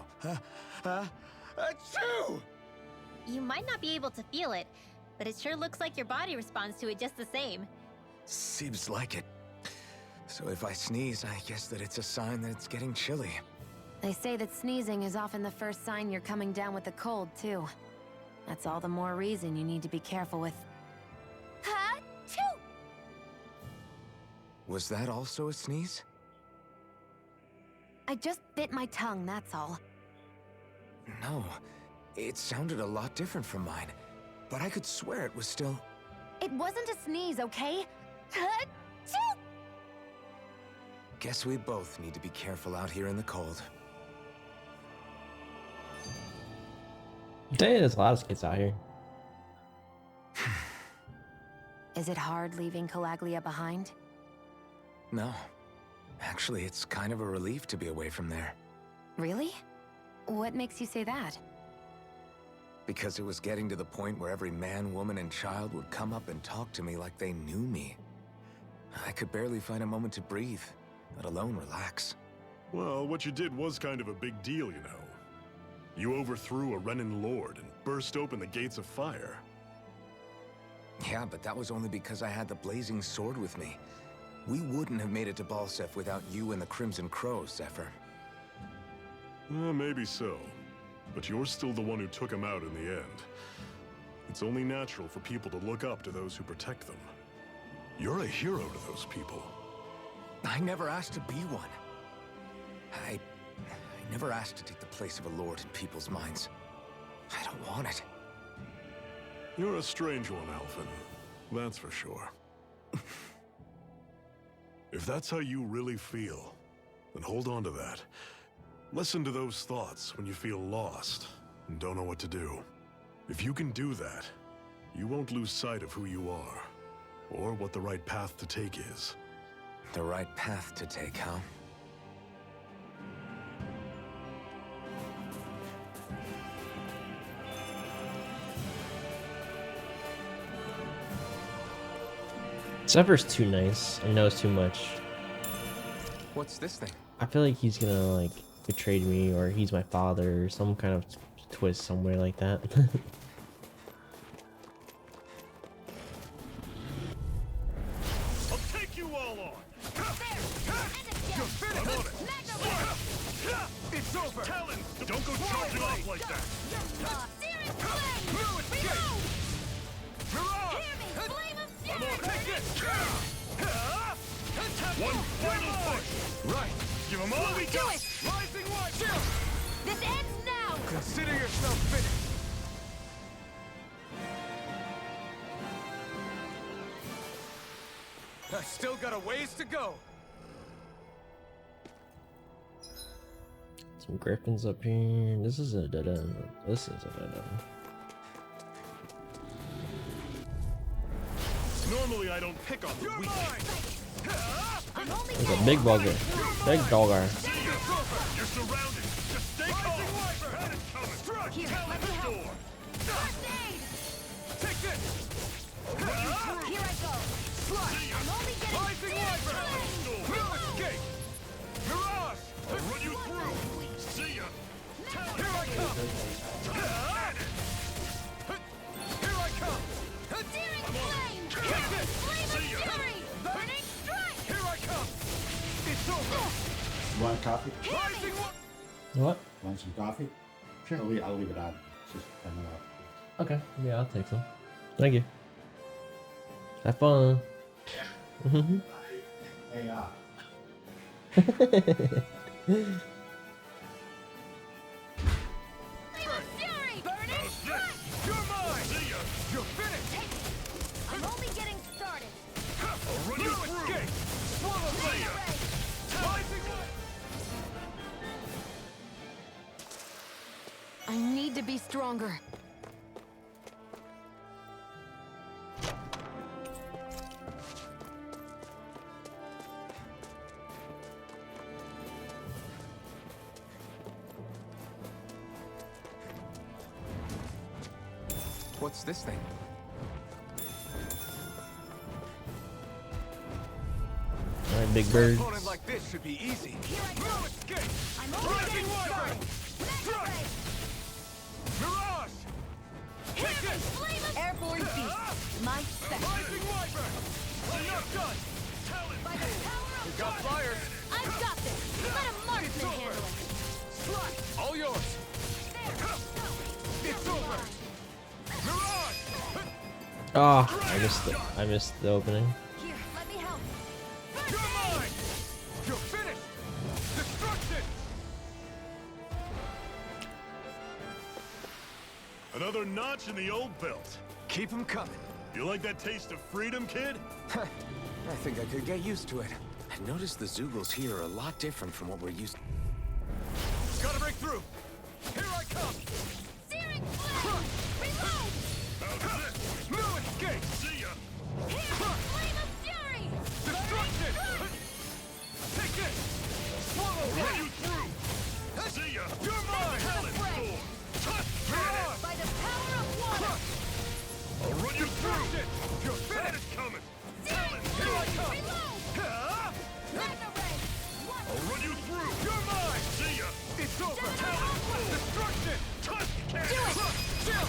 Achoo! You might not be able to feel it, but it sure looks like your body responds to it just the same. Seems like it. So if I sneeze, I guess that it's a sign that it's getting chilly. They say that sneezing is often the first sign you're coming down with a cold, too. That's all the more reason you need to be careful with... Ha-choo! Was that also a sneeze? I just bit my tongue, that's all. No. It sounded a lot different from mine. But I could swear it was still... It wasn't a sneeze, okay? Ha-choo! Guess we both need to be careful out here in the cold. I'm telling you, there's a lot of skates out here. Is it hard leaving Calaglia behind? No. Actually, it's kind of a relief to be away from there. Really? What makes you say that? Because it was getting to the point where every man, woman, and child would come up and talk to me like they knew me. I could barely find a moment to breathe, let alone relax. Well, what you did was kind of a big deal, you know. You overthrew a Renan lord and burst open the gates of fire. Yeah, but that was only because I had the blazing sword with me. We wouldn't have made it to Balseph without you and the Crimson Crows, Zephyr. Maybe so. But you're still the one who took him out in the end. It's only natural for people to look up to those who protect them. You're a hero to those people. I never asked to be one. I never asked to take the place of a lord in people's minds. I don't want it. You're a strange one, Alphen. That's for sure. If that's how you really feel, then hold on to that. Listen to those thoughts when you feel lost and don't know what to do. If you can do that, you won't lose sight of who you are, or what the right path to take is. The right path to take, huh? Zephyr's too nice and knows too much. What's this thing? I feel like he's gonna like betray me, or he's my father, or some kind of twist somewhere like that. I'll take you all on! I'm on it! It's over! Talon! Don't go charging off like that! I'm on it! One final push! Right! Give them all we got! Rising Wiper! This ends now! Consider yourself finished. I still got a ways to go. Some griffins up here. This is a dead end. This is a dead end. Normally I don't pick on the weak. There's a big bugger. Big dogger. You're surrounded. Just stay calm. That is coming. Here, Tell let it me the help. door. First aid! Take this. Here I go. I'm only getting Rising Wiper. No escape. Mirage. I'll run you through. See ya. Here I come. Here I come. Searing flame! Take this. Flame of fury! Burning strike! Here I come. It's over. Want coffee? Rising Wiper. What? Want some coffee? Sure. I'll leave it on. It's just coming up. Okay. Yeah, I'll take some. Thank you. Have fun. Hey, Flame of fury! Burning strike! You're mine. See ya. You're finished. I'm only getting started. I'll run you No through. escape. Swallow See ya. Rising Wiper. I need to be stronger. What's this thing? Alright, big birds. Opponent like this should be easy. No escape. I'm only getting started. Strike. Mirage. Take this. Flame of airborne beast. My second. Rising Wiper. We're not done. By the power of Got flyers. I've got this. Let a marksman handle it. Slide. All yours. It's over. Mirage. Oh, I missed the opening. Here, let me help. You're mine. You're finished. Destruction. Another notch in the old belt. Keep them coming. You like that taste of freedom, kid? I think I could get used to it. I noticed the Zeugles here are a lot different from what we're used to. Gotta break through. Here I come. Searing flame. Reload. No escape. See ya. Here, flame of fury. Destruction. Take this. Swallow Run that. you through. See ya. You're mine. Tell it the Fray. door. Mirage. By the power of water. I'll run you through. Destruction. You're That finished. is coming. Searing Here I flame. come. Reload. Ah! Magna ray. I'll run you through. You're mine. See ya. It's over. Onward. Destruction. Touch Do cannon. it. Chill.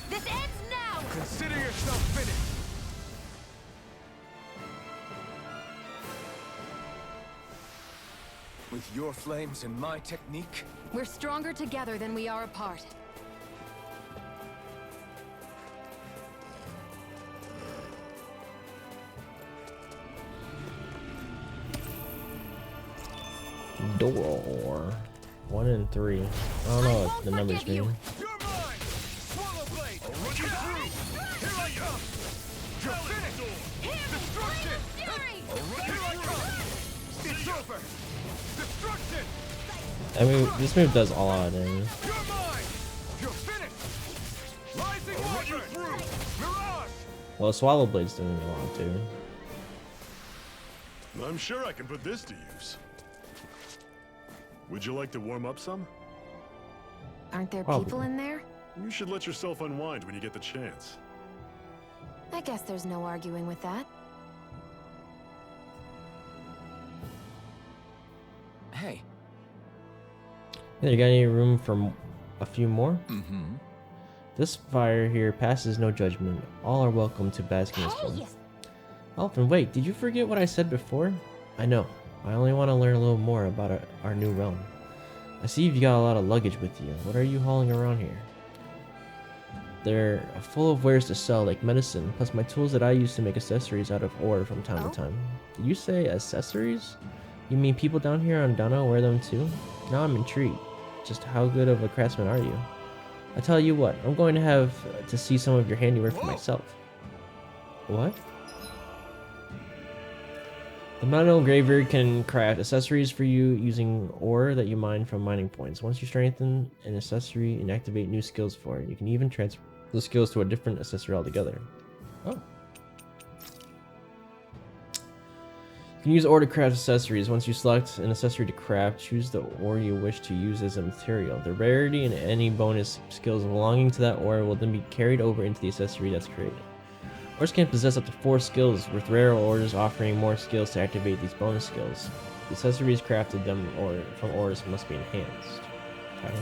This ends now. Consider yourself finished. With your flames and my technique, We're stronger together than we are apart. Door. 1 and 3. I don't know what the numbers forgive you. mean. You're mine. Swallow blade. I'll run you through. Here I come. You're finished. Here, Destruction. fury. Here I come. It's over. Destruction. I mean, this move does all out damage. You're mine. You're finished. Rising I'll run you Wiper. through. Mirage. Well, Swallow Blade's doing a lot too. I'm sure I can put this to use. Would you like to warm up some? Aren't there Probably. people in there? You should let yourself unwind when you get the chance. I guess there's no arguing with that. hey. Yeah, you got any room for a few more? Mm-hmm. This fire here passes no judgment. All are welcome to bask in this Hey. one. Elfin, wait, did you forget what I said before? I know. I only want to learn a little more about our new realm. I see you've got a lot of luggage with you. What are you hauling around here? They're full of wares to sell, like medicine, plus my tools that I use to make accessories out of ore from time to time. Did you say accessories? You mean people down here on Dano wear them too? Now I'm intrigued. Just how good of a craftsman are you? I tell you what, I'm going to have to see some of your handiwork for myself. What? The Mono Engraver can craft accessories for you using ore that you mine from mining points. Once you strengthen an accessory and activate new skills for it, you can even transfer the skills to a different accessory altogether. Oh. You can use ore to craft accessories. Once you select an accessory to craft, choose the ore you wish to use as a material. The rarity and any bonus skills belonging to that ore will then be carried over into the accessory that's created. Ores can possess up to 4 skills, with rare ores offering more skills to activate these bonus skills. The accessories crafted from ores must be enhanced. Okay.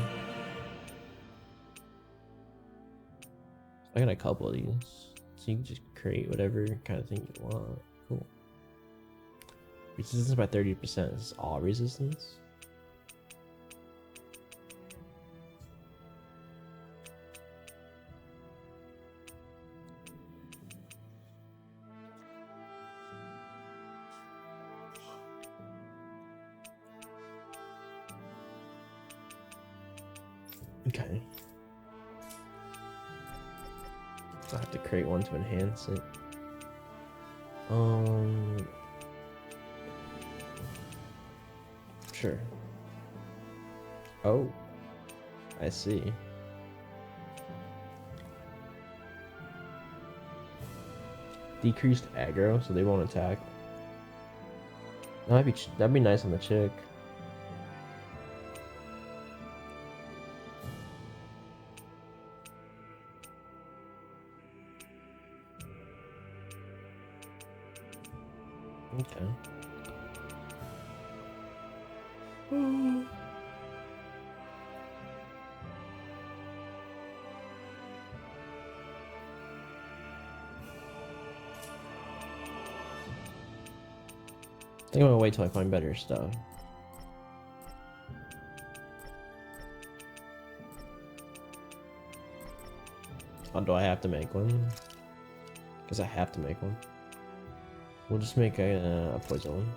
I got a couple of these, so you can just create whatever kind of thing you want. Cool. Resistance by 30%. Is this all resistance? Okay. I have to create one to enhance it. Sure. Oh, I see. Decreased aggro, so they won't attack. That'd be nice on the chick. Okay. I think I'm gonna wait till I find better stuff. Oh, do I have to make one? Because I have to make one. We'll just make a poison one.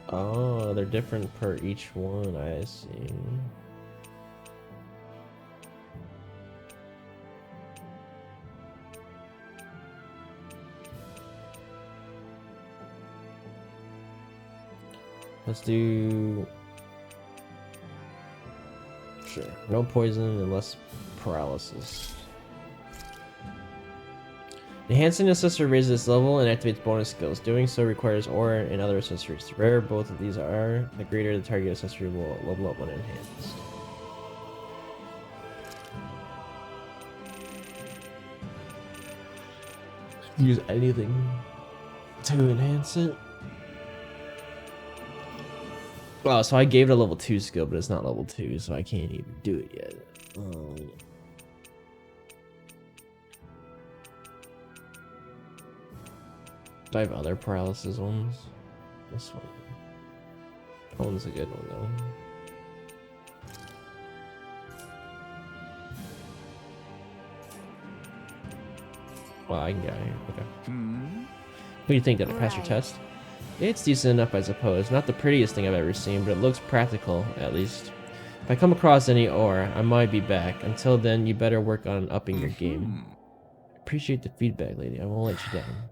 Oh, they're different per each one, I see. Let's do... Sure, no poison and less paralysis. Enhancing an accessory raises its level and activates bonus skills. Doing so requires ore and other accessories. The rarer both of these are, the greater the target accessory will level up when enhanced. Use anything to enhance it. Wow, so I gave it a level 2 skill, but it's not level 2, so I can't even do it yet. Do I have other paralysis ones? This one. That one's a good one though. Well, I can get out of here. Okay. What do you think? Did I pass your test? It's decent enough, I suppose. Not the prettiest thing I've ever seen, but it looks practical, at least. If I come across any ore, I might be back. Until then, you better work on upping your game. Appreciate the feedback, lady. I won't let you down.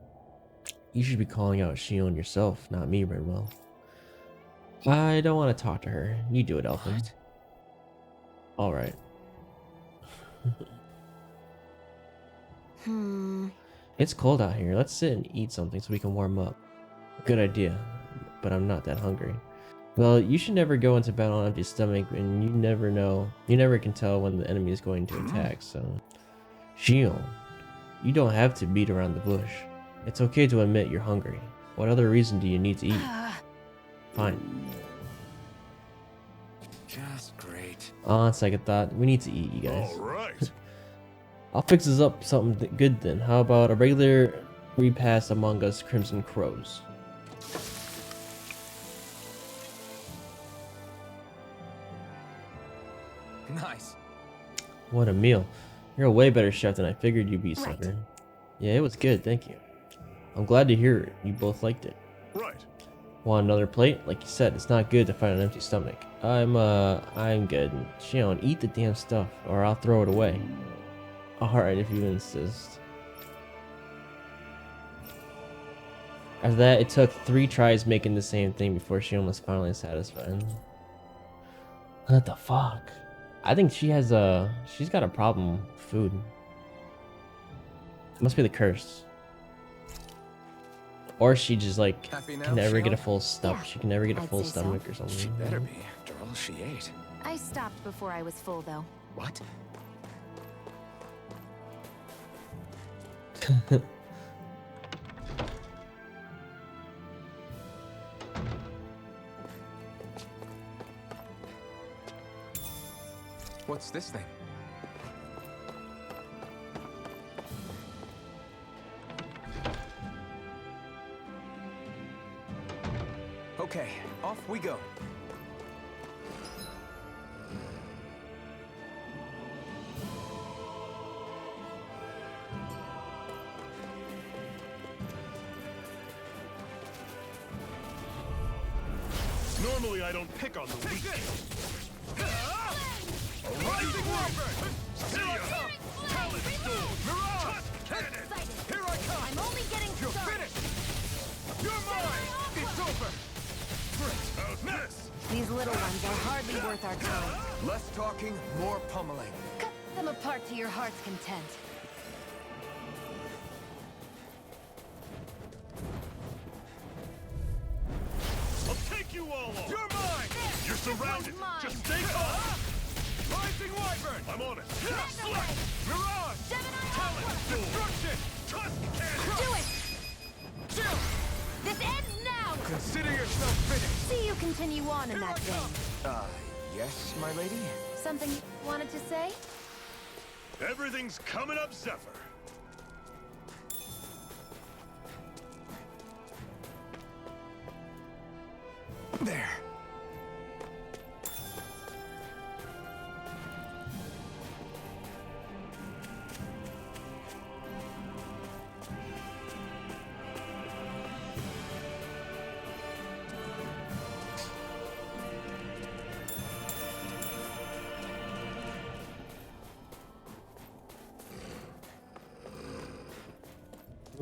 You should be calling out Shion yourself, not me, Renwell. I don't want to talk to her. You do it, Elfin. Alright. It's cold out here. Let's sit and eat something so we can warm up. Good idea, but I'm not that hungry. Well, you should never go into battle on an empty stomach, and you never know. You never can tell when the enemy is going to attack, so... Shion, you don't have to beat around the bush. It's okay to admit you're hungry. What other reason do you need to eat? Fine. Just great. On second thought, we need to eat, you guys. All right. I'll fix us up something good then. How about a regular repast among us Crimson Crows? Nice. What a meal. You're a way better chef than I figured you'd be, Right. Sucker. Yeah, it was good, thank you. I'm glad to hear you both liked it. Right. Want another plate? Like you said, it's not good to fight on an empty stomach. I'm good. Shion, eat the damn stuff, or I'll throw it away. Alright, if you insist. After that, it took 3 tries making the same thing before Shion was finally satisfied. What the fuck? I think she's got a problem with food. Must be the curse. Or she just like Happy now, can never get a Shion? full stomach. Yeah, She can never get a I'd full say so. stomach or She something. better be, after all she ate. I stopped before I was full, though. What? What's this thing? Okay, off we go. Normally I don't pick on the weak. A rising wyvern! See ya! Talent storm! Mirage! Cannon! Here I come! I'm only getting You're started. finished! You're mine! It's over! How's this? These little ones are hardly worth our time. Less talking, more pummeling. Cut them apart to your heart's content. I'll take you all on. You're mine! You're surrounded. mine. Just stay calm. Rising wyvern! I'm on it. Select! Mirage! Talent storm! Destruction! Tusk cannon. Do it! Chill! This ends now! Consider yourself finished! See you continue on in that vein. Yes, my lady? Something you wanted to say? Everything's coming up, Zephyr. There.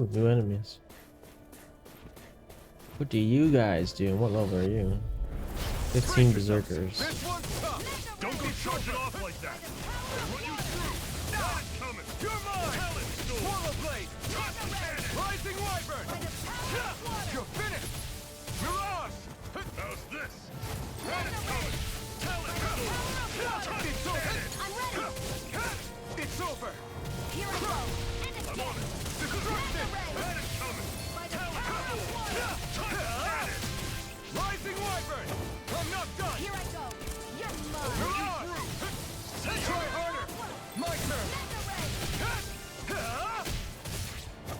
Ooh, new enemies. What do you guys do? What level are you? 15 berserkers. This one's tough! Don't go charging off like that. I'll run you through. Got it coming. You're mine! Talent storm. Swallow blade! Tusk cannon. Rising wyvern! You're finished! Mirage! How's this? Got it coming. Talent storm. Tusk It's over! cannon. I'm ready! It's over! Here I go! And a I'm on it. Destruction! Got it coming. Talent storm. Tusk cannon. Rising wyvern! I'm not done! Here I go! You're mine! Mirage! Try harder! My turn!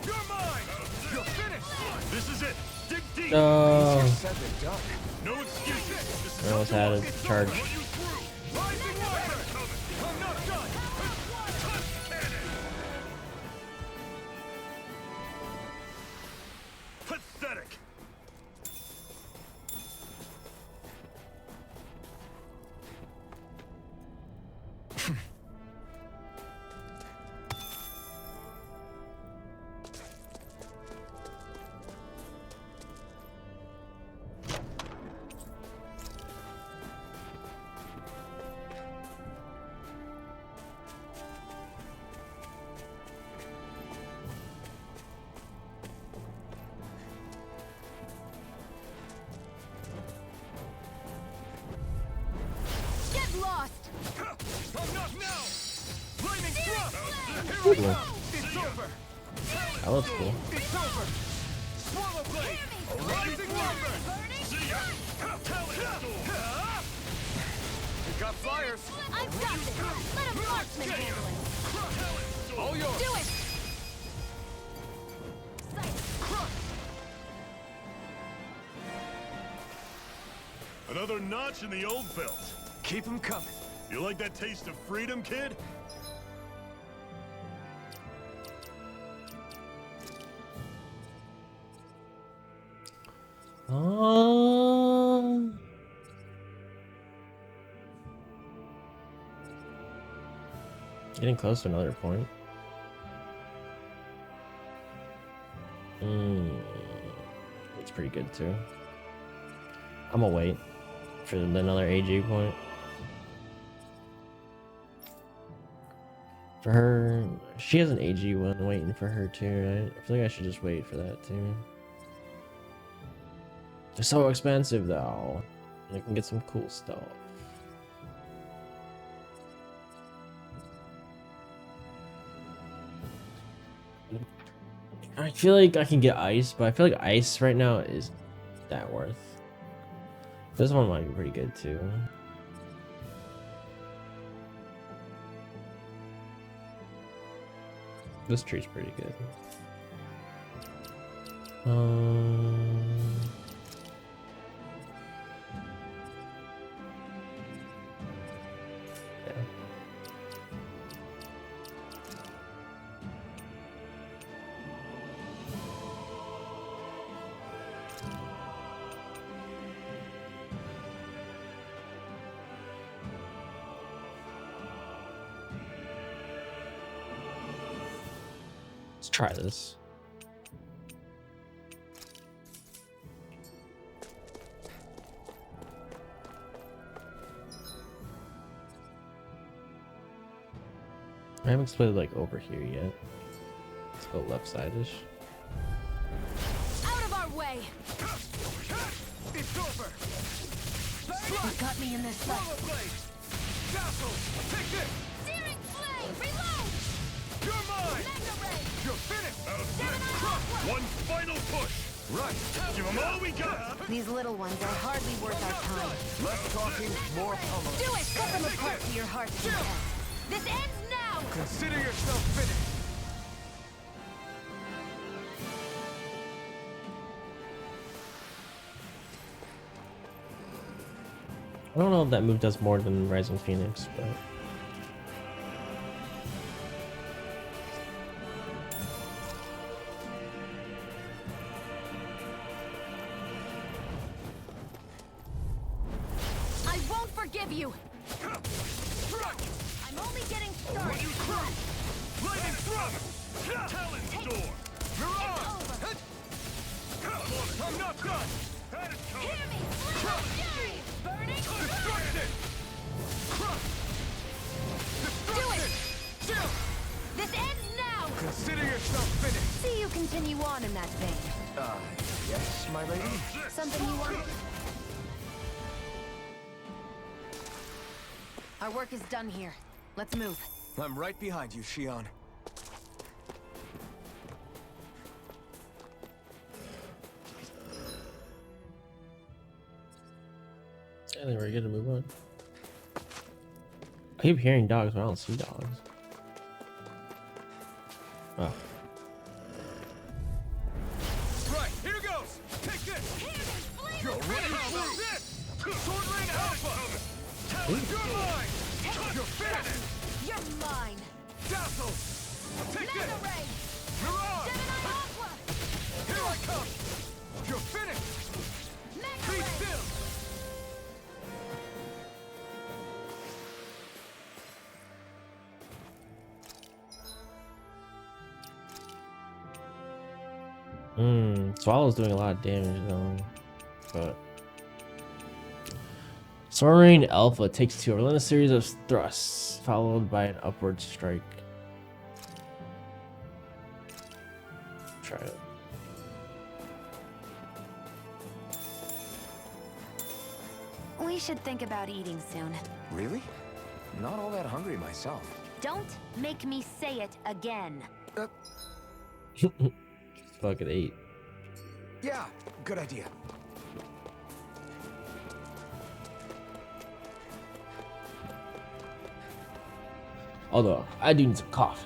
You're mine! You're finished! This is it. Dig deep. No. Said they're done. No excuses. This is I almost had a charge. run you through. Rising wyvern! I'm not done! Tusk cannon. Pathetic. Get lost! I'm not now! Lightning thrust! Cool. Here I go! It's over! That looks cool. It's over! Swallow blade! Rising wyvern! See ya. Talent storm. You got flyers! I've got this! Let a marksman handle it! All yours! Do it! Another notch in the old belt. Keep them coming. You like that taste of freedom, kid? Oh. Getting close to another point. It's pretty good too. I'm gonna wait for another AG point. For her, she has an AG one waiting for her too, right? I feel like I should just wait for that too. They're so expensive though. I can get some cool stuff. I feel like I can get ice, but I feel like ice right now is that worth. This one might be pretty good too. This tree's pretty good. Yeah. Let's try this. I haven't split it like over here yet. Let's go left side-ish. Out of our way! It's over! You got me in this fight. Rollerblade! Dazzle! Take this! Searing flame! Reload! You're mine! Mega ray! You're finished! One final push! Right! Give them all we got! These little ones are hardly worth our time. Less talking, more pummeling. Do it! Cut them apart to your heart's content. This ends now! Consider yourself finished! I don't know if that move does more than Rising Phoenix, but I won't forgive you! I'm only getting started! Lightning thrust! Talon door! Mirage! I'm not done! That is Hear coming! me! Flame of fury! Burning! Destruction! Crush! Do it! Destruction! Chill! This ends now! Consider yourself finished! See you continue on in that vein. Yes, my lady? Something you want? Our work is done here. Let's move. I'm right behind you, Shion. I think we're good to move on. I keep hearing dogs, but I don't see dogs. Oh. Right, here goes! Take this! You're ready for this! Sword Rain Alpha! Talon, you're mine! You're finished! You're mine! Dazzle! Take Mega this! ray! Mirage! Gemini Aqua! Here I come! You're finished! Mega Be ray! still! Swallow's doing a lot of damage though, but Soaring Alpha takes 2. Relentless series of thrusts, followed by an upward strike. Try it. We should think about eating soon. Really? Not all that hungry myself. Don't make me say it again. Fucking 8. Yeah, good idea. Although, I do need some coffee.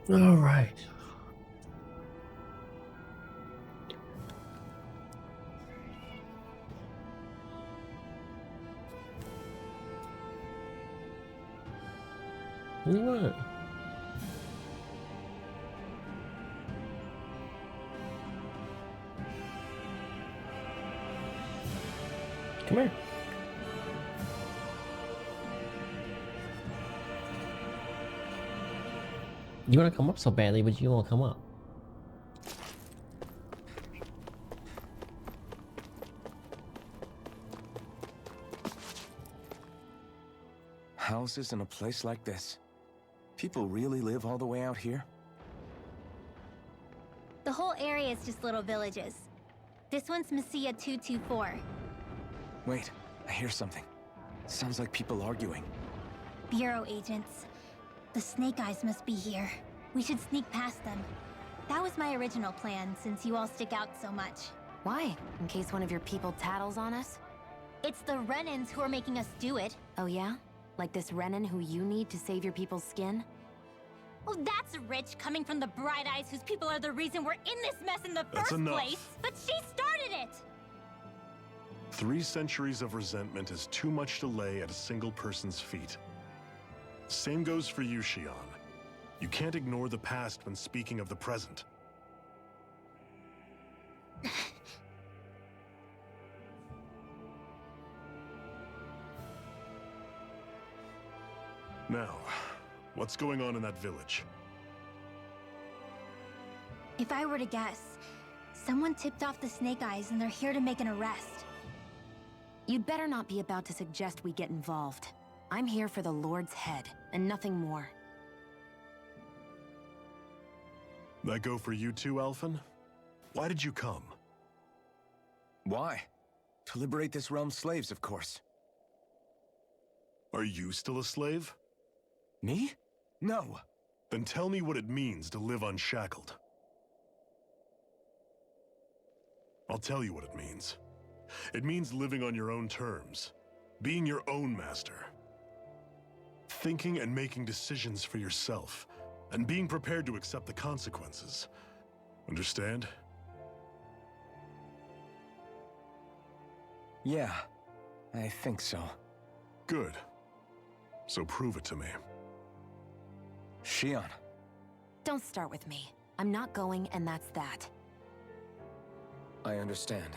All right. What? Come here. You want to come up so badly, but you won't come up. Houses in a place like this. People really live all the way out here? The whole area is just little villages. This one's Messia 224. Wait, I hear something. Sounds like people arguing. Bureau agents. The Snake Eyes must be here. We should sneak past them. That was my original plan, since you all stick out so much. Why? In case one of your people tattles on us? It's the Renans who are making us do it. Oh yeah? Like this Renan who you need to save your people's skin? Oh, that's rich, coming from the Bright Eyes whose people are the reason we're in this mess in the That's first enough. place. But she started it! 3 centuries of resentment is too much to lay at a single person's feet. Same goes for you, Xion. You can't ignore the past when speaking of the present. Now, what's going on in that village? If I were to guess, someone tipped off the Snake Eyes and they're here to make an arrest. You'd better not be about to suggest we get involved. I'm here for the Lord's head, and nothing more. That go for you too, Alphen? Why did you come? Why? To liberate this realm's slaves, of course. Are you still a slave? Me? No. Then tell me what it means to live unshackled. I'll tell you what it means. It means living on your own terms, being your own master, thinking and making decisions for yourself, and being prepared to accept the consequences. Understand? Yeah, I think so. Good. So prove it to me. Xion. Don't start with me. I'm not going, and that's that. I understand.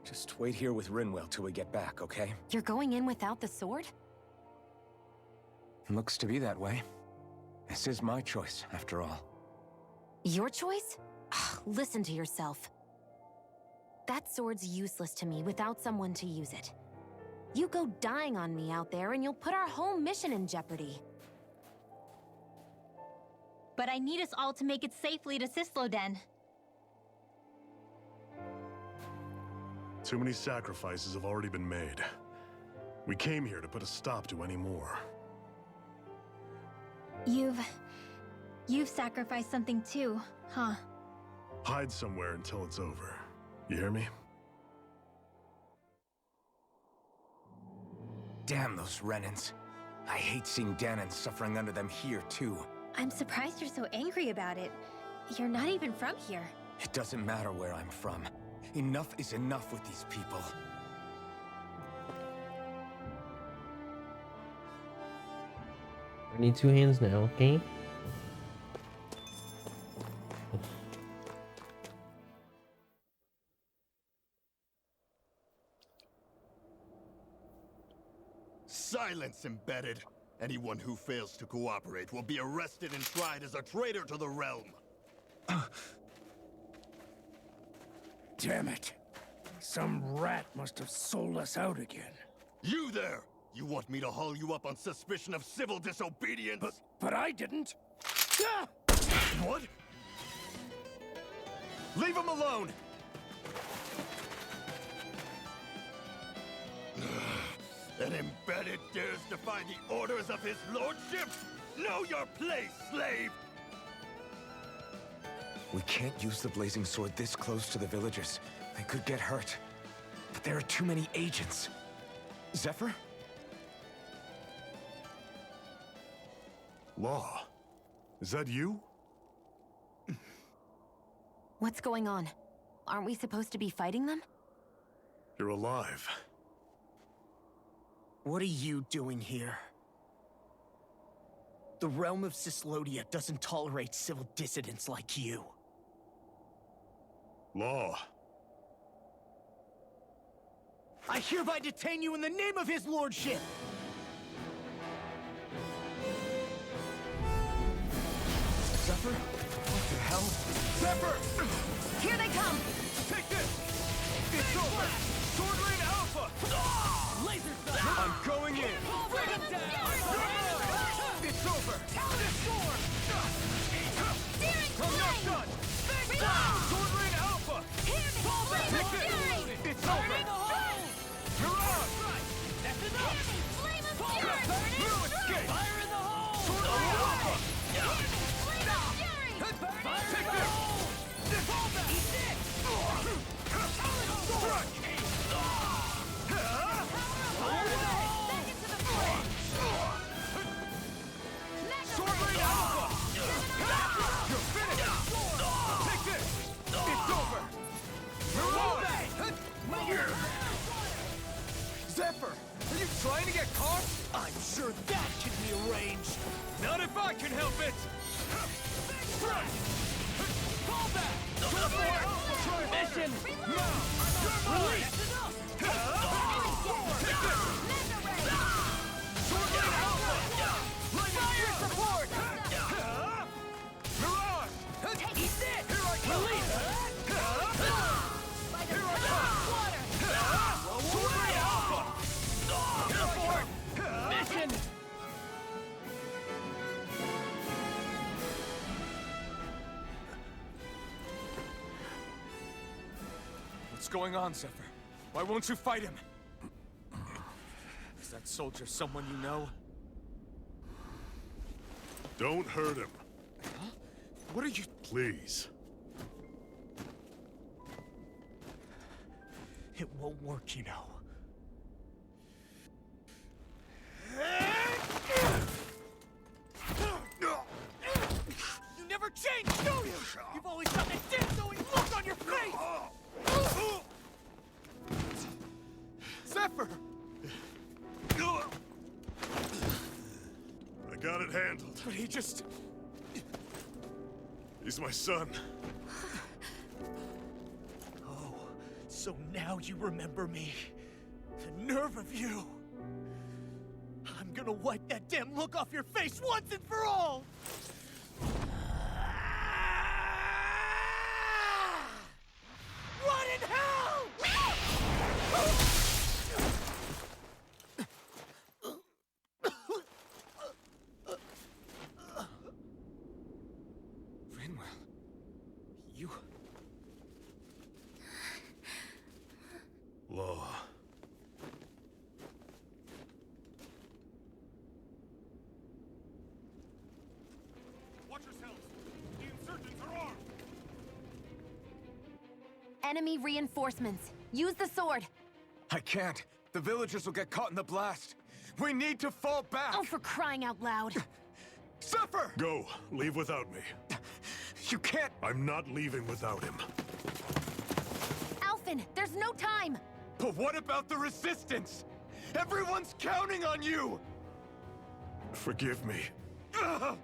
Just wait here with Rinwell till we get back, okay? You're going in without the sword? Looks to be that way. This is my choice, after all. Your choice? Ugh, listen to yourself. That sword's useless to me without someone to use it. You go dying on me out there and you'll put our whole mission in jeopardy. But I need us all to make it safely to Sisloden. Too many sacrifices have already been made. We came here to put a stop to any more. You've sacrificed something too, huh? Hide somewhere until it's over. You hear me? Damn those Renans. I hate seeing Danon suffering under them here, too. I'm surprised you're so angry about it. You're not even from here. It doesn't matter where I'm from. Enough is enough with these people. I need 2 hands now, okay? Silence, Embedded! Anyone who fails to cooperate will be arrested and tried as a traitor to the realm. Damn it. Some rat must have sold us out again. You there! You want me to haul you up on suspicion of civil disobedience? But I didn't. Ah! What? Leave him alone! An Embedded dares defy the orders of his lordship? Know your place, slave! We can't use the blazing sword this close to the villagers. They could get hurt. But there are too many agents. Zephyr? Law, is that you? What's going on? Aren't we supposed to be fighting them? You're alive. What are you doing here? The realm of Cyslodia doesn't tolerate civil dissidents like you. Law. I hereby detain you in the name of his lordship! Zephyr? What the hell? Zephyr! Here they come! Take this! It's over! Sword Rain Alpha! Laser sight! I'm going in! Bring him down! It's over! This sword! I'm not done! Sword Rain Alpha! Take this! It's over! Mirage! That's enough! No escape! Fire in the hole! Sword Rain Alpha! Take this! Fall back! Eat this! Strike! Sword Rain Alpha! You're finished! Take this! It's over! Mirage! Zephyr! Are you trying to get caught? I'm sure that can be arranged! Not if I can help it! Fall back! Mission! Now! Release! Take this! Sword Rain Alpha! Lightning support! Mirage! Eat this! Here I come! Release! Here I come! Sword Rain Alpha! Here for it! Mission! What's going on, Zephyr? Why won't you fight him? Is that soldier someone you know? Don't hurt him. Huh? What are you... Please. It won't work, you know. You never change, do you? You've always got that death-knowing look on your face! Zephyr! I got it handled. But he just... He's my son. Oh, so now you remember me. The nerve of you! I'm gonna wipe that damn look off your face once and for all! Run in hell! Rinwell... You... Law. Watch yourselves! The insurgents are armed! Enemy reinforcements. Use the sword. I can't. The villagers will get caught in the blast. We need to fall back. Oh, for crying out loud. Zephyr! Go. Leave without me. You can't... I'm not leaving without him. Alphen, there's no time. But what about the resistance? Everyone's counting on you! Forgive me. Ugh!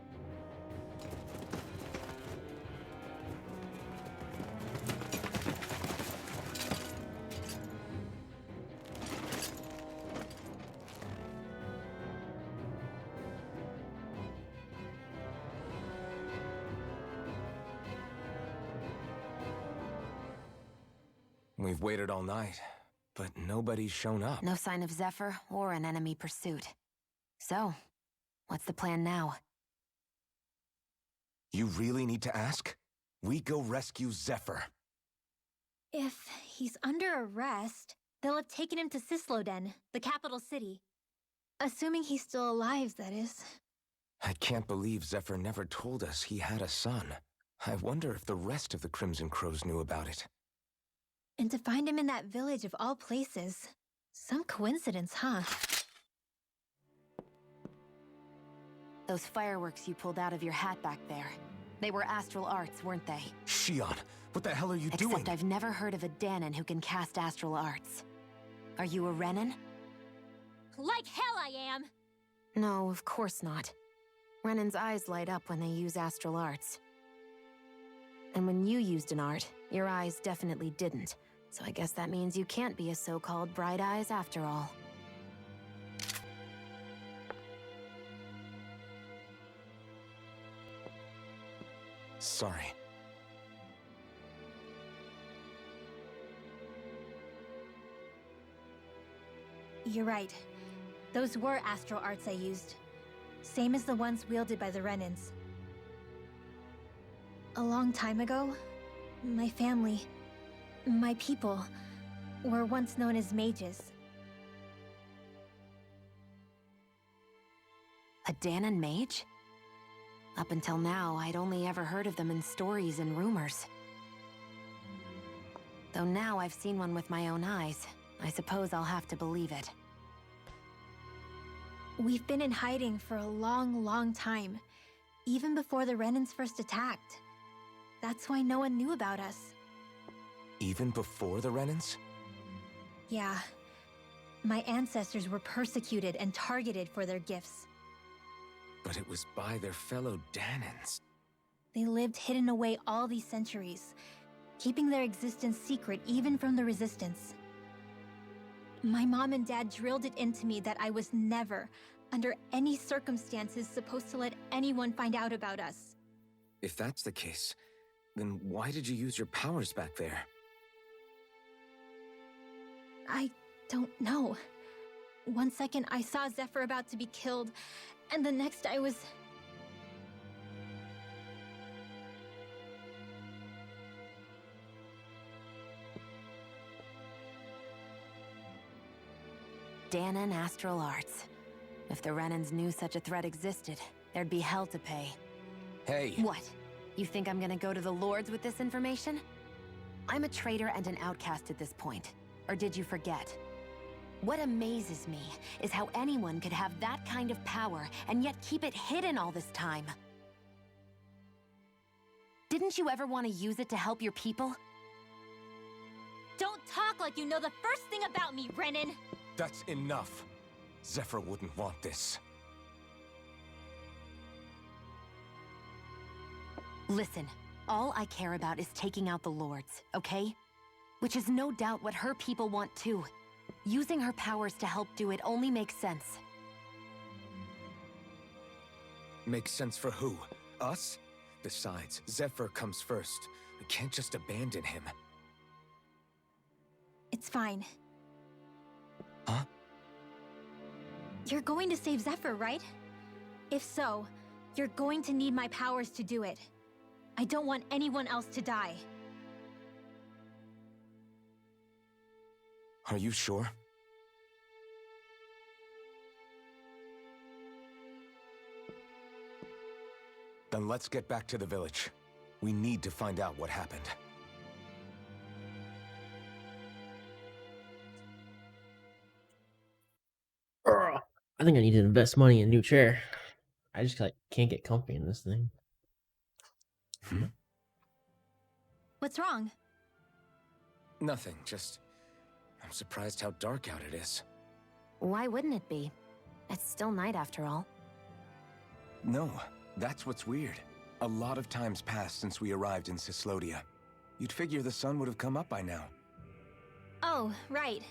We've waited all night, but nobody's shown up. No sign of Zephyr or an enemy pursuit. So, what's the plan now? You really need to ask? We go rescue Zephyr. If he's under arrest, they'll have taken him to Cysloden, the capital city. Assuming he's still alive, that is. I can't believe Zephyr never told us he had a son. I wonder if the rest of the Crimson Crows knew about it. And to find him in that village of all places. Some coincidence, huh? Those fireworks you pulled out of your hat back there. They were astral arts, weren't they? Shion, What the hell are you doing? Except I've never heard of a Dahnan who can cast astral arts. Are you a Renan? Like hell I am! No, of course not. Renan's eyes light up when they use astral arts. And when you used an art, your eyes definitely didn't. So I guess that means you can't be a so-called Bright Eyes after all. Sorry. You're right. Those were astral arts I used. Same as the ones wielded by the Renans. A long time ago, my family, my people, were once known as mages. A Dahnan mage? Up until now, I'd only ever heard of them in stories and rumors. Though now I've seen one with my own eyes, I suppose I'll have to believe it. We've been in hiding for a long, long time. Even before the Renans first attacked. That's why no one knew about us. Even before the Renans? Yeah. My ancestors were persecuted and targeted for their gifts. But it was by their fellow Dahnans. They lived hidden away all these centuries, keeping their existence secret even from the Resistance. My mom and dad drilled it into me that I was never, under any circumstances, supposed to let anyone find out about us. If that's the case, then why did you use your powers back there? I don't know. One second I saw Zephyr about to be killed, and the next I was... Dahnan astral arts. If the Renans knew such a threat existed, there'd be hell to pay. Hey! What? You think I'm gonna go to the Lords with this information? I'm a traitor and an outcast at this point. Or did you forget? What amazes me is how anyone could have that kind of power and yet keep it hidden all this time. Didn't you ever want to use it to help your people? Don't talk like you know the first thing about me, Renan! That's enough. Zephyr wouldn't want this. Listen, all I care about is taking out the Lords, okay? Which is no doubt what her people want too. Using her powers to help do it only makes sense. Makes sense for who? Us? Besides, Zephyr comes first. We can't just abandon him. It's fine. Huh? You're going to save Zephyr, right? If so, you're going to need my powers to do it. I don't want anyone else to die. Are you sure? Then let's get back to the village. We need to find out what happened. I think I need to invest money in a new chair. I just like can't get comfy in this thing. What's wrong? Nothing, just... I'm surprised how dark out it is. Why wouldn't it be? It's still night after all. No, that's what's weird. A lot of time's passed since we arrived in Cyslodia. You'd figure the sun would have come up by now. Oh, right.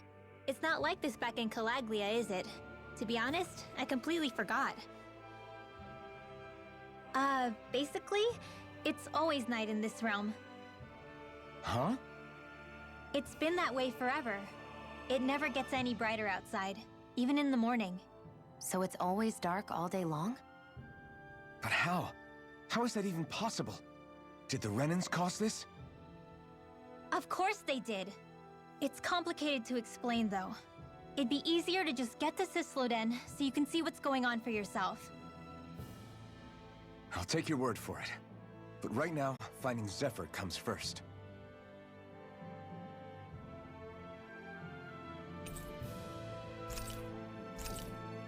It's not like this back in Calaglia, is it? To be honest, I completely forgot. Basically, it's always night in this realm. Huh? It's been that way forever. It never gets any brighter outside, even in the morning. So it's always dark all day long? But how? How is that even possible? Did the Renans cause this? Of course they did. It's complicated to explain, though. It'd be easier to just get to Cysloden so you can see what's going on for yourself. I'll take your word for it. But right now, finding Zephyr comes first.